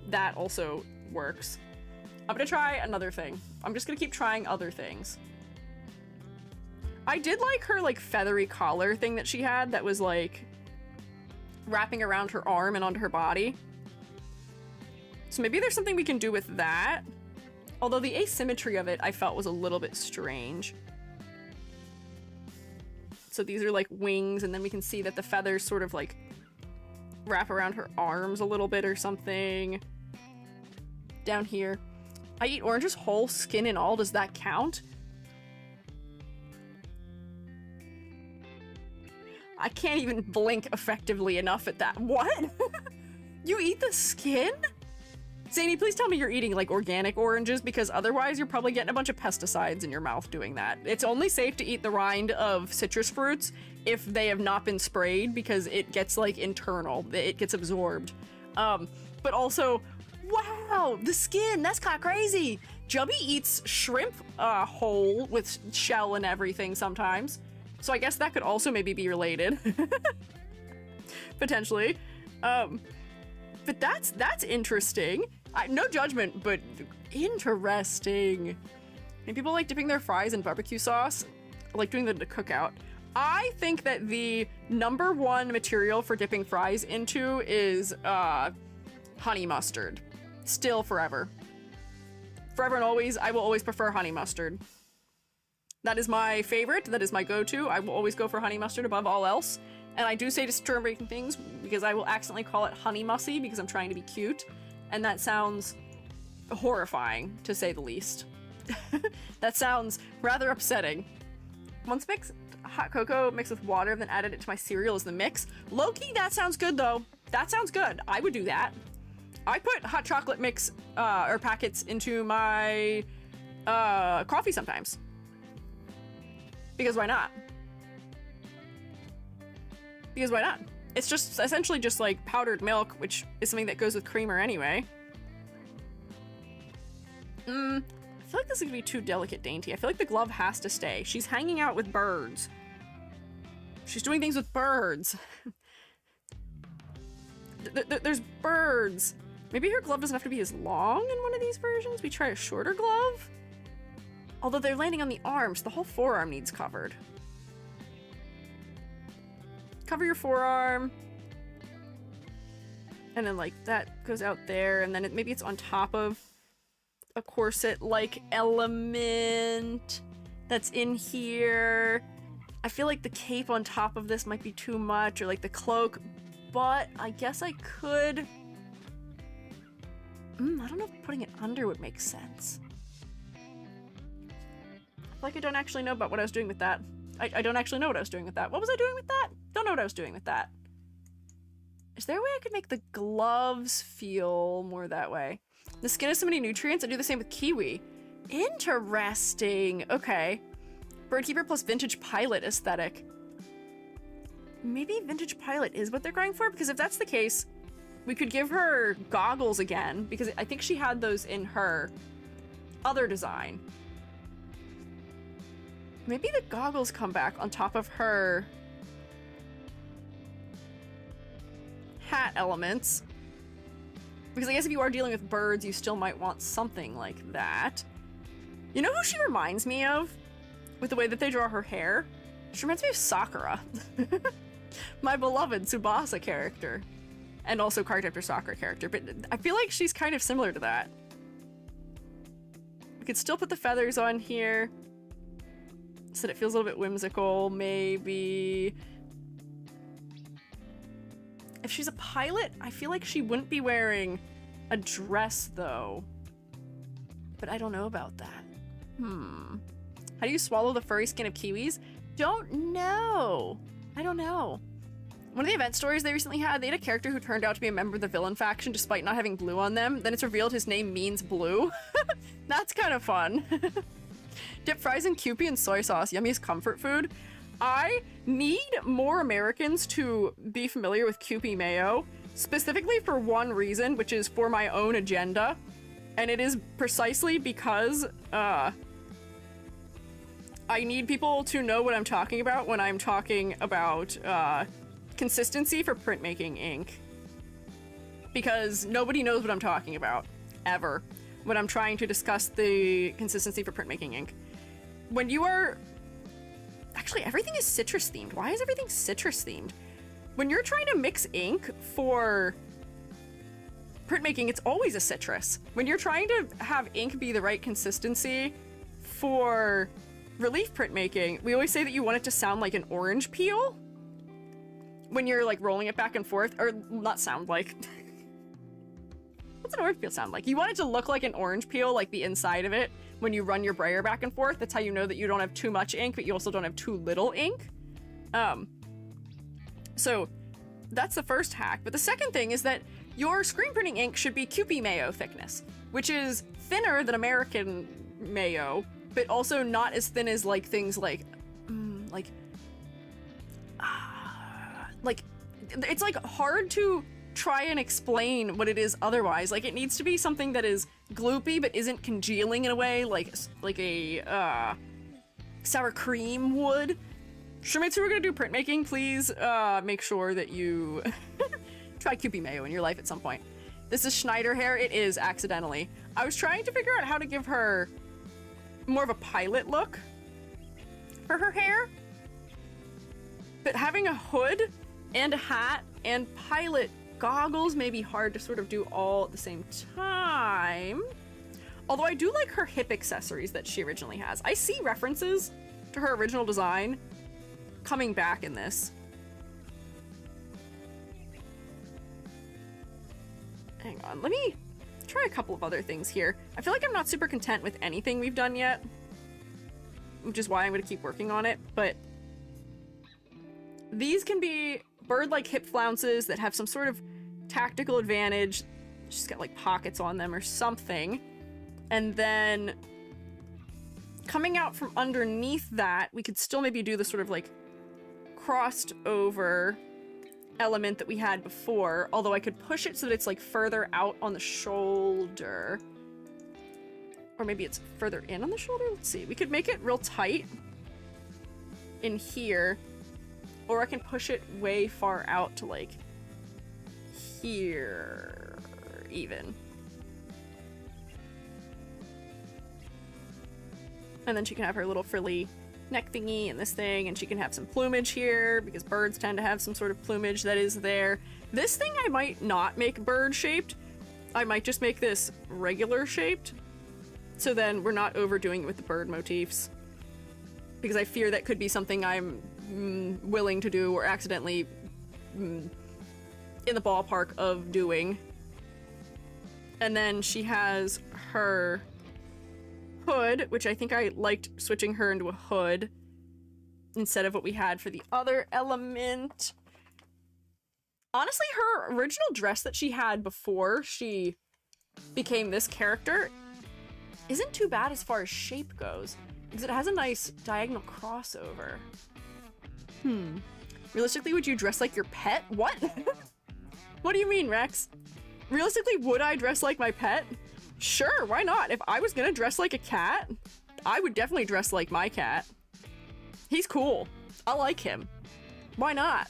that also works. I'm gonna try another thing. I'm just gonna keep trying other things. I did like her like feathery collar thing that she had that was like wrapping around her arm and onto her body. So maybe there's something we can do with that. Although the asymmetry of it I felt was a little bit strange. So these are like wings, and then we can see that the feathers sort of like wrap around her arms a little bit or something. Down here. I eat oranges whole, skin and all. Does that count? I can't even blink effectively enough at that. What? You eat the skin? Zany, please tell me you're eating like organic oranges, because otherwise you're probably getting a bunch of pesticides in your mouth doing that. It's only safe to eat the rind of citrus fruits if they have not been sprayed, because it gets like internal, it gets absorbed. But also, wow, the skin, that's kind of crazy. Jubby eats shrimp whole with shell and everything sometimes. So I guess that could also maybe be related. Potentially. But that's interesting. No judgment, but interesting. And people like dipping their fries in barbecue sauce, like doing the cookout. I think that the #1 material for dipping fries into is honey mustard. Still forever. Forever and always, I will always prefer honey mustard. That is my favorite. That is my go-to. I will always go for honey mustard above all else. And I do say disturbing things because I will accidentally call it honey mussy because I'm trying to be cute. And that sounds horrifying, to say the least. That sounds rather upsetting. Once mixed hot cocoa mixed with water, then added it to my cereal as the mix. Low-key, that sounds good though. That sounds good. I would do that. I put hot chocolate mix or packets into my coffee sometimes. Because why not? Because why not? It's just essentially just like powdered milk, which is something that goes with creamer anyway. I feel like this is gonna be too delicate dainty. I feel like the glove has to stay. She's hanging out with birds. She's doing things with birds. There's birds. Maybe her glove doesn't have to be as long in one of these versions. We try a shorter glove? Although they're landing on the arms, the whole forearm needs covered. Cover your forearm. And then like that goes out there, and then maybe it's on top of a corset-like element that's in here. I feel like the cape on top of this might be too much, or like the cloak, but I guess I could... I don't know if putting it under would make sense. I feel like I don't actually know about what I was doing with that. I don't actually know what I was doing with that. What was I doing with that? Don't know what I was doing with that. Is there a way I could make the gloves feel more that way? The skin has so many nutrients. I do the same with kiwi. Interesting. Okay. Birdkeeper plus vintage pilot aesthetic. Maybe vintage pilot is what they're going for, because if that's the case, we could give her goggles again, because I think she had those in her other design. Maybe the goggles come back on top of her hat elements. Because I guess if you are dealing with birds, you still might want something like that. You know who she reminds me of? With the way that they draw her hair? She reminds me of Sakura. My beloved Tsubasa character. And also Cardcaptor Sakura character. But I feel like she's kind of similar to that. We could still put the feathers on here so that it feels a little bit whimsical, maybe. If she's a pilot, I feel like she wouldn't be wearing a dress, though. But I don't know about that. How do you swallow the furry skin of kiwis? Don't know. I don't know. One of the event stories they recently had, they had a character who turned out to be a member of the villain faction despite not having blue on them. Then it's revealed his name means blue. That's kind of fun. Dip fries in Kewpie and soy sauce, yummiest comfort food. I need more Americans to be familiar with Kewpie mayo, specifically for one reason, which is for my own agenda. And it is precisely because I need people to know what I'm talking about when I'm talking about consistency for printmaking ink. Because nobody knows what I'm talking about, ever, when I'm trying to discuss the consistency for printmaking ink. When you are... Actually, everything is citrus themed. Why is everything citrus themed? When you're trying to mix ink for printmaking, it's always a citrus. When you're trying to have ink be the right consistency for relief printmaking, we always say that you want it to sound like an orange peel when you're like rolling it back and forth, or not sound like. What's an orange peel sound like? You want it to look like an orange peel, like the inside of it, when you run your brayer back and forth. That's how you know that you don't have too much ink, but you also don't have too little ink. So that's the first hack. But the second thing is that your screen printing ink should be Kewpie mayo thickness, which is thinner than American mayo, but also not as thin as like things like it's like hard to try and explain what it is otherwise. Like, it needs to be something that is gloopy but isn't congealing in a way like a sour cream would. Showmates who are gonna do printmaking, please make sure that you try Kewpie mayo in your life at some point. This is Schneider hair. It is accidentally. I was trying to figure out how to give her more of a pilot look for her hair, but having a hood and a hat and pilot goggles may be hard to sort of do all at the same time. Although I do like her hip accessories that she originally has. I see references to her original design coming back in this. Hang on, let me try a couple of other things here. I feel like I'm not super content with anything we've done yet, which is why I'm going to keep working on it, but these can be bird-like hip flounces that have some sort of tactical advantage. Just got like pockets on them or something. And then coming out from underneath that, we could still maybe do the sort of like crossed over element that we had before, although I could push it so that it's like further out on the shoulder. Or maybe it's further in on the shoulder? Let's see. We could make it real tight in here. Or I can push it way far out to like here even. And then she can have her little frilly neck thingy and this thing, and she can have some plumage here because birds tend to have some sort of plumage that is there. This thing I might not make bird shaped. I might just make this regular shaped. So then we're not overdoing it with the bird motifs. Because I fear that could be something I'm willing to do or accidentally in the ballpark of doing. And then she has her hood, which I think I liked switching her into a hood instead of what we had for the other element. Honestly, her original dress that she had before she became this character isn't too bad as far as shape goes, because it has a nice diagonal crossover. Realistically, would you dress like your pet? What? What do you mean, Rex? Realistically, would I dress like my pet? Sure, why not? If I was gonna dress like a cat, I would definitely dress like my cat. He's cool. I like him. Why not?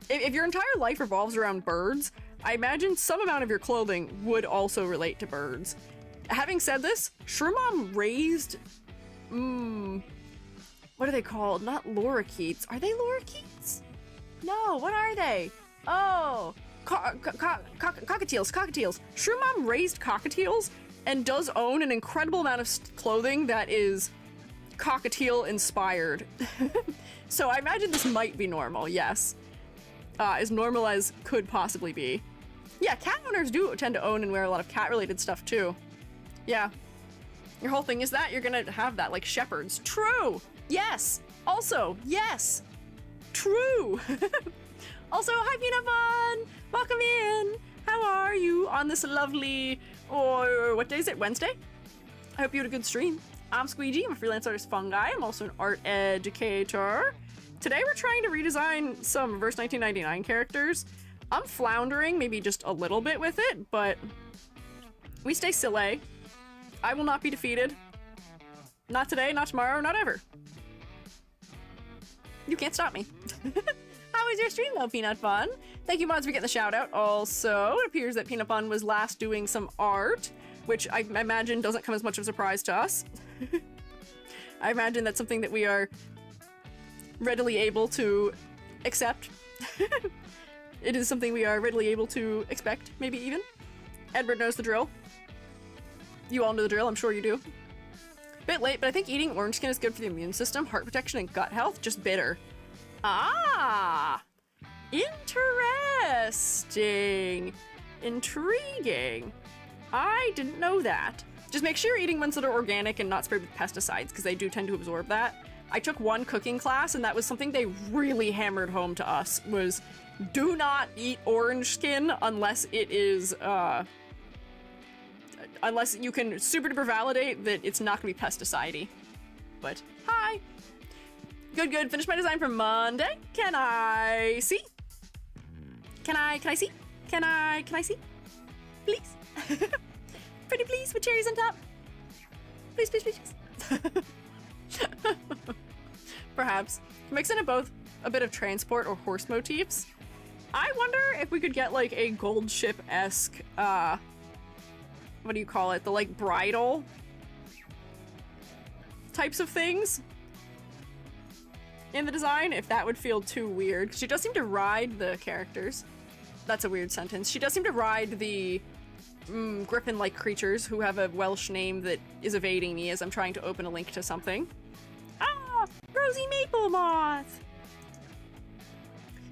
If your entire life revolves around birds, I imagine some amount of your clothing would also relate to birds. Having said this, Shroomom raised... what are they called? Not lorikeets. Are they lorikeets? No, what are they? Oh, cockatiels. Shroomom raised cockatiels and does own an incredible amount of clothing that is cockatiel inspired. So I imagine this might be normal, yes. As normal as could possibly be. Yeah, cat owners do tend to own and wear a lot of cat-related stuff too. Yeah. Your whole thing is that you're gonna have that, like shepherds. True! Yes! Also, yes! True! Also, hi Peanut Bun! Welcome in! How are you on this lovely, or what day is it? Wednesday? I hope you had a good stream. I'm Squiiji, I'm a freelance artist Fungi. I'm also an art educator. Today we're trying to redesign some Reverse 1999 characters. I'm floundering maybe just a little bit with it, but we stay silly. I will not be defeated. Not today, not tomorrow, not ever. You can't stop me. How was your stream though, Peanut Bun? Thank you, mods, for getting the shout out. Also, it appears that Peanut Bun was last doing some art, which I imagine doesn't come as much of a surprise to us. I imagine that's something that we are readily able to accept. It is something we are readily able to expect, maybe even. Edward knows the drill. You all know the drill, I'm sure you do. Bit late, but I think eating orange skin is good for the immune system, heart protection, and gut health. Just bitter. Ah! Interesting. Intriguing. I didn't know that. Just make sure you're eating ones that are organic and not sprayed with pesticides, because they do tend to absorb that. I took one cooking class, and that was something they really hammered home to us, was do not eat orange skin unless it is, unless you can super duper validate that it's not gonna be pesticide-y. But, hi! Good, good. Finished my design for Monday. Can I see? Can I see? Can I see? Please? Pretty please, with cherries on top. Please, please, please. Perhaps. Mix in both a bit of transport or horse motifs. I wonder if we could get like a gold ship-esque, what do you call it? The like bridal types of things in the design, if that would feel too weird. She does seem to ride the characters. That's a weird sentence. She does seem to ride the griffin-like creatures who have a Welsh name that is evading me as I'm trying to open a link to something. Ah! Rosy Maple Moth!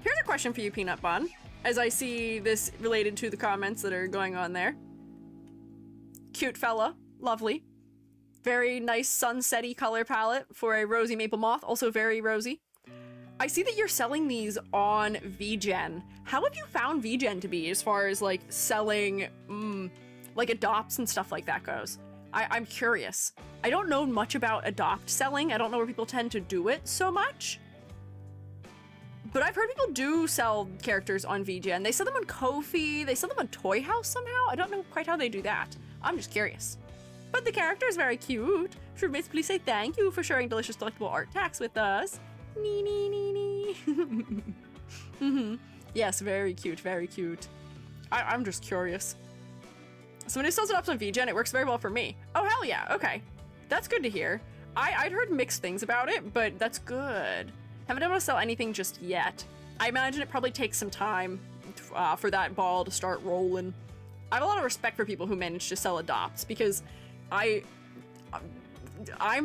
Here's a question for you, Peanut Bun, as I see this related to the comments that are going on there. Cute fella. Lovely. Very nice sunset-y color palette for a Rosy Maple Moth, also very rosy. I see that you're selling these on VGen. How have you found VGen to be as far as like selling like adopts and stuff like that goes? I'm curious. I don't know much about adopt selling. I don't know where people tend to do it so much. But I've heard people do sell characters on VGen. They sell them on Ko-fi, they sell them on Toy House somehow. I don't know quite how they do that. I'm just curious. But the character is very cute. Should basically say thank you for sharing delicious, delectable art tax with us. Nee, nee, nee, nee. Yes, very cute, very cute. I'm just curious. Someone who sells it up on VGen, it works very well for me. Oh, hell yeah, okay. That's good to hear. I'd heard mixed things about it, but that's good. Haven't been able to sell anything just yet. I imagine it probably takes some time for that ball to start rolling. I have a lot of respect for people who manage to sell adopts, because I'm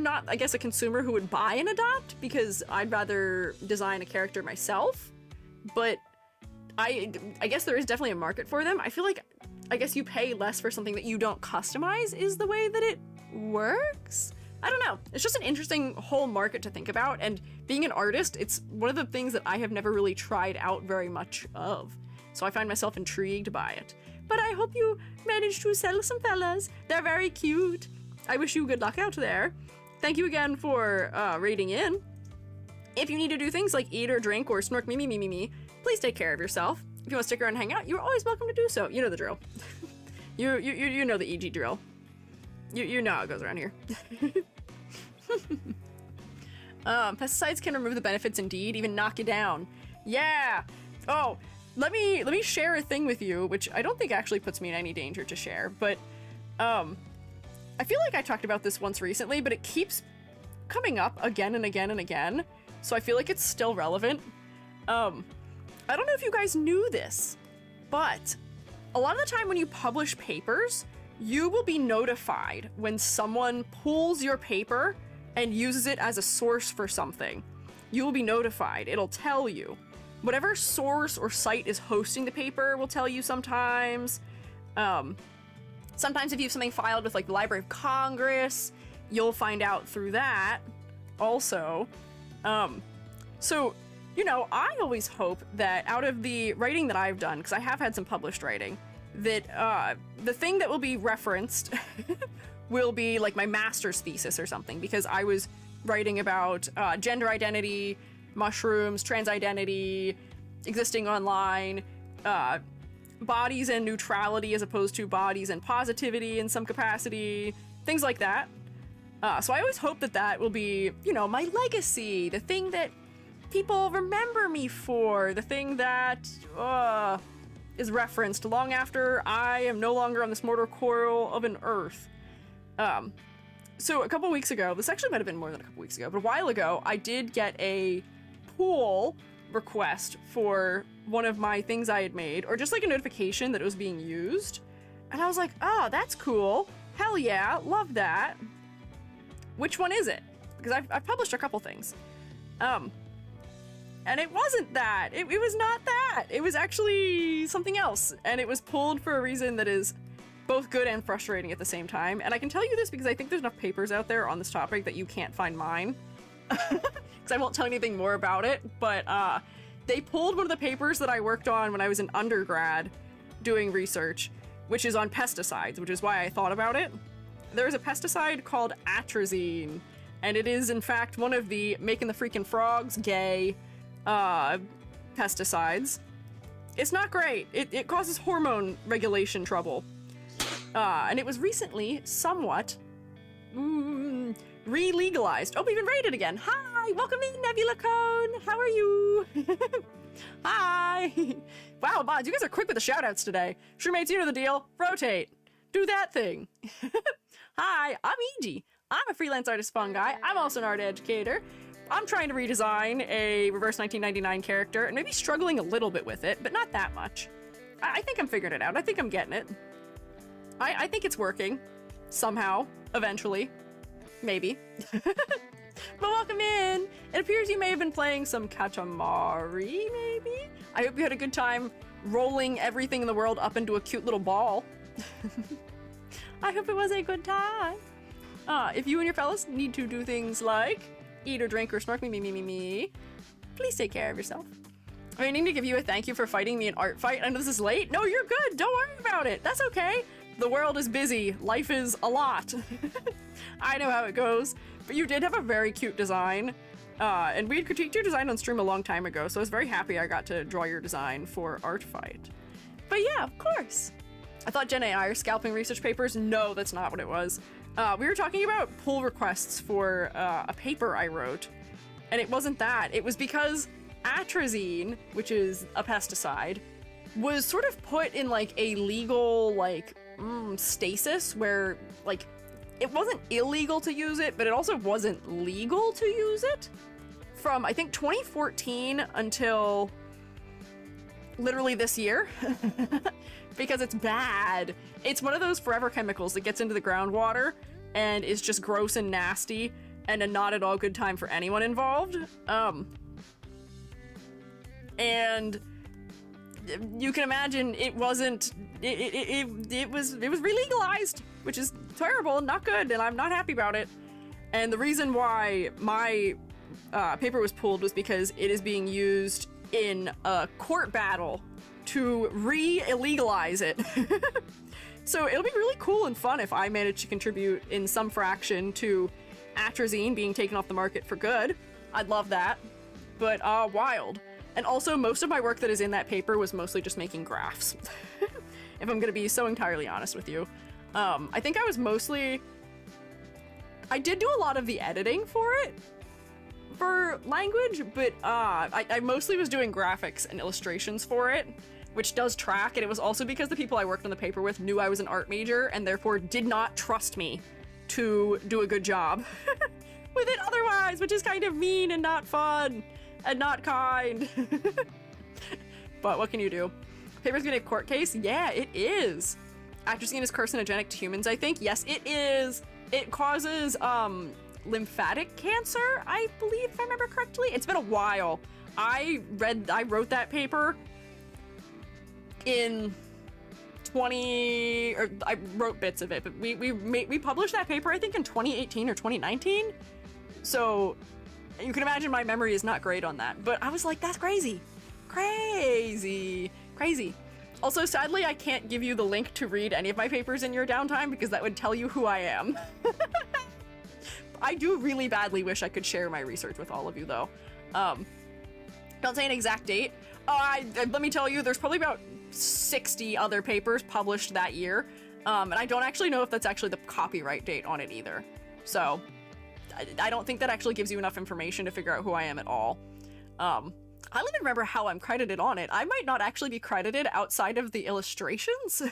not, I guess, a consumer who would buy an adopt, because I'd rather design a character myself, but I guess there is definitely a market for them. I feel like, I guess you pay less for something that you don't customize is the way that it works? I don't know. It's just an interesting whole market to think about, and being an artist, it's one of the things that I have never really tried out very much of, so I find myself intrigued by it. But I hope you managed to sell some fellas. They're very cute. I wish you good luck out there. Thank you again for raiding in. If you need to do things like eat or drink or snork me, please take care of yourself. If you want to stick around and hang out, you're always welcome to do so. You know the drill. you know the EG drill. You know how it goes around here. Pesticides can remove the benefits indeed, even knock you down. Yeah! Oh, let me share a thing with you, which I don't think actually puts me in any danger to share, but, I feel like I talked about this once recently, but it keeps coming up again and again and again, so I feel like it's still relevant. I don't know if you guys knew this, but a lot of the time when you publish papers, you will be notified when someone pulls your paper and uses it as a source for something. You will be notified. It'll tell you. Whatever source or site is hosting the paper will tell you sometimes. Sometimes if you have something filed with like the Library of Congress, you'll find out through that also. So, you know, I always hope that out of the writing that I've done, because I have had some published writing, that the thing that will be referenced will be like my master's thesis or something, because I was writing about gender identity, mushrooms, trans identity, existing online, bodies and neutrality as opposed to bodies and positivity in some capacity, things like that. So I always hope that that will be, you know, my legacy, the thing that people remember me for, the thing that is referenced long after I am no longer on this mortal coil of an earth. So a couple weeks ago, this actually might have been more than a couple weeks ago, but a while ago, I did get a pull request for one of my things I had made, or just like a notification that it was being used. And I was like, oh, that's cool. Hell yeah, love that. Which one is it? Because I've published a couple things. And it wasn't that. It was not that. It was actually something else. And it was pulled for a reason that is both good and frustrating at the same time. And I can tell you this because I think there's enough papers out there on this topic that you can't find mine. Because I won't tell anything more about it. But they pulled one of the papers that I worked on when I was an undergrad doing research, which is on pesticides, which is why I thought about it. There's a pesticide called atrazine, and it is in fact one of the making the freaking frogs gay pesticides. It's not great. It causes hormone regulation trouble. And it was recently somewhat re-legalized. Oh, we've been rated again. Hi, welcome in, Nebula Cone. How are you? Hi. Wow, mods, you guys are quick with the shoutouts today. Shroommates, you know the deal. Rotate. Do that thing. Hi, I'm E.G. I'm a freelance artist Fungi. I'm also an art educator. I'm trying to redesign a reverse 1999 character and maybe struggling a little bit with it, but not that much. I think I'm figuring it out. I think I'm getting it. I think it's working. Somehow. Eventually. Maybe. But welcome in! It appears you may have been playing some Katamari, maybe? I hope you had a good time rolling everything in the world up into a cute little ball. I hope it was a good time. If you and your fellas need to do things like eat or drink or snark me, please take care of yourself. I need to give you a thank you for fighting me in art fight. I know this is late. No, you're good. Don't worry about it. That's okay. The world is busy. Life is a lot. I know how it goes. But you did have a very cute design. And we had critiqued your design on stream a long time ago, so I was very happy I got to draw your design for art fight. But yeah, of course. I thought Gen AI are scalping research papers. No, that's not what it was. We were talking about pull requests for a paper I wrote, and it wasn't that. It was because atrazine, which is a pesticide, was sort of put in like a legal like stasis where like it wasn't illegal to use it, but it also wasn't legal to use it from I think 2014 until literally this year. Because it's bad. It's one of those forever chemicals that gets into the groundwater and is just gross and nasty and a not at all good time for anyone involved. And you can imagine it wasn't, it was re-legalized, which is terrible and not good, and I'm not happy about it. And the reason why my paper was pulled was because it is being used in a court battle to re-illegalize it. So it'll be really cool and fun if I manage to contribute in some fraction to atrazine being taken off the market for good. I'd love that. But wild. And also most of my work that is in that paper was mostly just making graphs. If I'm gonna be so entirely honest with you. I think I did do a lot of the editing for it, for language, but I mostly was doing graphics and illustrations for it, which does track, and it was also because the people I worked on the paper with knew I was an art major and therefore did not trust me to do a good job with it otherwise, which is kind of mean and not fun and not kind. But what can you do? Paper's gonna be a court case? Yeah, it is. Atrazine is carcinogenic to humans, I think. Yes, it is. It causes lymphatic cancer, I believe, if I remember correctly. It's been a while. I wrote that paper in I wrote bits of it, but we published that paper I think in 2018 or 2019. So you can imagine my memory is not great on that, but I was like, that's crazy. Crazy. Also, sadly, I can't give you the link to read any of my papers in your downtime because that would tell you who I am. I do really badly wish I could share my research with all of you, though. Don't say an exact date. Let me tell you, there's probably about 60 other papers published that year, and I don't actually know if that's actually the copyright date on it either. So, I don't think that actually gives you enough information to figure out who I am at all. I don't even remember how I'm credited on it. I might not actually be credited outside of the illustrations,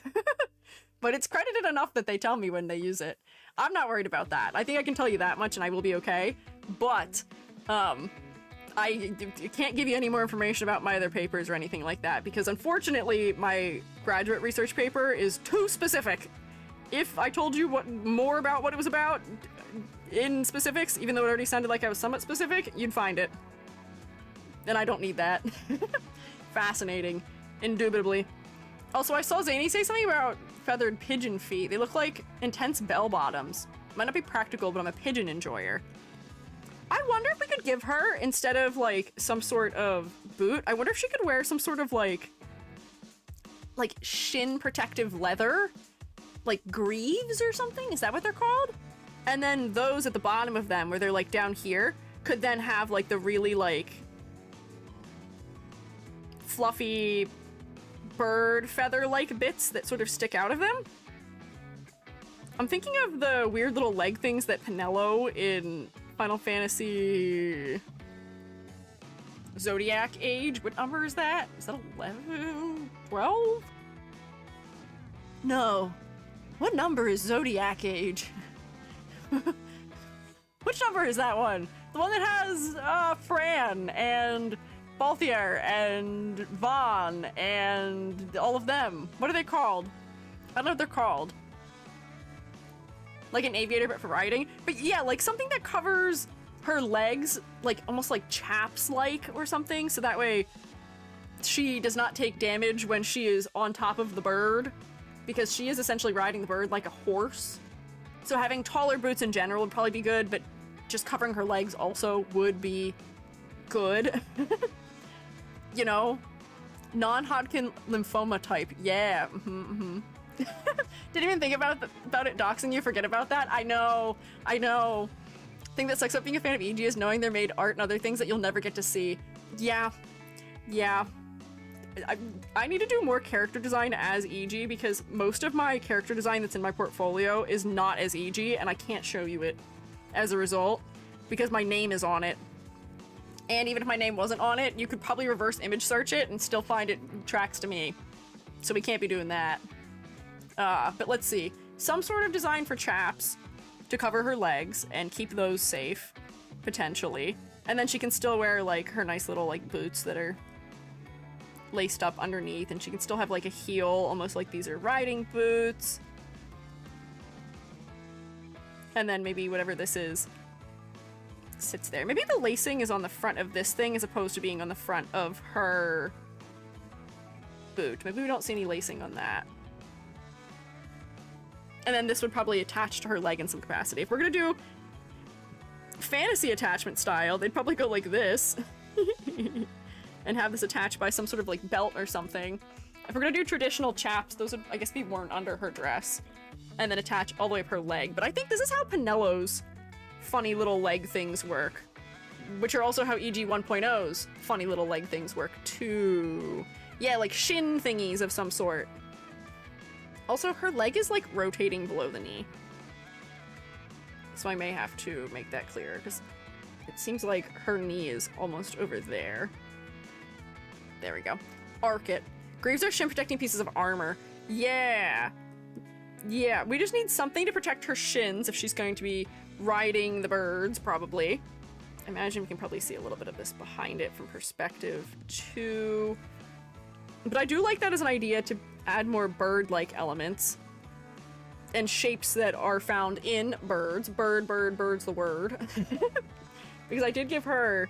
but it's credited enough that they tell me when they use it. I'm not worried about that. I think I can tell you that much and I will be okay, but I can't give you any more information about my other papers or anything like that because unfortunately my graduate research paper is too specific. If I told you more about what it was about in specifics, even though it already sounded like I was somewhat specific, you'd find it. And I don't need that. Fascinating. Indubitably. Also, I saw Zany say something about feathered pigeon feet. They look like intense bell bottoms. Might not be practical, but I'm a pigeon enjoyer. I wonder if we could give her, instead of like some sort of boot, I wonder if she could wear some sort of like shin protective leather, like greaves or something. Is that what they're called? And then those at the bottom of them, where they're like down here, could then have like the really like fluffy bird feather-like bits that sort of stick out of them. I'm thinking of the weird little leg things that Penelo in Final Fantasy Zodiac Age. What number is that? Is that 11? 12? No. What number is Zodiac Age? Which number is that one? The one that has Fran and Balthier and Vaughn and all of them. What are they called? I don't know what they're called. Like an aviator, but for riding. But yeah, like something that covers her legs, like almost like chaps-like or something, so that way she does not take damage when she is on top of the bird, because she is essentially riding the bird like a horse. So having taller boots in general would probably be good, but just covering her legs also would be good. You know, non-Hodgkin lymphoma type. Yeah. Didn't even think about it doxing you. Forget about that. I know. Thing that sucks up being a fan of EG is knowing they're made art and other things that you'll never get to see. Yeah. I need to do more character design as EG because most of my character design that's in my portfolio is not as EG, and I can't show you it as a result because my name is on it. And even if my name wasn't on it, you could probably reverse image search it and still find it tracks to me. So we can't be doing that. But let's see. Some sort of design for chaps to cover her legs and keep those safe, potentially. And then she can still wear, like, her nice little, like, boots that are laced up underneath, and she can still have, like, a heel, almost like these are riding boots. And then maybe whatever this is sits there. Maybe the lacing is on the front of this thing as opposed to being on the front of her boot. Maybe we don't see any lacing on that. And then this would probably attach to her leg in some capacity. If we're gonna do fantasy attachment style, they'd probably go like this and have this attached by some sort of like belt or something. If we're gonna do traditional chaps, those would, I guess, be worn under her dress and then attach all the way up her leg. But I think this is how Penelo's funny little leg things work, which are also how EG 1.0's funny little leg things work too. Yeah, like shin thingies of some sort. Also, her leg is like rotating below the knee. So I may have to make that clearer, because It seems like her knee is almost over there. There we go. Arc it. Greaves are shin protecting pieces of armor. Yeah. Yeah, we just need something to protect her shins if she's going to be riding the birds, probably. I imagine we can probably see a little bit of this behind it from perspective too. But I do like that as an idea to add more bird-like elements and shapes that are found in birds. Bird's the word. Because I did give her...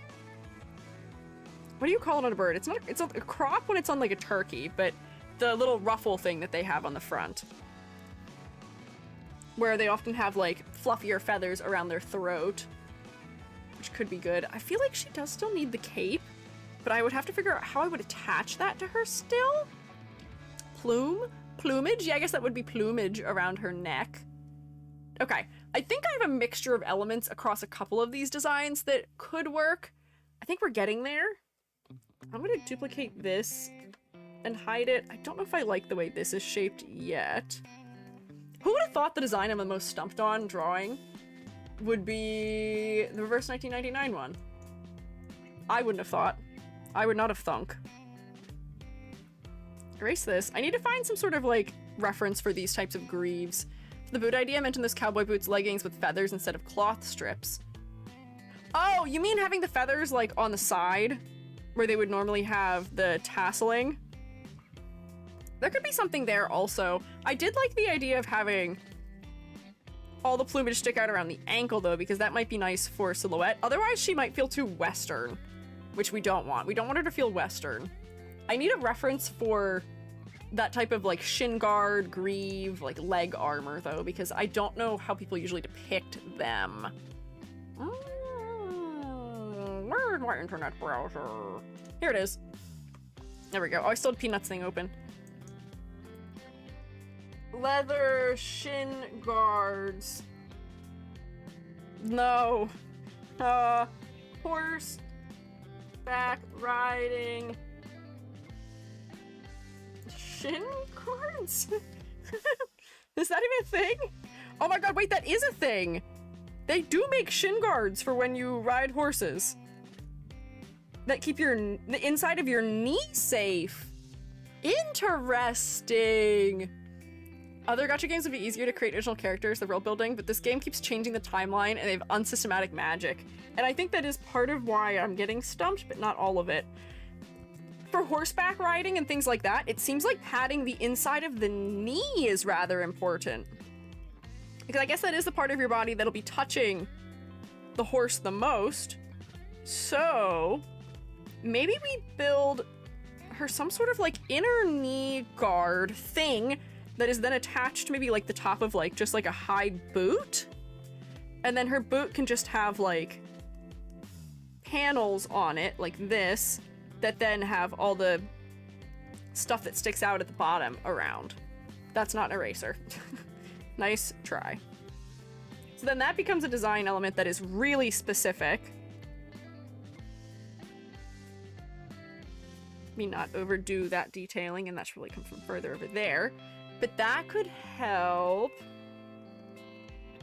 What do you call it on a bird? It's a crop when it's on like a turkey, but the little ruffle thing that they have on the front. Where they often have like fluffier feathers around their throat. Which could be good. I feel like she does still need the cape, but I would have to figure out how I would attach that to her still. Plumage? Yeah, I guess that would be plumage around her neck. Okay, I think I have a mixture of elements across a couple of these designs that could work. I think we're getting there. I'm gonna duplicate this and hide it. I don't know if I like the way this is shaped yet. Who would have thought the design I'm the most stumped on drawing would be the reverse 1999 one? I wouldn't have thought. I would not have thunk. Erase this. I need to find some sort of like reference for these types of greaves. For the boot idea, I mentioned those cowboy boots leggings with feathers instead of cloth strips. Oh, you mean having the feathers like on the side where they would normally have the tasseling? There could be something there also. I did like the idea of having all the plumage stick out around the ankle though, because that might be nice for silhouette. Otherwise she might feel too Western, which we don't want. We don't want her to feel Western. I need a reference for that type of like shin guard, greave, like leg armor though, because I don't know how people usually depict them. Where's my internet browser? Here it is. There we go. Oh, I still had Peanuts thing open. Leather shin guards. No. Horse back riding. Shin guards? Is that even a thing? Oh my god, wait, that is a thing! They do make shin guards for when you ride horses. That keep the inside of your knee safe. Interesting. Other gacha games would be easier to create original characters, the world building, but this game keeps changing the timeline and they have unsystematic magic. And I think that is part of why I'm getting stumped, but not all of it. For horseback riding and things like that, it seems like padding the inside of the knee is rather important. Because I guess that is the part of your body that'll be touching the horse the most. So maybe we build her some sort of like inner knee guard thing that is then attached to maybe like the top of like just like a high boot. And then her boot can just have like panels on it like this that then have all the stuff that sticks out at the bottom around. That's not an eraser. Nice try. So then that becomes a design element that is really specific. Let me not overdo that detailing, and that should really come from further over there. But that could help.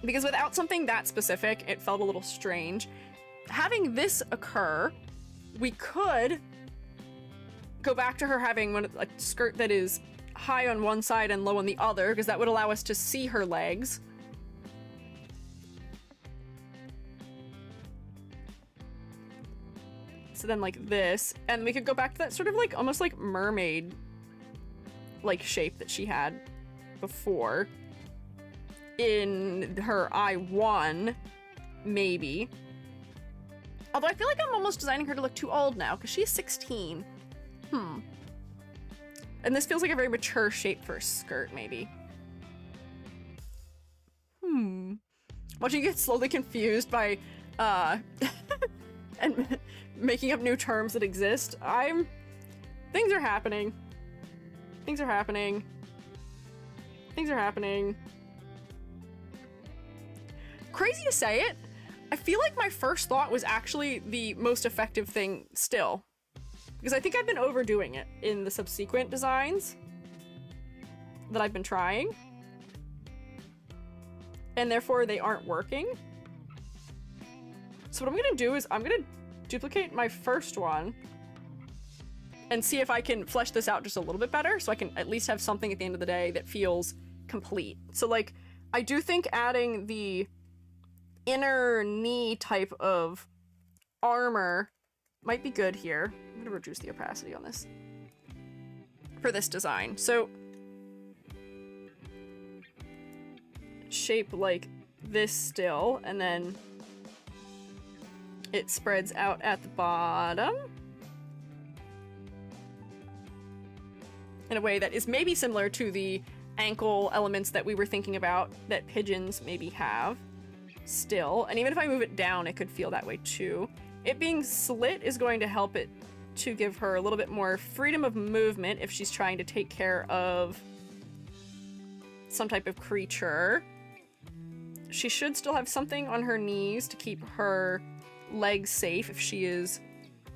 Because without something that specific, it felt a little strange. Having this occur, we could go back to her having a skirt that is high on one side and low on the other, because that would allow us to see her legs. So then like this, and we could go back to that sort of like almost like mermaid like shape that she had before in her I1, maybe. Although I feel like I'm almost designing her to look too old now, because she's 16. And this feels like a very mature shape for a skirt, maybe. Watching you get slowly confused by, and making up new terms that exist. Things are happening. Things are happening. Things are happening. Crazy to say it, I feel like my first thought was actually the most effective thing still. Because I think I've been overdoing it in the subsequent designs that I've been trying. And therefore they aren't working. So what I'm gonna do is I'm gonna duplicate my first one and see if I can flesh this out just a little bit better so I can at least have something at the end of the day that feels complete. So like, I do think adding the inner knee type of armor might be good here. I'm gonna reduce the opacity on this for this design. So shape like this still, and then it spreads out at the bottom in a way that is maybe similar to the ankle elements that we were thinking about that pigeons maybe have still. And even if I move it down, it could feel that way too. It being slit is going to help it to give her a little bit more freedom of movement if she's trying to take care of some type of creature. She should still have something on her knees to keep her legs safe if she is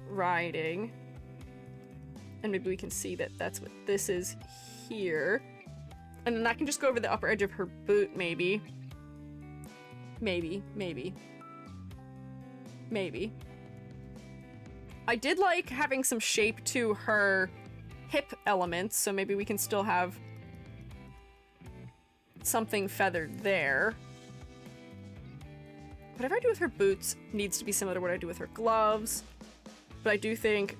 riding. And maybe we can see that that's what this is here. And then that can just go over the upper edge of her boot, maybe. Maybe. I did like having some shape to her hip elements, so maybe we can still have something feathered there. Whatever I do with her boots needs to be similar to what I do with her gloves, but I do think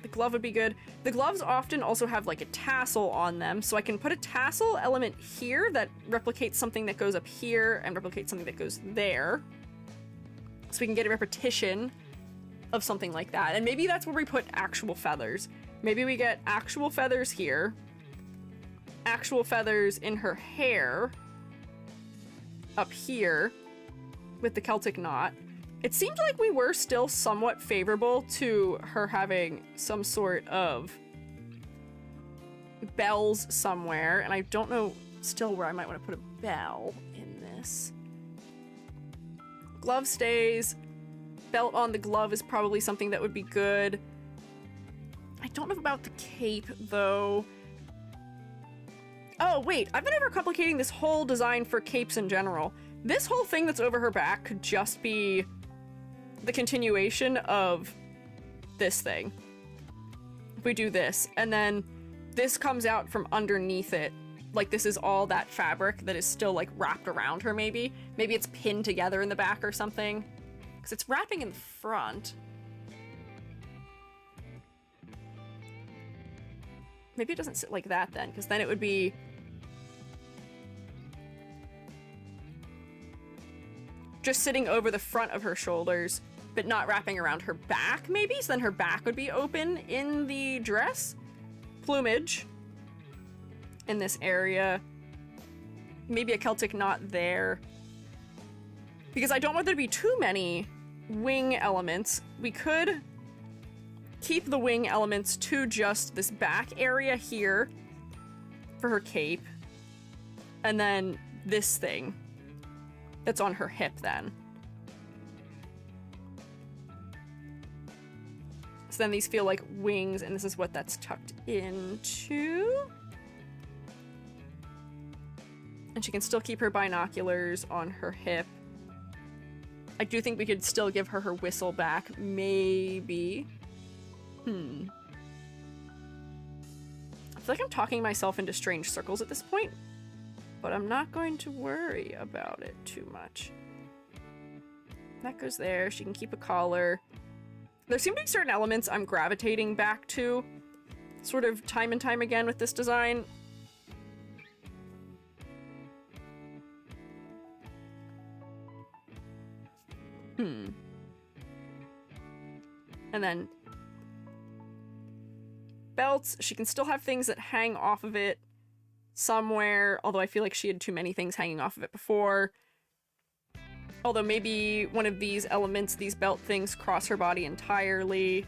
the glove would be good. The gloves often also have like a tassel on them, so I can put a tassel element here that replicates something that goes up here and replicates something that goes there. So we can get a repetition of something like that. And maybe that's where we put actual feathers. Maybe we get actual feathers here, actual feathers in her hair up here with the Celtic knot. It seemed like we were still somewhat favorable to her having some sort of bells somewhere, and I don't know still where I might want to put a bell in this. Glove stays. Belt on the glove is probably something that would be good. I don't know about the cape, though. Oh, wait, I've been overcomplicating this whole design for capes in general. This whole thing that's over her back could just be the continuation of this thing. If we do this, and then this comes out from underneath it. Like this is all that fabric that is still like wrapped around her, maybe. Maybe it's pinned together in the back or something. Because it's wrapping in the front. Maybe it doesn't sit like that then, because then it would be just sitting over the front of her shoulders, but not wrapping around her back, maybe? So then her back would be open in the dress. Plumage in this area. Maybe a Celtic knot there. Because I don't want there to be too many wing elements. We could keep the wing elements to just this back area here for her cape. And then this thing that's on her hip then. So then these feel like wings, and this is what that's tucked into. And she can still keep her binoculars on her hip. I do think we could still give her her whistle back, maybe. I feel like I'm talking myself into strange circles at this point, but I'm not going to worry about it too much. That goes there. She can keep a collar. There seem to be certain elements I'm gravitating back to, sort of time and time again with this design. And then belts, she can still have things that hang off of it somewhere, although I feel like she had too many things hanging off of it before. Although maybe one of these elements, these belt things, cross her body entirely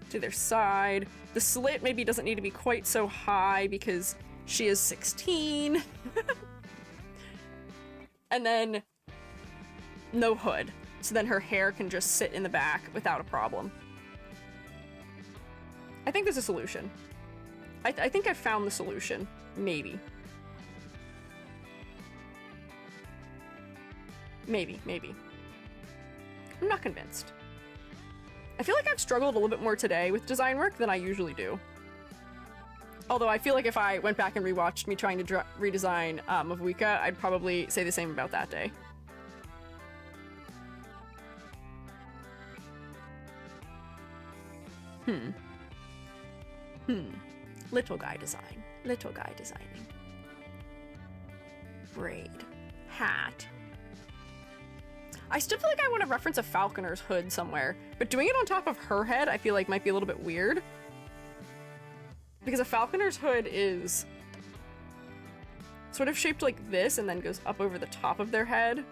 to their side. The slit maybe doesn't need to be quite so high because she is 16. And then no hood. So then her hair can just sit in the back without a problem. I think there's a solution. I think I found the solution. Maybe. Maybe. I'm not convinced. I feel like I've struggled a little bit more today with design work than I usually do. Although I feel like if I went back and rewatched me trying to redesign Mavuika, I'd probably say the same about that day. Little guy design. Little guy designing. Braid. Hat. I still feel like I want to reference a falconer's hood somewhere, but doing it on top of her head I feel like might be a little bit weird. Because a falconer's hood is sort of shaped like this and then goes up over the top of their head.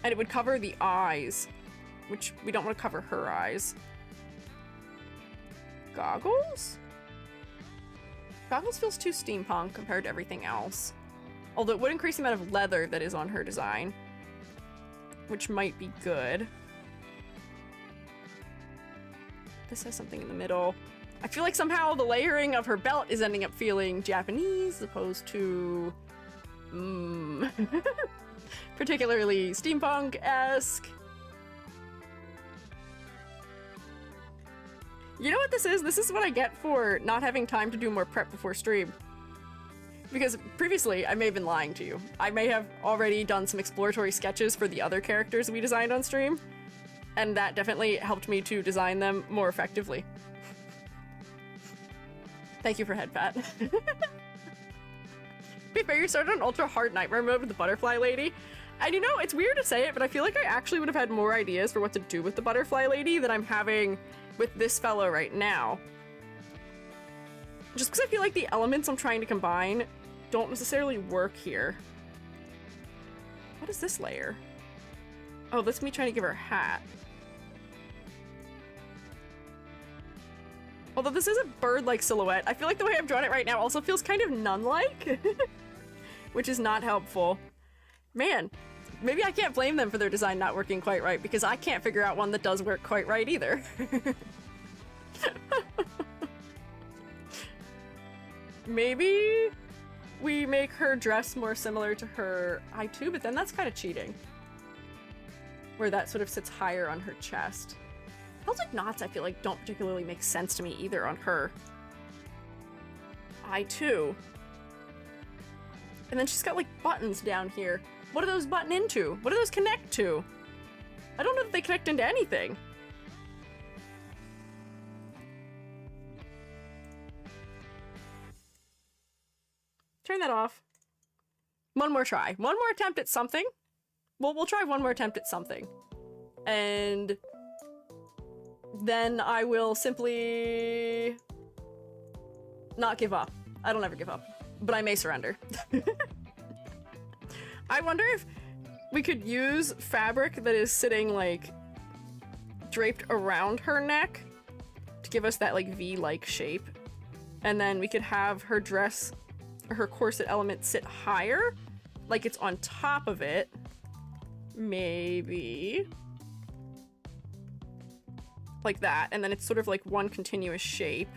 And it would cover the eyes, which we don't want to cover her eyes. Goggles? Goggles feels too steampunk compared to everything else. Although it would increase the amount of leather that is on her design, which might be good. This has something in the middle. I feel like somehow the layering of her belt is ending up feeling Japanese as opposed to particularly steampunk-esque. You know what this is? This is what I get for not having time to do more prep before stream. Because previously, I may have been lying to you. I may have already done some exploratory sketches for the other characters we designed on stream, and that definitely helped me to design them more effectively. Thank you for head pat. Be fair, you started on ultra hard nightmare mode with the butterfly lady. And you know, it's weird to say it, but I feel like I actually would have had more ideas for what to do with the butterfly lady than I'm having with this fellow right now. Just because I feel like the elements I'm trying to combine don't necessarily work here. What is this layer? Oh, that's me trying to give her a hat. Although this is a bird-like silhouette, I feel like the way I've drawn it right now also feels kind of nun-like, which is not helpful. Man, maybe I can't blame them for their design not working quite right, because I can't figure out one that does work quite right either. Maybe we make her dress more similar to her eye too, but then that's kind of cheating. Where that sort of sits higher on her chest. Peltic knots, I feel like, don't particularly make sense to me either on her. Eye too. And then she's got like buttons down here. What do those button into? What do those connect to? I don't know that they connect into anything. Turn that off. One more try. One more attempt at something. We'll try one more attempt at something. And then I will simply not give up. I don't ever give up, but I may surrender. I wonder if we could use fabric that is sitting like draped around her neck to give us that like V-like shape. And then we could have her dress, her corset element sit higher, like it's on top of it. Maybe. Like that, and then it's sort of like one continuous shape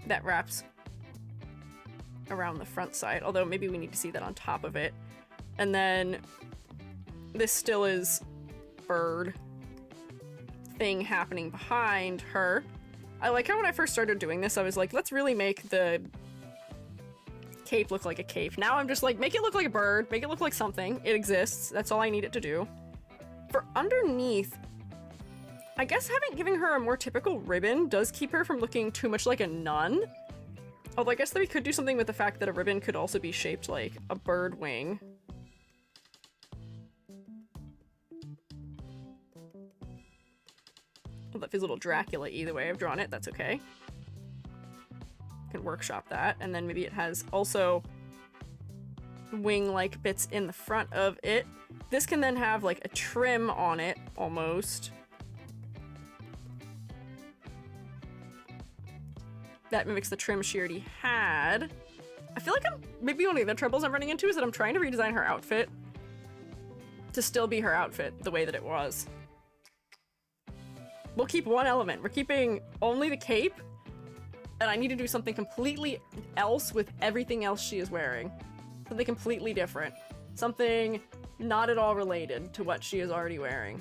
that wraps around the front side, although maybe we need to see that on top of it. And then this still is bird thing happening behind her. I like how when I first started doing this, I was like, let's really make the cape look like a cape. Now I'm just like, make it look like a bird, make it look like something. It exists. That's all I need it to do. For underneath, I guess giving her a more typical ribbon does keep her from looking too much like a nun. Although I guess that we could do something with the fact that a ribbon could also be shaped like a bird wing. Well, that feels a little Dracula either way I've drawn it, that's okay. Can workshop that, and then maybe it has also wing-like bits in the front of it. This can then have like a trim on it, almost. That mimics the trim she already had. I feel like maybe one of the other troubles I'm running into is that I'm trying to redesign her outfit to still be her outfit the way that it was. We'll keep one element. We're keeping only the cape, and I need to do something completely else with everything else she is wearing. Something completely different. Something not at all related to what she is already wearing.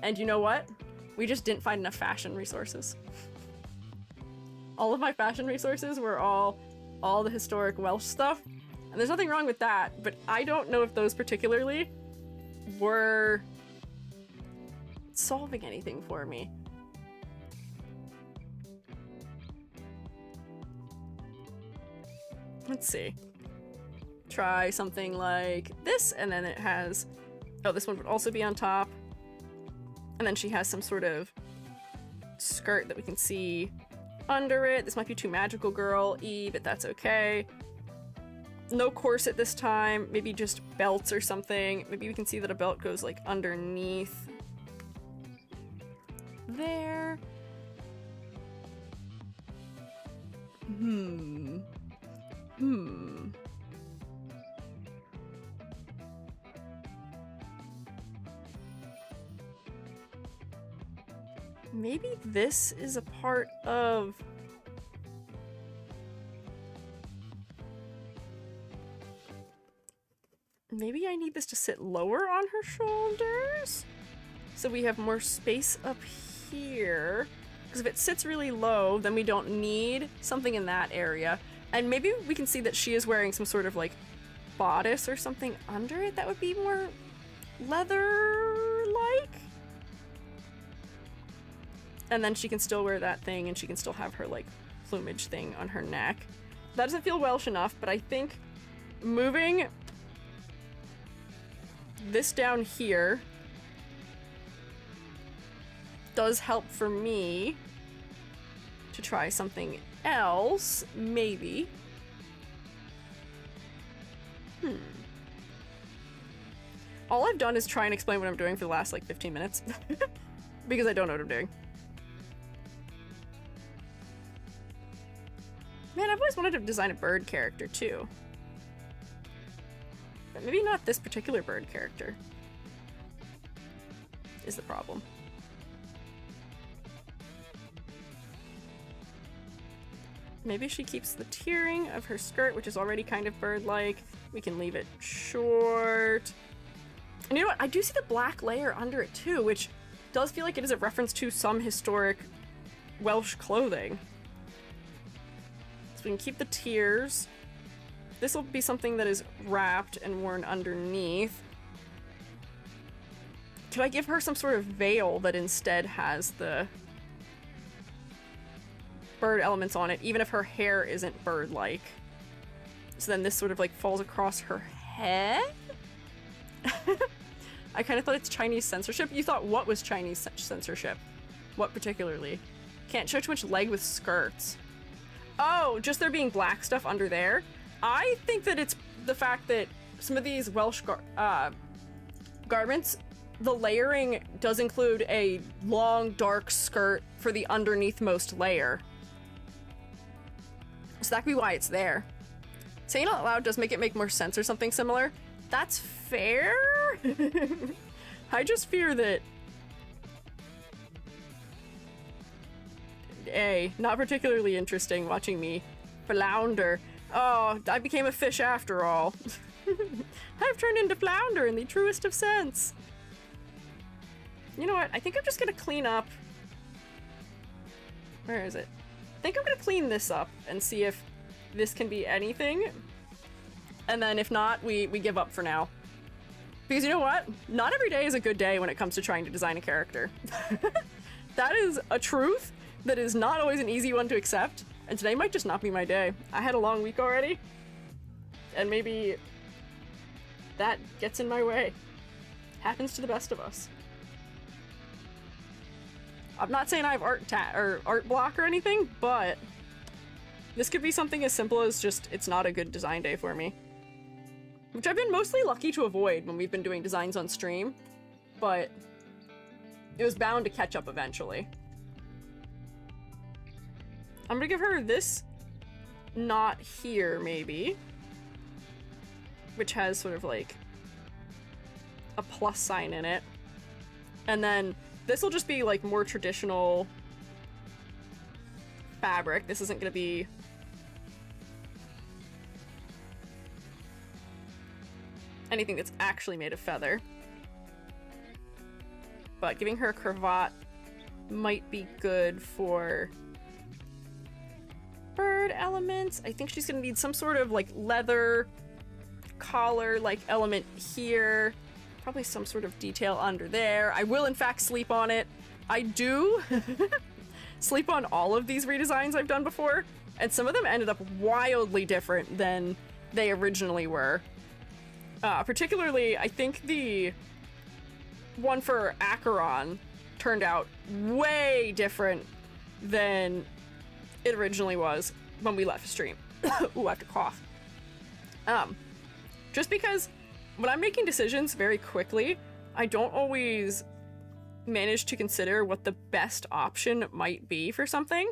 And you know what? We just didn't find enough fashion resources. All of my fashion resources were all the historic Welsh stuff. And there's nothing wrong with that, but I don't know if those particularly were solving anything for me. Let's see. Try something like this, and then it has... Oh, this one would also be on top. And then she has some sort of skirt that we can see under it. This might be too magical girl-y, but that's okay. No corset this time. Maybe just belts or something. Maybe we can see that a belt goes like underneath there. Maybe this is a part of... Maybe I need this to sit lower on her shoulders? So we have more space up here. Because if it sits really low, then we don't need something in that area. And maybe we can see that she is wearing some sort of like bodice or something under it that would be more leather-like. And then she can still wear that thing, and she can still have her like plumage thing on her neck. That doesn't feel Welsh enough, but I think moving this down here does help for me to try something else, maybe. All I've done is try and explain what I'm doing for the last like 15 minutes because I don't know what I'm doing. Man, I've always wanted to design a bird character too. But maybe not this particular bird character is the problem. Maybe she keeps the tiering of her skirt, which is already kind of bird-like. We can leave it short. And you know what? I do see the black layer under it too, which does feel like it is a reference to some historic Welsh clothing. So we can keep the tiers. This will be something that is wrapped and worn underneath. Could I give her some sort of veil that instead has the bird elements on it, even if her hair isn't bird-like? So then this sort of like falls across her head? I kind of thought it's Chinese censorship. You thought what was Chinese censorship? What particularly? Can't show too much leg with skirts. Oh, just there being black stuff under there? I think that it's the fact that some of these Welsh garments, the layering does include a long, dark skirt for the underneathmost layer. So that could be why it's there. Saying it out loud does make it make more sense or something similar. That's fair. I just fear that not particularly interesting watching me flounder. Oh, I became a fish after all. I've turned into flounder in the truest of sense. You know what? I think I'm just gonna clean up. Where is it? I think I'm gonna clean this up and see if this can be anything. And then if not, we give up for now. Because you know what? Not every day is a good day when it comes to trying to design a character. That is a truth that is not always an easy one to accept. And today might just not be my day. I had a long week already. And maybe that gets in my way. Happens to the best of us. I'm not saying I have art block or anything, but this could be something as simple as just it's not a good design day for me. Which I've been mostly lucky to avoid when we've been doing designs on stream, but it was bound to catch up eventually. I'm gonna give her this knot here, maybe, which has sort of like a plus sign in it. And then this will just be like more traditional fabric. This isn't gonna be anything that's actually made of feather. but giving her a cravat might be good for bird elements. I think she's gonna need some sort of like leather collar like element here, probably some sort of detail under there. I will in fact sleep on it. I do sleep on all of these redesigns I've done before, and some of them ended up wildly different than they originally were. Particularly, I think the one for Acheron turned out way different than it originally was when we left stream. Ooh, I have to cough. Just because when I'm making decisions very quickly, I don't always manage to consider what the best option might be for something.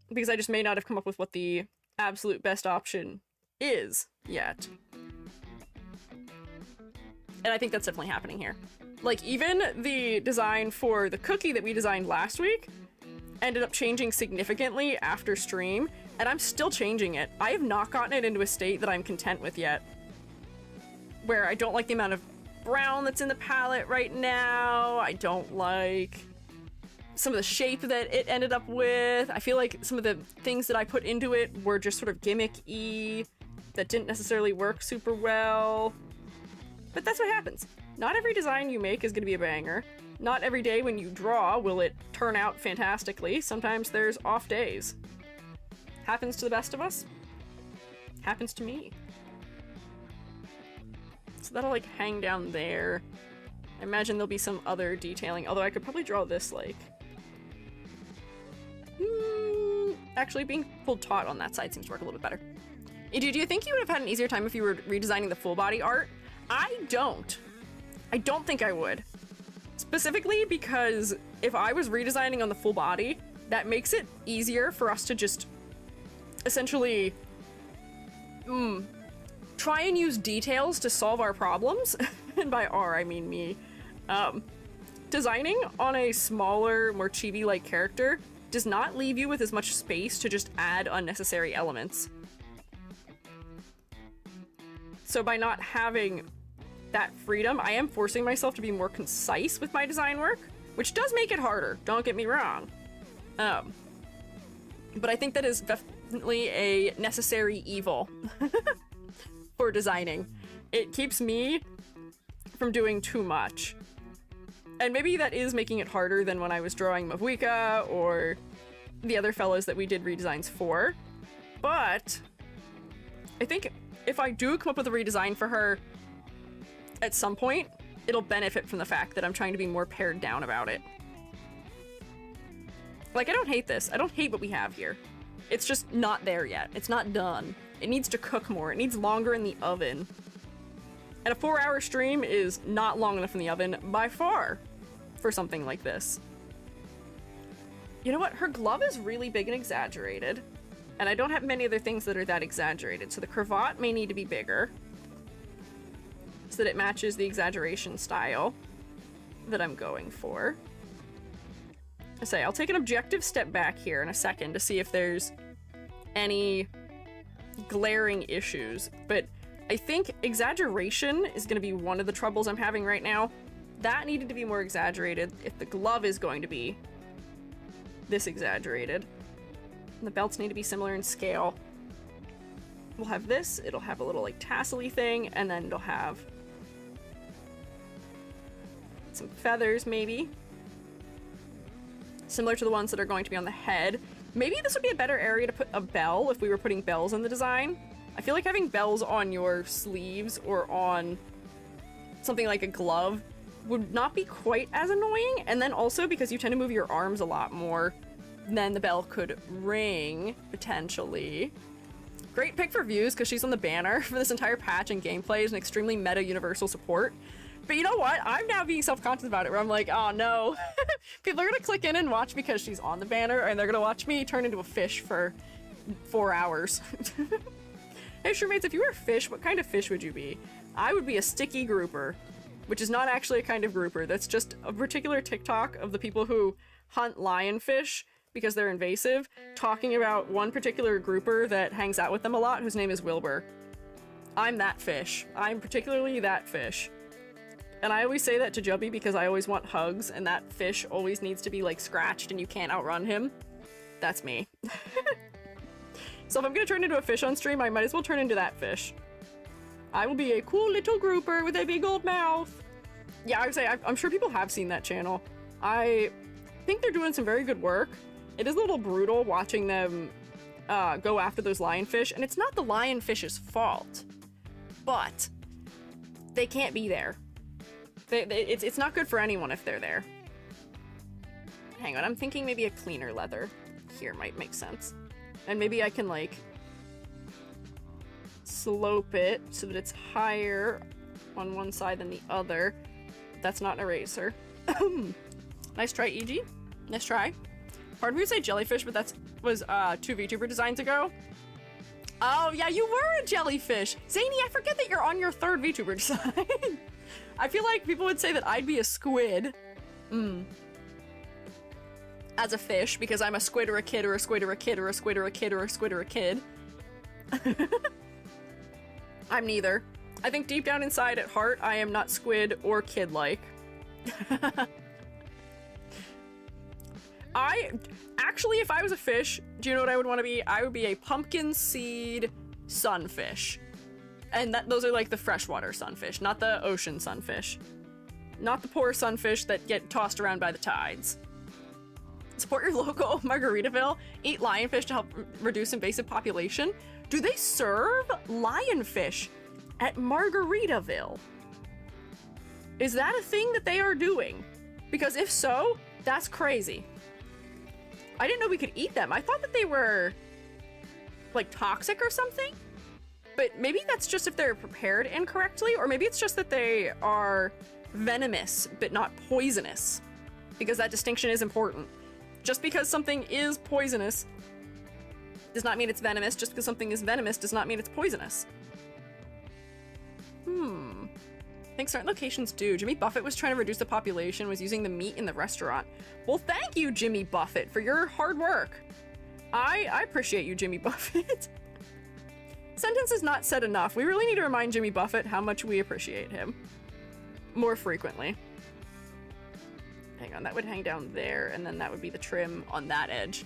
Because I just may not have come up with what the absolute best option is yet. And I think that's definitely happening here. Like, even the design for the cookie that we designed last week ended up changing significantly after stream, and I'm still changing it. I have not gotten it into a state that I'm content with yet, where I don't like the amount of brown that's in the palette right now. I don't like some of the shape that it ended up with. I feel like some of the things that I put into it were just sort of gimmick-y that didn't necessarily work super well. But that's what happens. Not every design you make is going to be a banger. Not every day when you draw will it turn out fantastically. Sometimes there's off days. Happens to the best of us. Happens to me. So that'll like hang down there. I imagine there'll be some other detailing, although I could probably draw this like... actually being pulled taut on that side seems to work a little bit better. Do you think you would have had an easier time if you were redesigning the full body art? I don't. I don't think I would. Specifically because if I was redesigning on the full body, that makes it easier for us to just essentially try and use details to solve our problems. And by R, I mean me. Designing on a smaller, more chibi-like character does not leave you with as much space to just add unnecessary elements. So by not having that freedom, I am forcing myself to be more concise with my design work, which does make it harder, don't get me wrong. But I think that is definitely a necessary evil for designing. It keeps me from doing too much. And maybe that is making it harder than when I was drawing Mavuika or the other fellows that we did redesigns for. But I think if I do come up with a redesign for her at some point, it'll benefit from the fact that I'm trying to be more pared down about it. Like, I don't hate this. I don't hate what we have here. It's just not there yet. It's not done. It needs to cook more. It needs longer in the oven. And a 4-hour stream is not long enough in the oven by far for something like this. You know what? Her glove is really big and exaggerated. And I don't have many other things that are that exaggerated. So the cravat may need to be bigger so that it matches the exaggeration style that I'm going for. I say, I'll take an objective step back here in a second to see if there's any glaring issues, but I think exaggeration is going to be one of the troubles I'm having right now. That needed to be more exaggerated if the glove is going to be this exaggerated. And the belts need to be similar in scale. We'll have this, it'll have a little like tassel-y thing, and then it'll have some feathers maybe. Similar to the ones that are going to be on the head. Maybe this would be a better area to put a bell if we were putting bells in the design. I feel like having bells on your sleeves or on something like a glove would not be quite as annoying. And then also because you tend to move your arms a lot more, then the bell could ring, potentially. Great pick for views because she's on the banner for this entire patch and gameplay is an extremely meta universal support. But you know what? I'm now being self-conscious about it, where I'm like, oh no. People are gonna click in and watch because she's on the banner, and they're gonna watch me turn into a fish for 4 hours. Hey, Shremates, if you were a fish, what kind of fish would you be? I would be a sticky grouper, which is not actually a kind of grouper. That's just a particular TikTok of the people who hunt lionfish because they're invasive, talking about one particular grouper that hangs out with them a lot, whose name is Wilbur. I'm that fish. I'm particularly that fish. And I always say that to Jubby because I always want hugs, and that fish always needs to be, like, scratched and you can't outrun him. That's me. So if I'm gonna turn into a fish on stream, I might as well turn into that fish. I will be a cool little grouper with a big old mouth. Yeah, I would say, I'm sure people have seen that channel. I think they're doing some very good work. It is a little brutal watching them go after those lionfish, and it's not the lionfish's fault, but they can't be there. It's not good for anyone if they're there. Hang on, I'm thinking maybe a cleaner leather here might make sense. And maybe I can, like, slope it so that it's higher on one side than the other. That's not an eraser. Nice try, EG. Nice try. Pardon me to say jellyfish, but that was 2 VTuber designs ago. Oh, yeah, you were a jellyfish. Zany, I forget that you're on your 3rd VTuber design. I feel like people would say that I'd be a squid. As a fish, because I'm a squid or a kid or a squid or a kid or a squid or a kid or a squid or a kid. I'm neither. I think deep down inside at heart, I am not squid or kid-like. Actually, if I was a fish, do you know what I would want to be? I would be a pumpkin seed sunfish. And those are like the freshwater sunfish, not the ocean sunfish. Not the poor sunfish that get tossed around by the tides. Support your local Margaritaville. Eat lionfish to help reduce invasive population. Do they serve lionfish at Margaritaville? Is that a thing that they are doing? Because if so, that's crazy. I didn't know we could eat them. I thought that they were, like, toxic or something. But maybe that's just if they're prepared incorrectly, or maybe it's just that they are venomous, but not poisonous. Because that distinction is important. Just because something is poisonous does not mean it's venomous. Just because something is venomous does not mean it's poisonous. I think certain locations do. Jimmy Buffett was trying to reduce the population, was using the meat in the restaurant. Well, thank you, Jimmy Buffett, for your hard work. I appreciate you, Jimmy Buffett. Sentence is not said enough. We really need to remind Jimmy Buffett how much we appreciate him. More frequently. Hang on, that would hang down there, and then that would be the trim on that edge.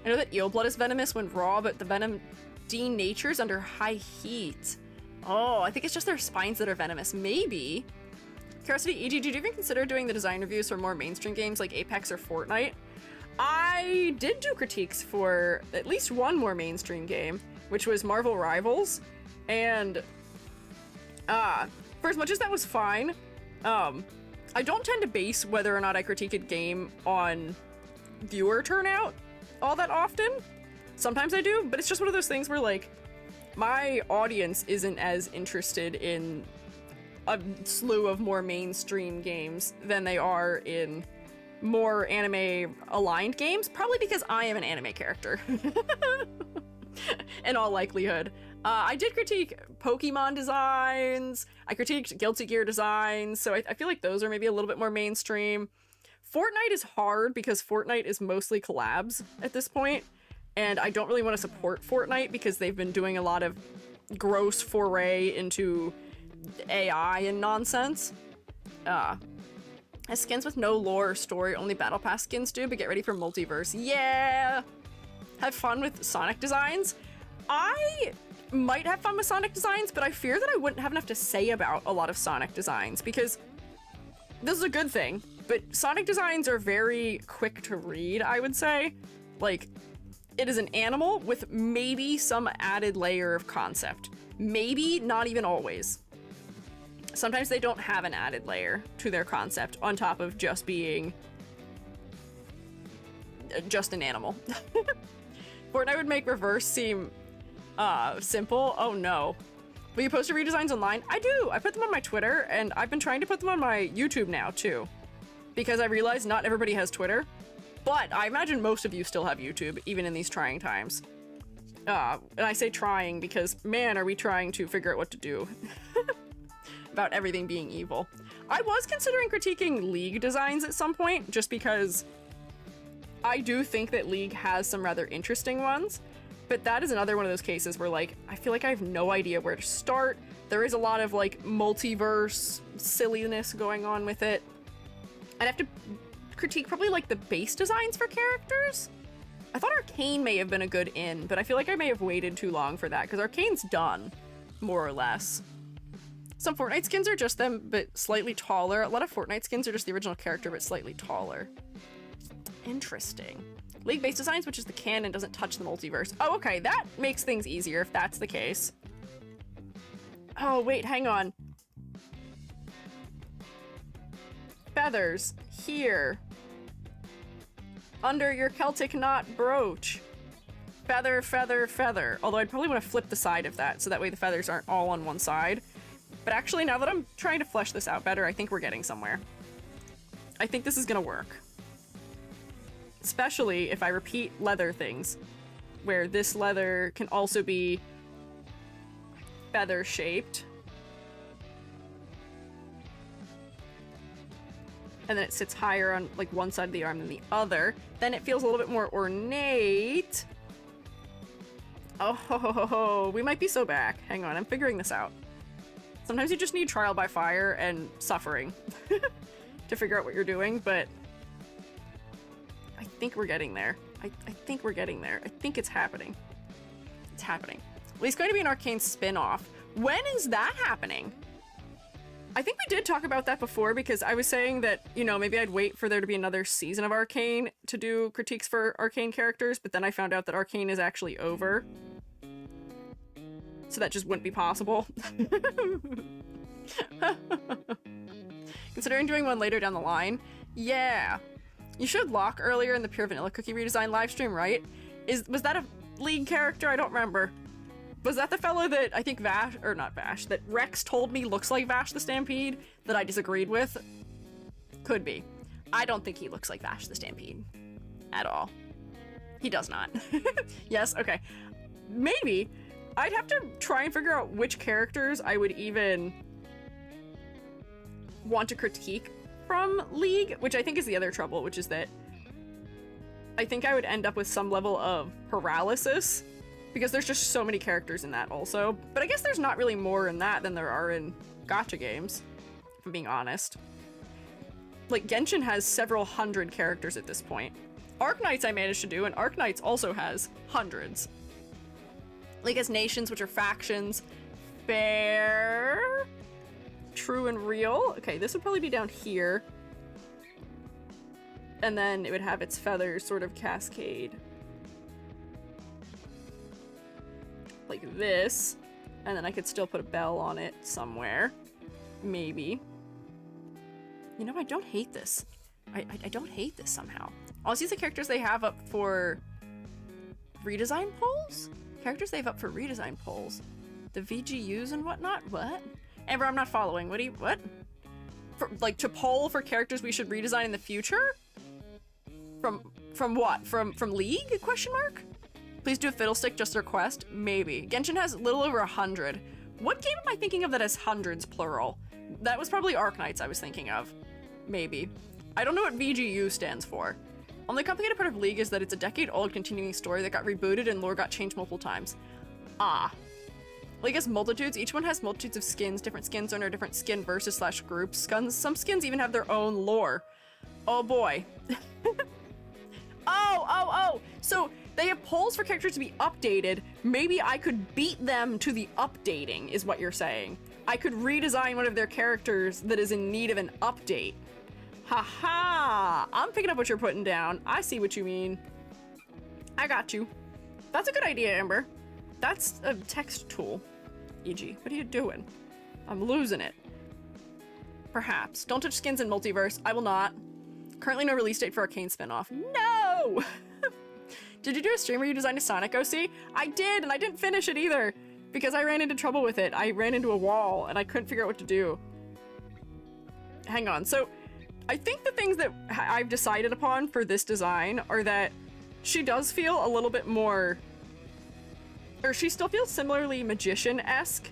I know that eel blood is venomous when raw, but the venom denatures under high heat. Oh, I think it's just their spines that are venomous. Maybe. Curiosity, EG, did you even consider doing the design reviews for more mainstream games like Apex or Fortnite? I did do critiques for at least one more mainstream game, which was Marvel Rivals, and for as much as that was fine, I don't tend to base whether or not I critique a game on viewer turnout all that often. Sometimes I do, but it's just one of those things where, like, my audience isn't as interested in a slew of more mainstream games than they are in more anime-aligned games, probably because I am an anime character. In all likelihood. I did critique Pokemon designs, I critiqued Guilty Gear designs, so I feel like those are maybe a little bit more mainstream. Fortnite is hard because Fortnite is mostly collabs at this point, and I don't really want to support Fortnite because they've been doing a lot of gross foray into AI and nonsense. Has skins with no lore or story, only Battle Pass skins do, but get ready for multiverse. Yeah! Have fun with Sonic designs. I might have fun with Sonic designs, but I fear that I wouldn't have enough to say about a lot of Sonic designs, because this is a good thing, but Sonic designs are very quick to read, I would say. Like, it is an animal with maybe some added layer of concept. Maybe, not even always. Sometimes they don't have an added layer to their concept on top of just being just an animal. Fortnite would make reverse seem simple. Oh no. Will you post your redesigns online? I do. I put them on my Twitter, and I've been trying to put them on my YouTube now too, because I realize not everybody has Twitter, but I imagine most of you still have YouTube, even in these trying times. And I say trying because, man, are we trying to figure out what to do about everything being evil. I was considering critiquing League designs at some point, just because I do think that League has some rather interesting ones. But that is another one of those cases where, like, I feel like I have no idea where to start. There is a lot of, like, multiverse silliness going on with it. I'd have to critique probably, like, the base designs for characters. I thought Arcane may have been a good in, but I feel like I may have waited too long for that, because Arcane's done, more or less. Some Fortnite skins are just them, but slightly taller. A lot of Fortnite skins are just the original character, but slightly taller. Interesting. League base designs, which is the canon, doesn't touch the multiverse. Oh, okay, that makes things easier if that's the case. Oh, wait, hang on. Feathers. Here. Under your Celtic knot brooch. Feather, feather, feather. Although I'd probably want to flip the side of that, so that way the feathers aren't all on one side. But actually, now that I'm trying to flesh this out better, I think we're getting somewhere. I think this is gonna work. Especially if I repeat leather things, where this leather can also be feather shaped. And then it sits higher on like one side of the arm than the other. Then it feels a little bit more ornate. Oh, ho, ho, ho, ho. We might be so back. Hang on, I'm figuring this out. Sometimes you just need trial by fire and suffering to figure out what you're doing, but I think we're getting there. I think we're getting there. I think it's happening. It's happening. Well, it's going to be an Arcane spin-off. When is that happening? I think we did talk about that before, because I was saying that, you know, maybe I'd wait for there to be another season of Arcane to do critiques for Arcane characters, but then I found out that Arcane is actually over. So that just wouldn't be possible. Considering doing one later down the line. Yeah. You showed Locke earlier in the Pure Vanilla Cookie redesign livestream, right? Was that a League character? I don't remember. Was that the fellow that I think that Rex told me looks like Vash the Stampede that I disagreed with? Could be. I don't think he looks like Vash the Stampede. At all. He does not. Yes, okay. Maybe. I'd have to try and figure out which characters I would even want to critique from League, which I think is the other trouble, which is that I think I would end up with some level of paralysis, because there's just so many characters in that also. But I guess there's not really more in that than there are in gacha games, if I'm being honest. Like, Genshin has several hundred characters at this point. Arknights I managed to do, and Arknights also has hundreds. League has nations, which are factions. Fair. True and real. Okay, this would probably be down here. And then it would have its feathers sort of cascade. Like this. And then I could still put a bell on it somewhere. Maybe. You know, I don't hate this. I don't hate this somehow. Also, these are characters they have up for redesign polls? Characters they have up for redesign polls. The VGUs and whatnot? What? Amber, I'm not following. What? Like, to poll for characters we should redesign in the future? From what? From League? Question mark? Please do a fiddlestick, just a request. Maybe. Genshin has a little over 100. What game am I thinking of that has hundreds, plural? That was probably Arknights I was thinking of. Maybe. I don't know what VGU stands for. Only complicated part of League is that it's a decade-old continuing story that got rebooted and lore got changed multiple times. Ah. League has multitudes. Each one has multitudes of skins. Different skins are under different skin versus / groups. Some skins even have their own lore. Oh boy. Oh. So they have polls for characters to be updated. Maybe I could beat them to the updating, is what you're saying. I could redesign one of their characters that is in need of an update. Haha! I'm picking up what you're putting down. I see what you mean. I got you. That's a good idea, Amber. That's a text tool. E.g., what are you doing? I'm losing it. Perhaps. Don't touch skins in multiverse. I will not. Currently no release date for Arcane spinoff. No! Did you do a stream where you designed a Sonic OC? I did, and I didn't finish it either, because I ran into trouble with it. I ran into a wall, and I couldn't figure out what to do. Hang on. So, I think the things that I've decided upon for this design are that she does feel a little bit more... Or she still feels similarly magician-esque,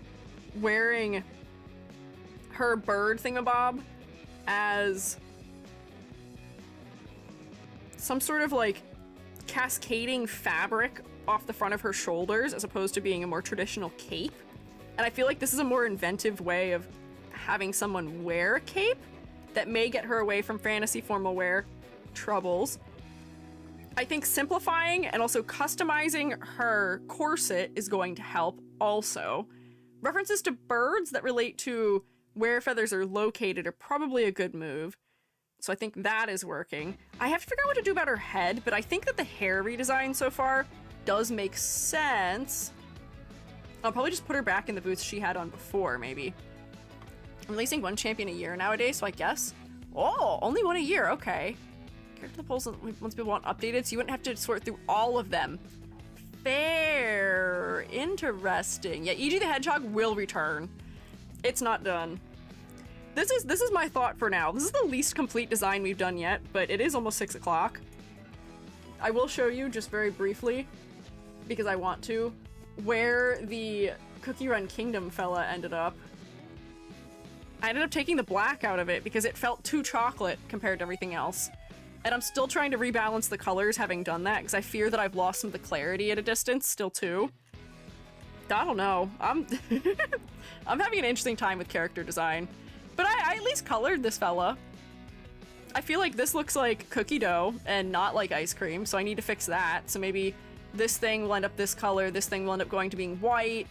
wearing her bird thingamabob as some sort of, like, cascading fabric off the front of her shoulders as opposed to being a more traditional cape. And I feel like this is a more inventive way of having someone wear a cape that may get her away from fantasy formal wear troubles. I think simplifying and also customizing her corset is going to help also. References to birds that relate to where feathers are located are probably a good move. So I think that is working. I have to figure out what to do about her head, but I think that the hair redesign so far does make sense. I'll probably just put her back in the boots she had on before, maybe. I'm releasing one champion a year nowadays, so I guess... Oh, only one a year, okay. Character polls once people want updated, so you wouldn't have to sort through all of them. Fair. Interesting. Yeah, E.G. the Hedgehog will return. It's not done. This is my thought for now. This is the least complete design we've done yet, but it is almost 6 o'clock. I will show you just very briefly, because I want to, where the Cookie Run Kingdom fella ended up. I ended up taking the black out of it because it felt too chocolate compared to everything else. And I'm still trying to rebalance the colors having done that, because I fear that I've lost some of the clarity at a distance still too. I don't know. I'm having an interesting time with character design. But I at least colored this fella. I feel like this looks like cookie dough and not like ice cream, so I need to fix that. So maybe this thing will end up this color, this thing will end up going to being white.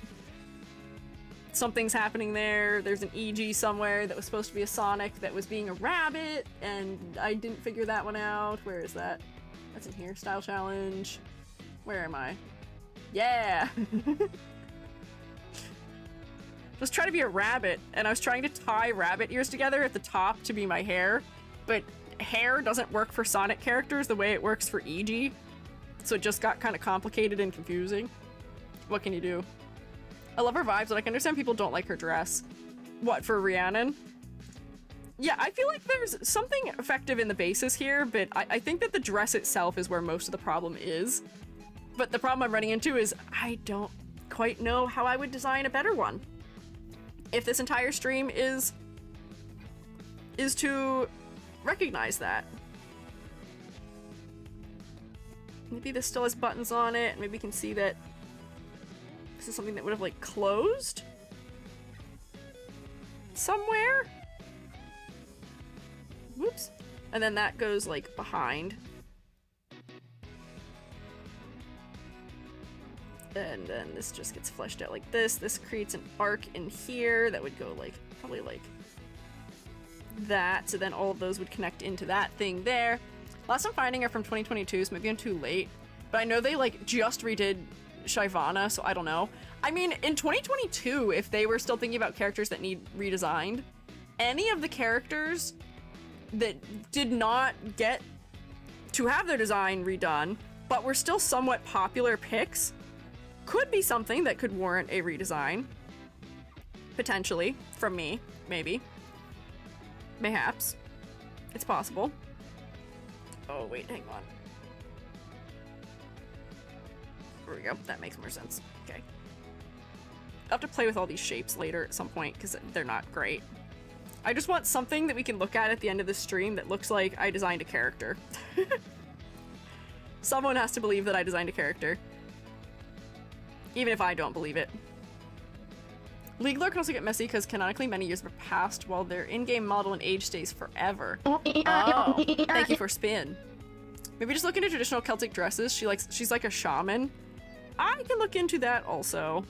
Something's happening there. There's an EG somewhere that was supposed to be a Sonic that was being a rabbit, and I didn't figure that one out. Where is that? That's in here. Style challenge. Where am I? Yeah! I was trying to be a rabbit, and I was trying to tie rabbit ears together at the top to be my hair, but hair doesn't work for Sonic characters the way it works for EG, so it just got kind of complicated and confusing. What can you do? I love her vibes, but I can understand people don't like her dress. What, for Rhiannon? Yeah, I feel like there's something effective in the basis here, but I think that the dress itself is where most of the problem is. But the problem I'm running into is I don't quite know how I would design a better one. If this entire stream is to recognize that. Maybe this still has buttons on it, and maybe we can see that this is something that would have, like, closed somewhere. Whoops. And then that goes, like, behind. And then this just gets fleshed out like this. This creates an arc in here that would go, like, probably like that. So then all of those would connect into that thing there. Last I'm finding are from 2022, so maybe I'm too late. But I know they, like, just redid Shyvana, so I don't know. I mean, in 2022, if they were still thinking about characters that need redesigned, any of the characters that did not get to have their design redone, but were still somewhat popular picks, could be something that could warrant a redesign. Potentially. From me. Maybe. Mayhaps. It's possible. Oh, wait, hang on. There we go. That makes more sense. Okay. I'll have to play with all these shapes later at some point, because they're not great. I just want something that we can look at the end of the stream that looks like I designed a character. Someone has to believe that I designed a character. Even if I don't believe it. League lore can also get messy because canonically many years have passed while their in-game model and age stays forever. Oh, thank you for spin. Maybe just look into traditional Celtic dresses. She's like a shaman. I can look into that also.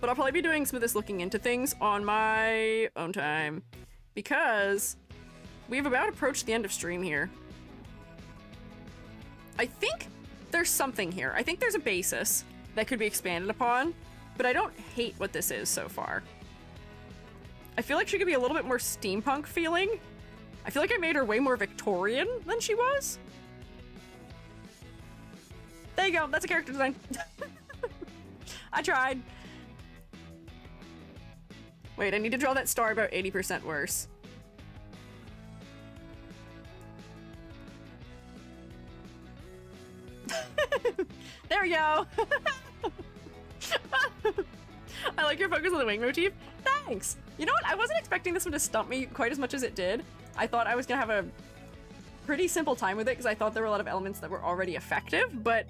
But I'll probably be doing some of this looking into things on my own time. Because we've about approached the end of stream here. I think there's something here. I think there's a basis that could be expanded upon, but I don't hate what this is so far. I feel like she could be a little bit more steampunk feeling. I feel like I made her way more Victorian than she was. There you go. That's a character design. I tried. Wait, I need to draw that star about 80% worse. There we go. I like your focus on the wing motif. Thanks. You know what? I wasn't expecting this one to stump me quite as much as it did. I thought I was gonna have a pretty simple time with it because I thought there were a lot of elements that were already effective, but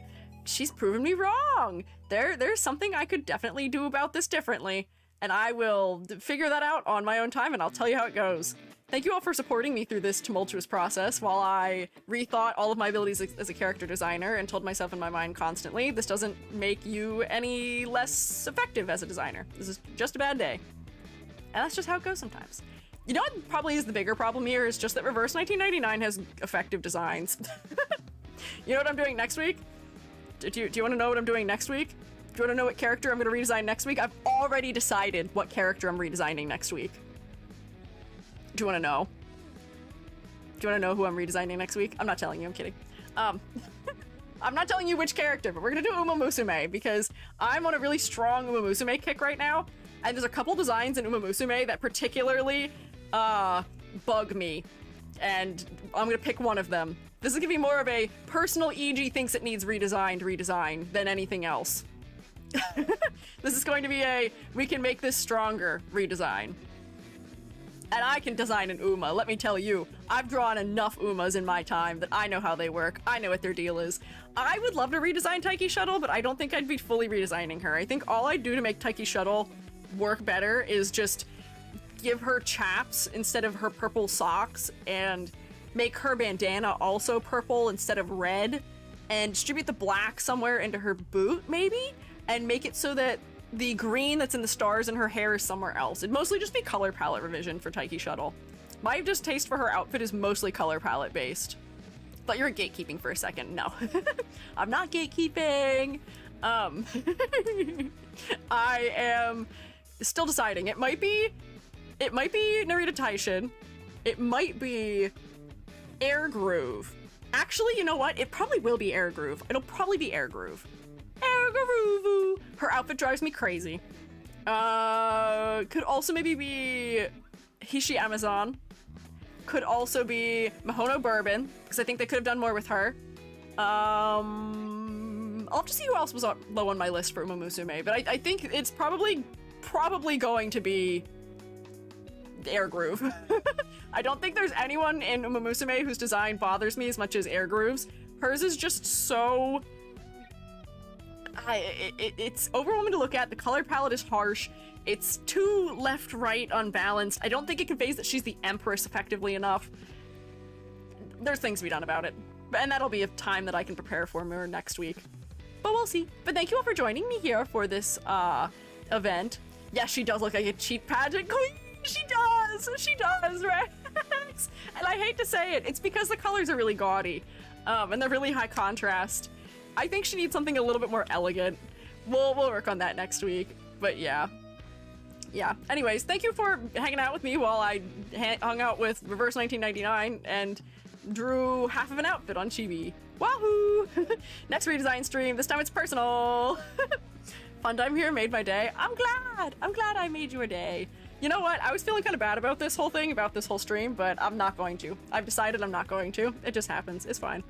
she's proven me wrong. There's something I could definitely do about this differently, and I will figure that out on my own time, and I'll tell you how it goes. Thank you all for supporting me through this tumultuous process while I rethought all of my abilities as a character designer and told myself in my mind constantly, this doesn't make you any less effective as a designer. This is just a bad day. And that's just how it goes sometimes. You know what probably is the bigger problem here is just that Reverse 1999 has effective designs. You know what I'm doing next week? Do you want to know what I'm doing next week? Do you want to know what character I'm going to redesign next week? I've already decided what character I'm redesigning next week. Do you want to know? Do you want to know who I'm redesigning next week? I'm not telling you, I'm kidding. I'm not telling you which character, but we're gonna do Uma Musume because I'm on a really strong Uma Musume kick right now, and there's a couple designs in Uma Musume that particularly bug me, and I'm gonna pick one of them. This is gonna be more of a personal EG thinks it needs redesign than anything else. This is going to be a we can make this stronger redesign. And I can design an Uma, let me tell you. I've drawn enough Umas in my time that I know how they work. I know what their deal is. I would love to redesign Taiki Shuttle, but I don't think I'd be fully redesigning her. I think all I'd do to make Taiki Shuttle work better is just give her chaps instead of her purple socks and make her bandana also purple instead of red and distribute the black somewhere into her boot, maybe? And make it so that the green that's in the stars in her hair is somewhere else. It'd mostly just be color palette revision for Taiki Shuttle. My distaste for her outfit is mostly color palette based. Thought you were gatekeeping for a second. No. I'm not gatekeeping. I am still deciding. It might be Narita Taishin. It might be Air Groove. Actually, you know what? It probably will be Air Groove. It'll probably be Air Groove. Her outfit drives me crazy. Could also maybe be Hishi Amazon. Could also be Mahono Bourbon, because I think they could have done more with her. I'll have to see who else was low on my list for Uma Musume, but I think it's probably going to be Air Groove. I don't think there's anyone in Uma Musume whose design bothers me as much as Air Groove's. Hers is just so... it's overwhelming to look at. The color palette is harsh. It's too left-right unbalanced. I don't think it conveys that she's the Empress effectively enough. There's things to be done about it. And that'll be a time that I can prepare for more next week. But we'll see. But thank you all for joining me here for this event. Yeah, she does look like a cheap pageant queen. She does, Rex. And I hate to say it, it's because the colors are really gaudy. And they're really high contrast. I think she needs something a little bit more elegant. We'll work on that next week, but yeah. Anyways, thank you for hanging out with me while I hung out with Reverse 1999 and drew half of an outfit on Chibi. Wahoo! Next redesign stream, this time it's personal. Fun time here made my day. I'm glad I made you a day. You know what? I was feeling kind of bad about this whole thing, about this whole stream, but I'm not going to. I've decided I'm not going to. It just happens. It's fine.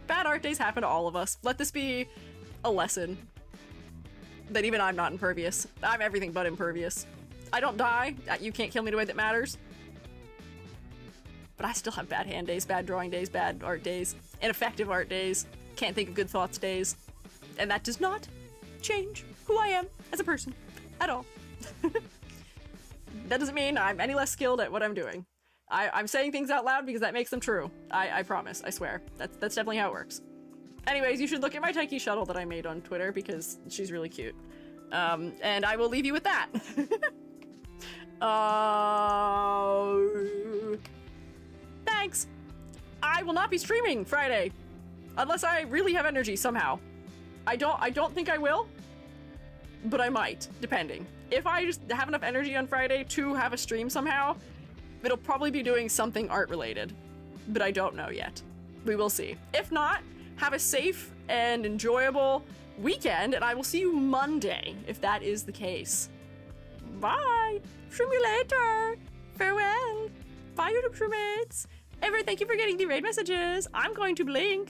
Bad art days happen to all of us. Let this be a lesson that even I'm not impervious. I'm everything but impervious. I don't die. You can't kill me in a way that matters. But I still have bad hand days, bad drawing days, bad art days, ineffective art days, can't think of good thoughts days. And that does not change who I am as a person at all. That doesn't mean I'm any less skilled at what I'm doing. I'm saying things out loud because that makes them true. I promise, I swear. That's definitely how it works. Anyways, you should look at my Taiki Shuttle that I made on Twitter because she's really cute. And I will leave you with that. Thanks. I will not be streaming Friday unless I really have energy somehow. I don't think I will, but I might, depending. If I just have enough energy on Friday to have a stream somehow, it'll probably be doing something art related, but I don't know yet. We will see. If not, have a safe and enjoyable weekend, and I will see you Monday if that is the case. Bye. See you later. Farewell. Bye, YouTube shroommates. Ever, thank you for getting the raid messages. I'm going to blink.